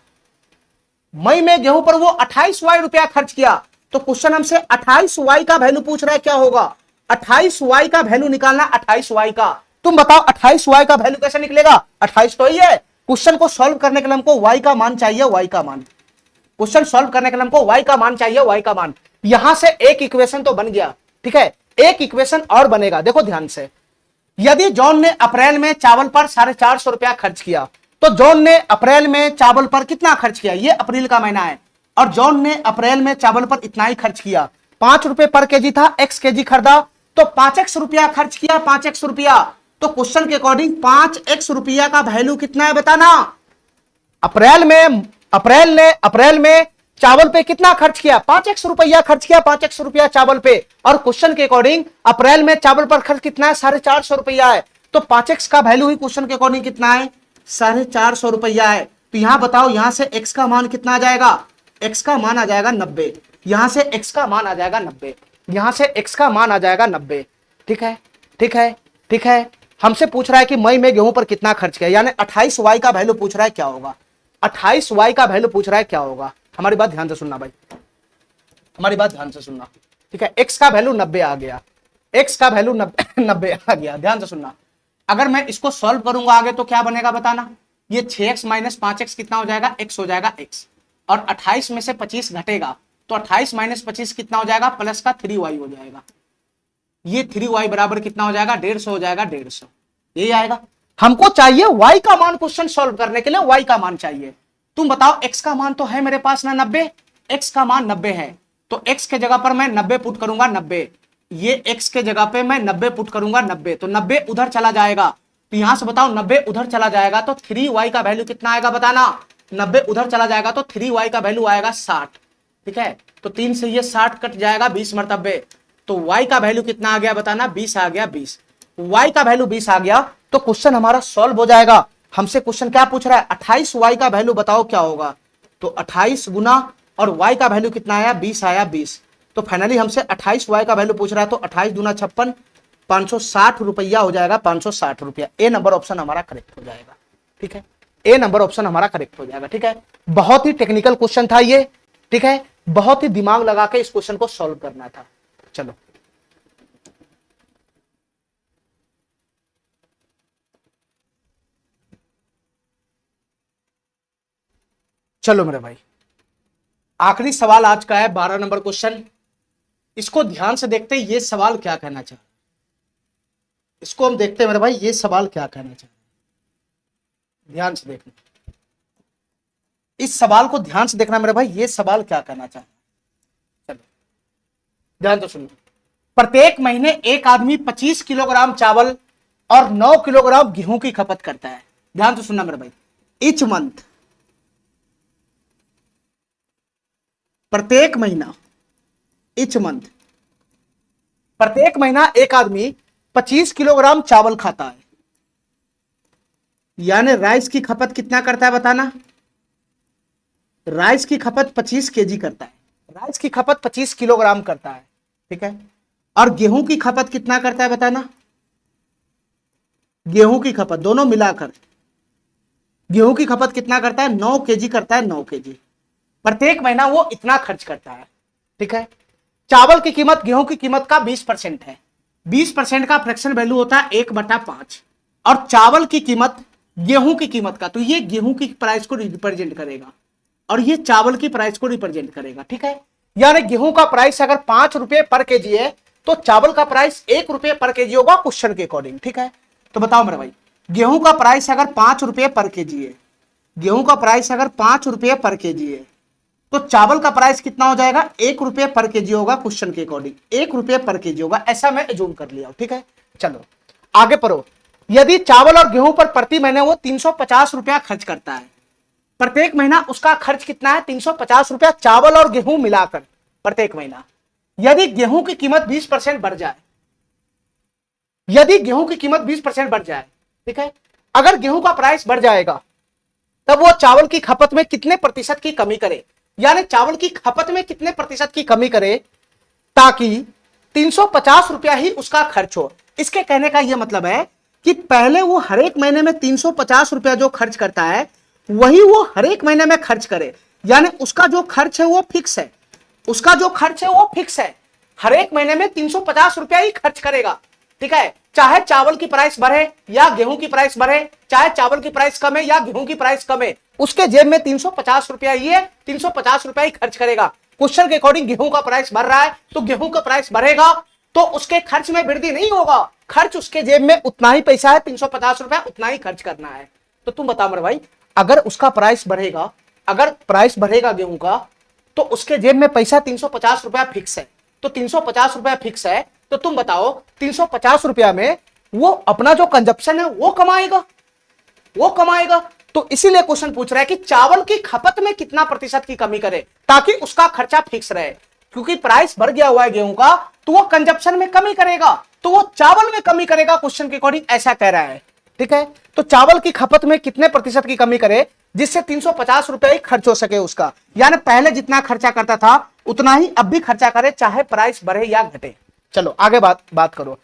मई में गेहूं पर वो 28y रुपया खर्च किया। तो क्वेश्चन हमसे 28y का वैल्यू पूछ रहा है, क्या होगा? 28y का वैल्यू निकालना, 28y का। तुम बताओ 28y का वैल्यू कैसे निकलेगा? 28 तो ही है। क्वेश्चन को सॉल्व करने के लिए हमको y का मान चाहिए, y का मान। क्वेश्चन सॉल्व करने के लिए हमको y का मान चाहिए, y का मान। यहां से एक इक्वेशन तो बन गया। ठीक है, एक इक्वेशन और बनेगा, देखो ध्यान से। यदि जॉन ने अप्रैल में चावल पर 450 रुपया खर्च किया, तो जॉन ने अप्रैल में चावल पर कितना खर्च किया? ये अप्रैल का महीना है, और जॉन ने अप्रैल में चावल पर इतना ही खर्च किया। 5 रुपए पर केजी था, x केजी खरीदा, तो 5x रुपया खर्च किया, 5x रुपया। तो क्वेश्चन के अकॉर्डिंग 5x रुपया का वैल्यू कितना है बताना? अप्रैल में चावल पे कितना खर्च किया? 5x रुपया खर्च किया, 5x रुपया चावल पे। और क्वेश्चन के अकॉर्डिंग अप्रैल में चावल पर खर्च कितना है? 450 रुपया है। तो 5x का वैल्यू ही क्वेश्चन के अकॉर्डिंग कितना है, 450 रुपया है। तो यहां बताओ यहां से x का मान कितना आ जाएगा, x का मान आ जाएगा 90, यहां से x का मान आ जाएगा 90, यहां से x का मान आ जाएगा 90। ठीक है, ठीक है, ठीक है। हमसे पूछ रहा है कि मई में गेहूं पर कितना खर्च किया, यानी 28y का वैल्यू पूछ रहा है क्या होगा, 28y का वैल्यू पूछ रहा है क्या होगा। हमारी बात ध्यान से सुनना भाई, हमारी बात ध्यान से सुनना। ठीक है, x का वैल्यू 90 आ गया, x का वैल्यू 90 आ गया, ध्यान से सुनना। अगर मैं इसको सॉल्व करूंगा आगे तो क्या बनेगा बताना, ये 6x माइनस 5x कितना हो जाएगा, x हो जाएगा x, और 28 में से 25 घटेगा तो 28 माइनस 25 कितना हो जाएगा, प्लस का 3y हो जाएगा। ये 3y बराबर कितना हो जाएगा, 150 हो जाएगा, 150 यही आएगा। हमको चाहिए y का मान, क्वेश्चन सॉल्व करने के लिए y का मान चाहिए। तुम बताओ x का मान तो है मेरे पास ना 90, x का मान 90 है, तो x के जगह पर मैं 90 पुट करूंगा, 90, ये x के जगह पे मैं 90 पुट करूंगा, 90, तो 90 उधर चला जाएगा, तो यहां से बताओ 90 उधर चला जाएगा तो 3y का वैल्यू कितना आएगा बताना, 90 उधर चला जाएगा तो 3y का वैल्यू आएगा 60। ठीक है, तो 3 से ये 60 कट जाएगा 20 मरतबे, तो y का वैल्यू कितना आ गया बताना, 20 आ गया, 20, y का वैल्यू 20 आ गया तो क्वेश्चन हमारा सॉल्व हो जाएगा। हमसे क्वेश्चन क्या पूछ रहा है, 28y का वैल्यू बताओ क्या होगा, तो 28 गुना और y का वैल्यू कितना आया, 20 आया, 20, तो फाइनली हमसे 28y का वैल्यू पूछ रहा है, तो 28 दूना 56, 560 रुपया हो जाएगा, 560 रुपया। ए नंबर ऑप्शन हमारा करेक्ट हो जाएगा। ठीक है, ए नंबर ऑप्शन हमारा करेक्ट हो जाएगा। ठीक है, बहुत ही टेक्निकल क्वेश्चन था ये। ठीक है, बहुत ही दिमाग लगा के इस क्वेश्चन को सॉल्व करना था। चलो चलो मेरे भाई, आखिरी सवाल आज का है, 12 नंबर क्वेश्चन। इसको ध्यान से देखते हैं, ये सवाल क्या कहना चाह रहा है, इसको हम देखते हैं मेरे भाई, ये सवाल क्या कहना चाह रहा है, ध्यान से देखना, इस सवाल को ध्यान से देखना मेरे भाई, ये सवाल क्या कहना चाह रहा है। चलो ध्यान तो सुनो। प्रत्येक महीने एक आदमी 25 किलोग्राम चावल और 9 किलोग्राम गेहूं की खपत करता है। ध्यान तो सुनना मेरे भाई, ईच मंथ, प्रत्येक महीना, ईच मंथ, प्रत्येक महीना एक आदमी 25 किलोग्राम चावल खाता है, यानी राइस की खपत कितना करता है बताना, राइस की खपत 25 केजी करता है, राइस की खपत 25 किलोग्राम करता है। ठीक है, और गेहूं की खपत कितना करता है बताना, गेहूं की खपत दोनों मिलाकर, गेहूं की खपत कितना करता है, 9 केजी करता है, 9 केजी, प्रत्येक महीना वो इतना खर्च करता है। ठीक है, चावल की कीमत गेहूं की कीमत का 20% है, 20% का फ्रैक्शन वैल्यू होता है 1/5, और चावल की कीमत गेहूं की कीमत का, तो ये गेहूं की प्राइस को रिप्रेजेंट करेगा और ये चावल की प्राइस को रिप्रेजेंट करेगा। ठीक है, यानी गेहूं का प्राइस अगर 5 रुपए पर केजी है तो चावल का प्राइस 1 रुपए पर केजी होगा क्वेश्चन के अकॉर्डिंग। ठीक है, तो बताओ मेरे भाई, गेहूं का प्राइस अगर 5 रुपए पर केजी है, गेहूं का प्राइस अगर 5 रुपए पर केजी है, तो चावल का प्राइस कितना हो जाएगा, 1 रुपए पर केजी होगा क्वेश्चन के अकॉर्डिंग, 1 रुपए पर केजी होगा, ऐसा मैं एज्यूम कर लिया। ठीक है, चलो आगे पढ़ो। यदि चावल और गेहूं पर प्रति महीने वो 350 रुपया खर्च करता है, प्रत्येक महीना उसका खर्च कितना है, 350 रुपया, चावल और गेहूं मिलाकर प्रत्येक महीना। यदि गेहूं की कीमत 20% बढ़ जाए, यदि गेहूं की कीमत 20% बढ़ जाए, ठीक है, अगर गेहूं का प्राइस बढ़ जाएगा तब वो चावल की खपत में कितने प्रतिशत की कमी करे, यानी चावल की खपत में कितने प्रतिशत की कमी करे ताकि 350 रुपया ही उसका खर्च हो। इसके कहने का यह मतलब है कि पहले वो हर एक महीने में 350 रुपया जो खर्च करता है वही वो हर एक महीने में खर्च करे, यानी उसका जो खर्च है वो फिक्स है, उसका जो खर्च है वो फिक्स है, हर एक महीने में 350 रुपया ही खर्च करेगा। ठीक है, चाहे चावल की प्राइस बढ़े या गेहूं की प्राइस बढ़े, चाहे चावल की प्राइस कम है या गेहूं की प्राइस कम है, उसके जेब में 350 रुपया ही है, 350 रुपया ही खर्च करेगा। क्वेश्चन के अकॉर्डिंग गेहूं का प्राइस बढ़ रहा है तो गेहूं का प्राइस बढ़ेगा तो उसके खर्च में वृद्धि नहीं होगा, खर्च उसके जेब में उतना ही पैसा है, 350 रुपया उतना ही खर्च करना है। तो तुम बताओ मेरे भाई, अगर उसका प्राइस बढ़ेगा, अगर प्राइस बढ़ेगा गेहूं का, तो उसके जेब में पैसा 350 रुपया फिक्स है, तो 350 रुपया फिक्स है, तो तुम बताओ 350 रुपया में वो अपना जो कंजप्शन है वो कमाएगा, वो कमाएगा। तो इसीलिए क्वेश्चन पूछ रहा है कि चावल की खपत में कितना प्रतिशत की कमी करे ताकि उसका खर्चा फिक्स रहे, क्योंकि प्राइस बढ़ गया हुआ है गेहूं का तो वो कंजप्शन में कमी करेगा, तो वो चावल में कमी करेगा क्वेश्चन के अकॉर्डिंग, ऐसा कह रहा है। ठीक है, तो चावल की खपत में कितने प्रतिशत की कमी करे जिससे 350 रुपए ही खर्च हो सके उसका, यानी पहले जितना खर्चा करता था उतना ही अब भी खर्चा करे, चाहे प्राइस बढ़े या घटे। चलो आगे बात करो।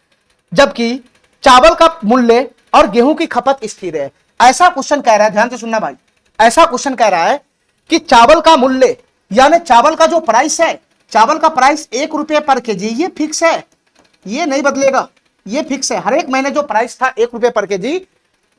जबकि चावल का मूल्य और गेहूं की खपत स्थिर है, ऐसा क्वेश्चन कह रहा है, ध्यान से सुनना भाई, ऐसा क्वेश्चन कह रहा है कि चावल का मूल्य यानी चावल का जो प्राइस है, चावल का प्राइस 1 रुपये पर केजी, ये फिक्स है, ये नहीं बदलेगा, ये फिक्स है। हर एक महीने जो प्राइस था 1 रुपये पर केजी,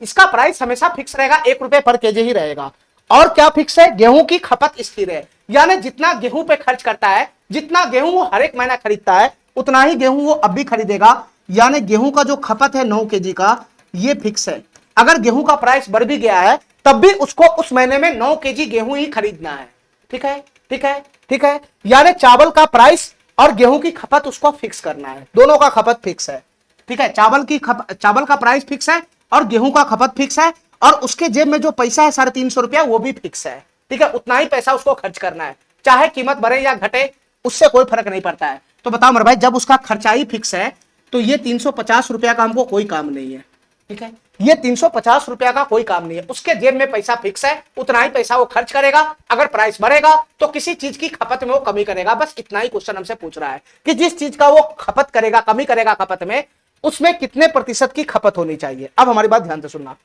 इसका प्राइस हमेशा फिक्स रहेगा, 1 रुपये पर केजी ही रहेगा। और क्या फिक्स है? गेहूं की खपत स्थिर है, यानी जितना गेहूं पे खर्च करता है, जितना गेहूं वो हर एक महीना खरीदता है उतना ही गेहूं वो अब भी खरीदेगा, यानी गेहूं का जो खपत है 9 केजी का, ये फिक्स है। अगर गेहूं का प्राइस बढ़ भी गया है तब भी उसको उस महीने में 9 केजी गेहूं ही खरीदना है। ठीक है, ठीक है, ठीक है, यानी चावल का प्राइस और गेहूं की खपत उसको फिक्स करना है, दोनों का खपत फिक्स है। ठीक है, चावल का प्राइस फिक्स है और गेहूं का खपत फिक्स है, और उसके जेब में जो पैसा है 350 रुपया वो भी फिक्स है। ठीक है, उतना ही पैसा उसको खर्च करना है, चाहे कीमत बढ़े या घटे, उससे कोई फर्क नहीं पड़ता है। तो बताओ मेरे भाई, जब उसका खर्चा ही फिक्स है तो ये 350 रुपया का हमको कोई काम नहीं है। ठीक है, ये 350 रुपया का कोई काम नहीं है, उसके जेब में पैसा फिक्स है, उतना ही पैसा वो खर्च करेगा। अगर प्राइस बढ़ेगा तो किसी चीज की खपत में वो कमी करेगा, बस इतना ही क्वेश्चन हमसे पूछ रहा है कि जिस चीज का वो खपत करेगा, कमी करेगा खपत में, उसमें कितने प्रतिशत की खपत होनी चाहिए। अब हमारी बात ध्यान से सुनना,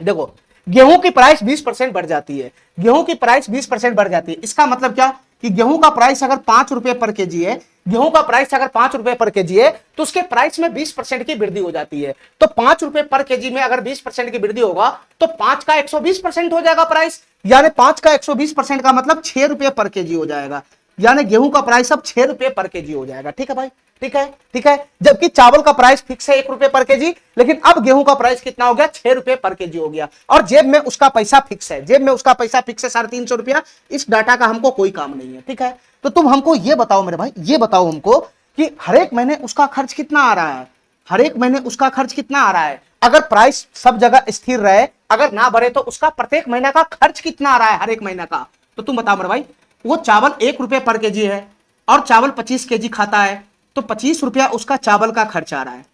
देखो गेहूं की प्राइस 20% बढ़ जाती है, गेहूं की प्राइस 20% बढ़ जाती है, इसका मतलब क्या कि गेहूं का प्राइस अगर 5 रुपए पर केजी है, गेहूं का प्राइस अगर 5 रुपए पर केजी है तो उसके प्राइस में 20% की वृद्धि हो जाती है। तो 5 रुपए पर केजी में अगर 20% की वृद्धि होगा तो 5 का 120% हो जाएगा प्राइस, यानी 5 का 120% का मतलब 6 रुपए पर केजी हो जाएगा, यानी गेहूं का प्राइस अब 6 रुपए पर केजी हो जाएगा। ठीक है भाई, ठीक है, ठीक है, जबकि चावल का प्राइस फिक्स है 1 रुपए पर केजी, लेकिन अब गेहूं का प्राइस कितना हो गया? 6 रुपए पर केजी हो गया, और जेब में उसका पैसा फिक्स है, जेब में उसका पैसा फिक्स है 350 रुपया। इस डाटा का हमको कोई काम नहीं है। ठीक है, तो तुम हमको ये बताओ मेरे भाई, ये बताओ हमको कि हर एक महीने उसका खर्च कितना आ रहा है, हर एक महीने उसका खर्च कितना आ रहा है। अगर प्राइस सब जगह स्थिर रहे, अगर ना बढ़े, तो उसका प्रत्येक महीना का खर्च कितना आ रहा है हर एक महीना का। तो तुम बताओ मेरे भाई, वो चावल 1 रुपए पर केजी है और चावल 25 केजी खाता है, तो 25 रुपया उसका चावल का खर्च आ रहा है,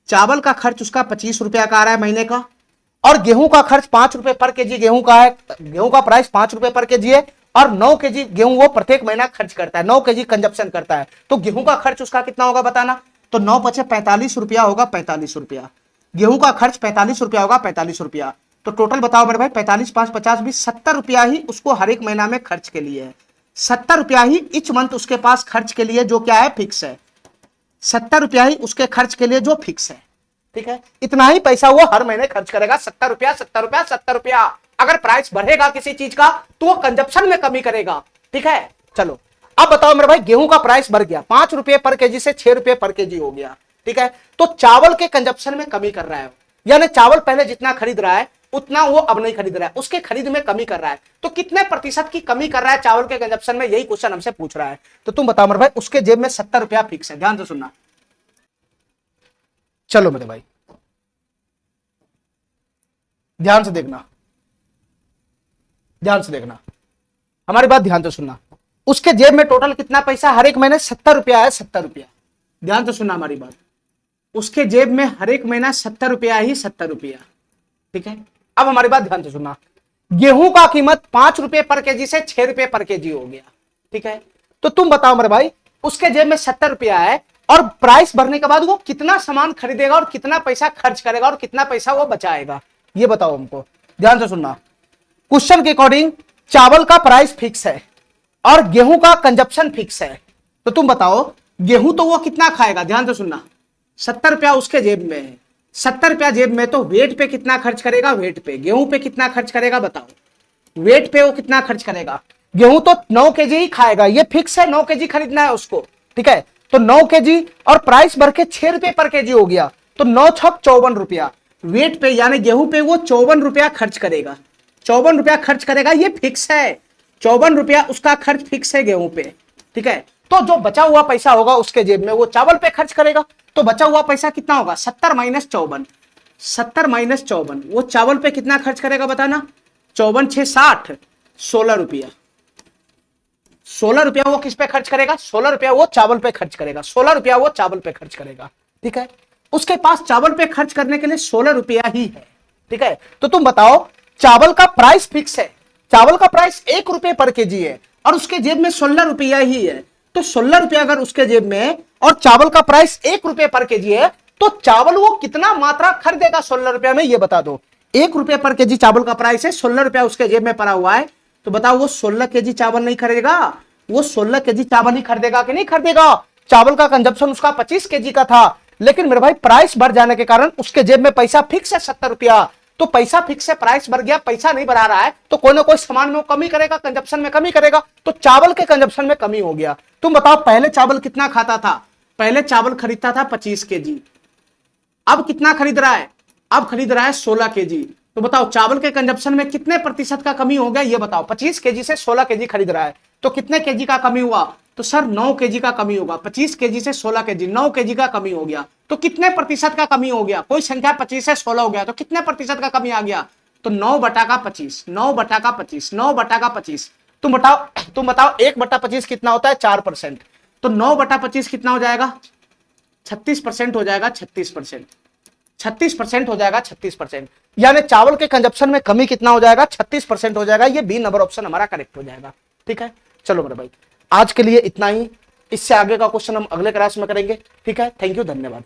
चावल का खर्च उसका 25 रुपया का आ रहा है महीने का। और गेहूं का खर्च 5 रुपए पर केजी गेहूं का है, गेहूं का प्राइस 5 रुपए पर केजी है, और 9 केजी गेहूं वो प्रत्येक महीना खर्च करता है, 9 केजी कंजप्शन करता है। तो गेहूं का खर्च उसका कितना होगा बताना? तो 9 बचे 45 रुपया होगा, 45 रुपया गेहूं का खर्च 45 रुपया होगा, 45 रुपया। तो टोटल बताओ मेरे भाई, 45 5 50 20 70 रुपया ही उसको हर एक महीना में खर्च के लिए है, 70 रुपया ही इच मंथ उसके पास खर्च के लिए, जो क्या है? फिक्स है। 70 रुपया ही उसके खर्च के लिए जो फिक्स है। ठीक है, इतना ही पैसा वो हर महीने खर्च करेगा, 70 रुपया 70 रुपया 70 रुपया। अगर प्राइस बढ़ेगा किसी चीज का तो वो कंजप्शन में कमी करेगा। ठीक है, चलो अब बताओ मेरे भाई, गेहूं का प्राइस बढ़ गया 5 रुपए पर केजी से 6 रुपए पर केजी हो गया। ठीक है, तो चावल के कंजप्शन में कमी कर रहा है, यानी चावल पहले जितना खरीद रहा है उतना वो अब नहीं खरीद रहा है, उसके खरीद में कमी कर रहा है। तो कितने प्रतिशत की कमी कर रहा है चावल के कंजप्शन में, यही क्वेश्चन हमसे पूछ रहा है। तो तुम बताओ मेरे भाई, उसके जेब में 70 रुपया फिक्स है, ध्यान से सुनना। चलो मेरे भाई ध्यान से देखना, ध्यान से देखना, हमारी बात ध्यान से सुनना। उसके जेब में टोटल कितना पैसा हर एक महीने? 70 रुपया है, 70 रुपया। ध्यान से सुनना हमारी बात, उसके जेब में हर एक महीना 70 रुपया ही 70 रुपया। ठीक है, अब हमारी बात ध्यान से सुनना, गेहूं का कीमत 5 रुपए पर केजी से 6 रुपए पर केजी हो गया। ठीक है, तो तुम बताओ मेरे भाई, उसके जेब में 70 रुपया है और प्राइस बढ़ने के बाद वो कितना सामान खरीदेगा और कितना पैसा खर्च करेगा और कितना पैसा वो बचाएगा, ये बताओ हमको। ध्यान से सुनना, क्वेश्चन के अकॉर्डिंग चावल का प्राइस फिक्स है और गेहूं का कंजप्शन फिक्स है, तो तुम बताओ गेहूं तो वो कितना खाएगा? ध्यान से सुनना, 70 रुपया उसके जेब में है, 70 रुपया जेब में, तो वेट पे कितना खर्च करेगा? वेट पे, गेहूं पे कितना खर्च करेगा बताओ? वेट पे वो कितना खर्च करेगा? गेहूं तो 9 केजी ही खाएगा, ये फिक्स है, 9 केजी खरीदना है उसको। ठीक है, तो 9 केजी और प्राइस बढ़ के 6 रुपए पर केजी हो गया, तो 9 छक 54 रुपया वेट पे, यानी गेहूं पे वो 54 रुपया खर्च करेगा, 54 रुपया खर्च करेगा, ये फिक्स है, 54 रुपया उसका खर्च फिक्स है गेहूं पे। ठीक है, तो जो बचा हुआ पैसा होगा उसके जेब में वो चावल पे खर्च करेगा, तो बचा हुआ पैसा कितना होगा? 70 माइनस 54, 70 माइनस 54, वो चावल पे कितना खर्च करेगा बताना? 54 6 60, 16 रुपया, 16 रुपया वो किस पे खर्च करेगा? 16 रुपया वो चावल पे खर्च करेगा, 16 रुपया वो चावल पे खर्च करेगा। ठीक है, उसके पास चावल पे खर्च करने के लिए 16 रुपया ही है। ठीक है, तो तुम बताओ, चावल का प्राइस फिक्स है, चावल का प्राइस 1 रुपये पर केजी है और उसके जेब में 16 रुपया ही है। तो 16 रुपया अगर उसके जेब में और चावल का प्राइस 1 रुपये पर केजी है, तो चावल वो कितना मात्रा खरीदेगा 16 रुपया में, ये बता दो। 1 रुपये पर केजी चावल का प्राइस है, 16 रुपया उसके जेब में पड़ा हुआ है, तो बताओ वो 16 केजी चावल नहीं खरीदेगा? वो 16 केजी चावल ही खरीदेगा कि नहीं खरीदेगा? चावल का कंजप्शन उसका 25 केजी का था, लेकिन मेरे भाई प्राइस बढ़ जाने के कारण उसके जेब में पैसा फिक्स है 70 रुपया। तो पैसा फिक्स है, प्राइस बढ़ गया, पैसा नहीं बढ़ा रहा है, तो कोई ना कोई सामान में वो कमी करेगा, कंजप्शन में कमी करेगा, तो चावल के कंजप्शन में कमी हो गया। तुम बताओ, पहले चावल कितना खाता था? पहले चावल खरीदता था 25 केजी, अब कितना खरीद रहा है? अब खरीद रहा है 16 केजी। तो बताओ चावल के कंजप्शन में कितने प्रतिशत का कमी हो गया, ये बताओ। 25 केजी से 16 केजी खरीद रहा है, तो कितने केजी का कमी हुआ? तो सर 9 केजी का कमी होगा। 25 केजी से 16 केजी, 9 केजी का कमी हो गया, तो कितने प्रतिशत का कमी हो गया? कोई संख्या 25 से 16 हो गया, तो कितने प्रतिशत का कमी आ गया? तो 9/25, 9/25, 9/25। तुम बताओ 1/25 कितना होता है? 4%। तो 9/25 कितना हो जाएगा? 36% हो जाएगा, 36%। 36% हो जाएगा, 36%। यानी चावल के कंजप्शन में कमी कितना हो जाएगा? 36% हो जाएगा। ये बी नंबर ऑप्शन हमारा करेक्ट हो जाएगा। ठीक है, चलो मेरे भाई, आज के लिए इतना ही। इससे आगे का क्वेश्चन हम अगले क्लास में करेंगे। ठीक है, थैंक यू, धन्यवाद।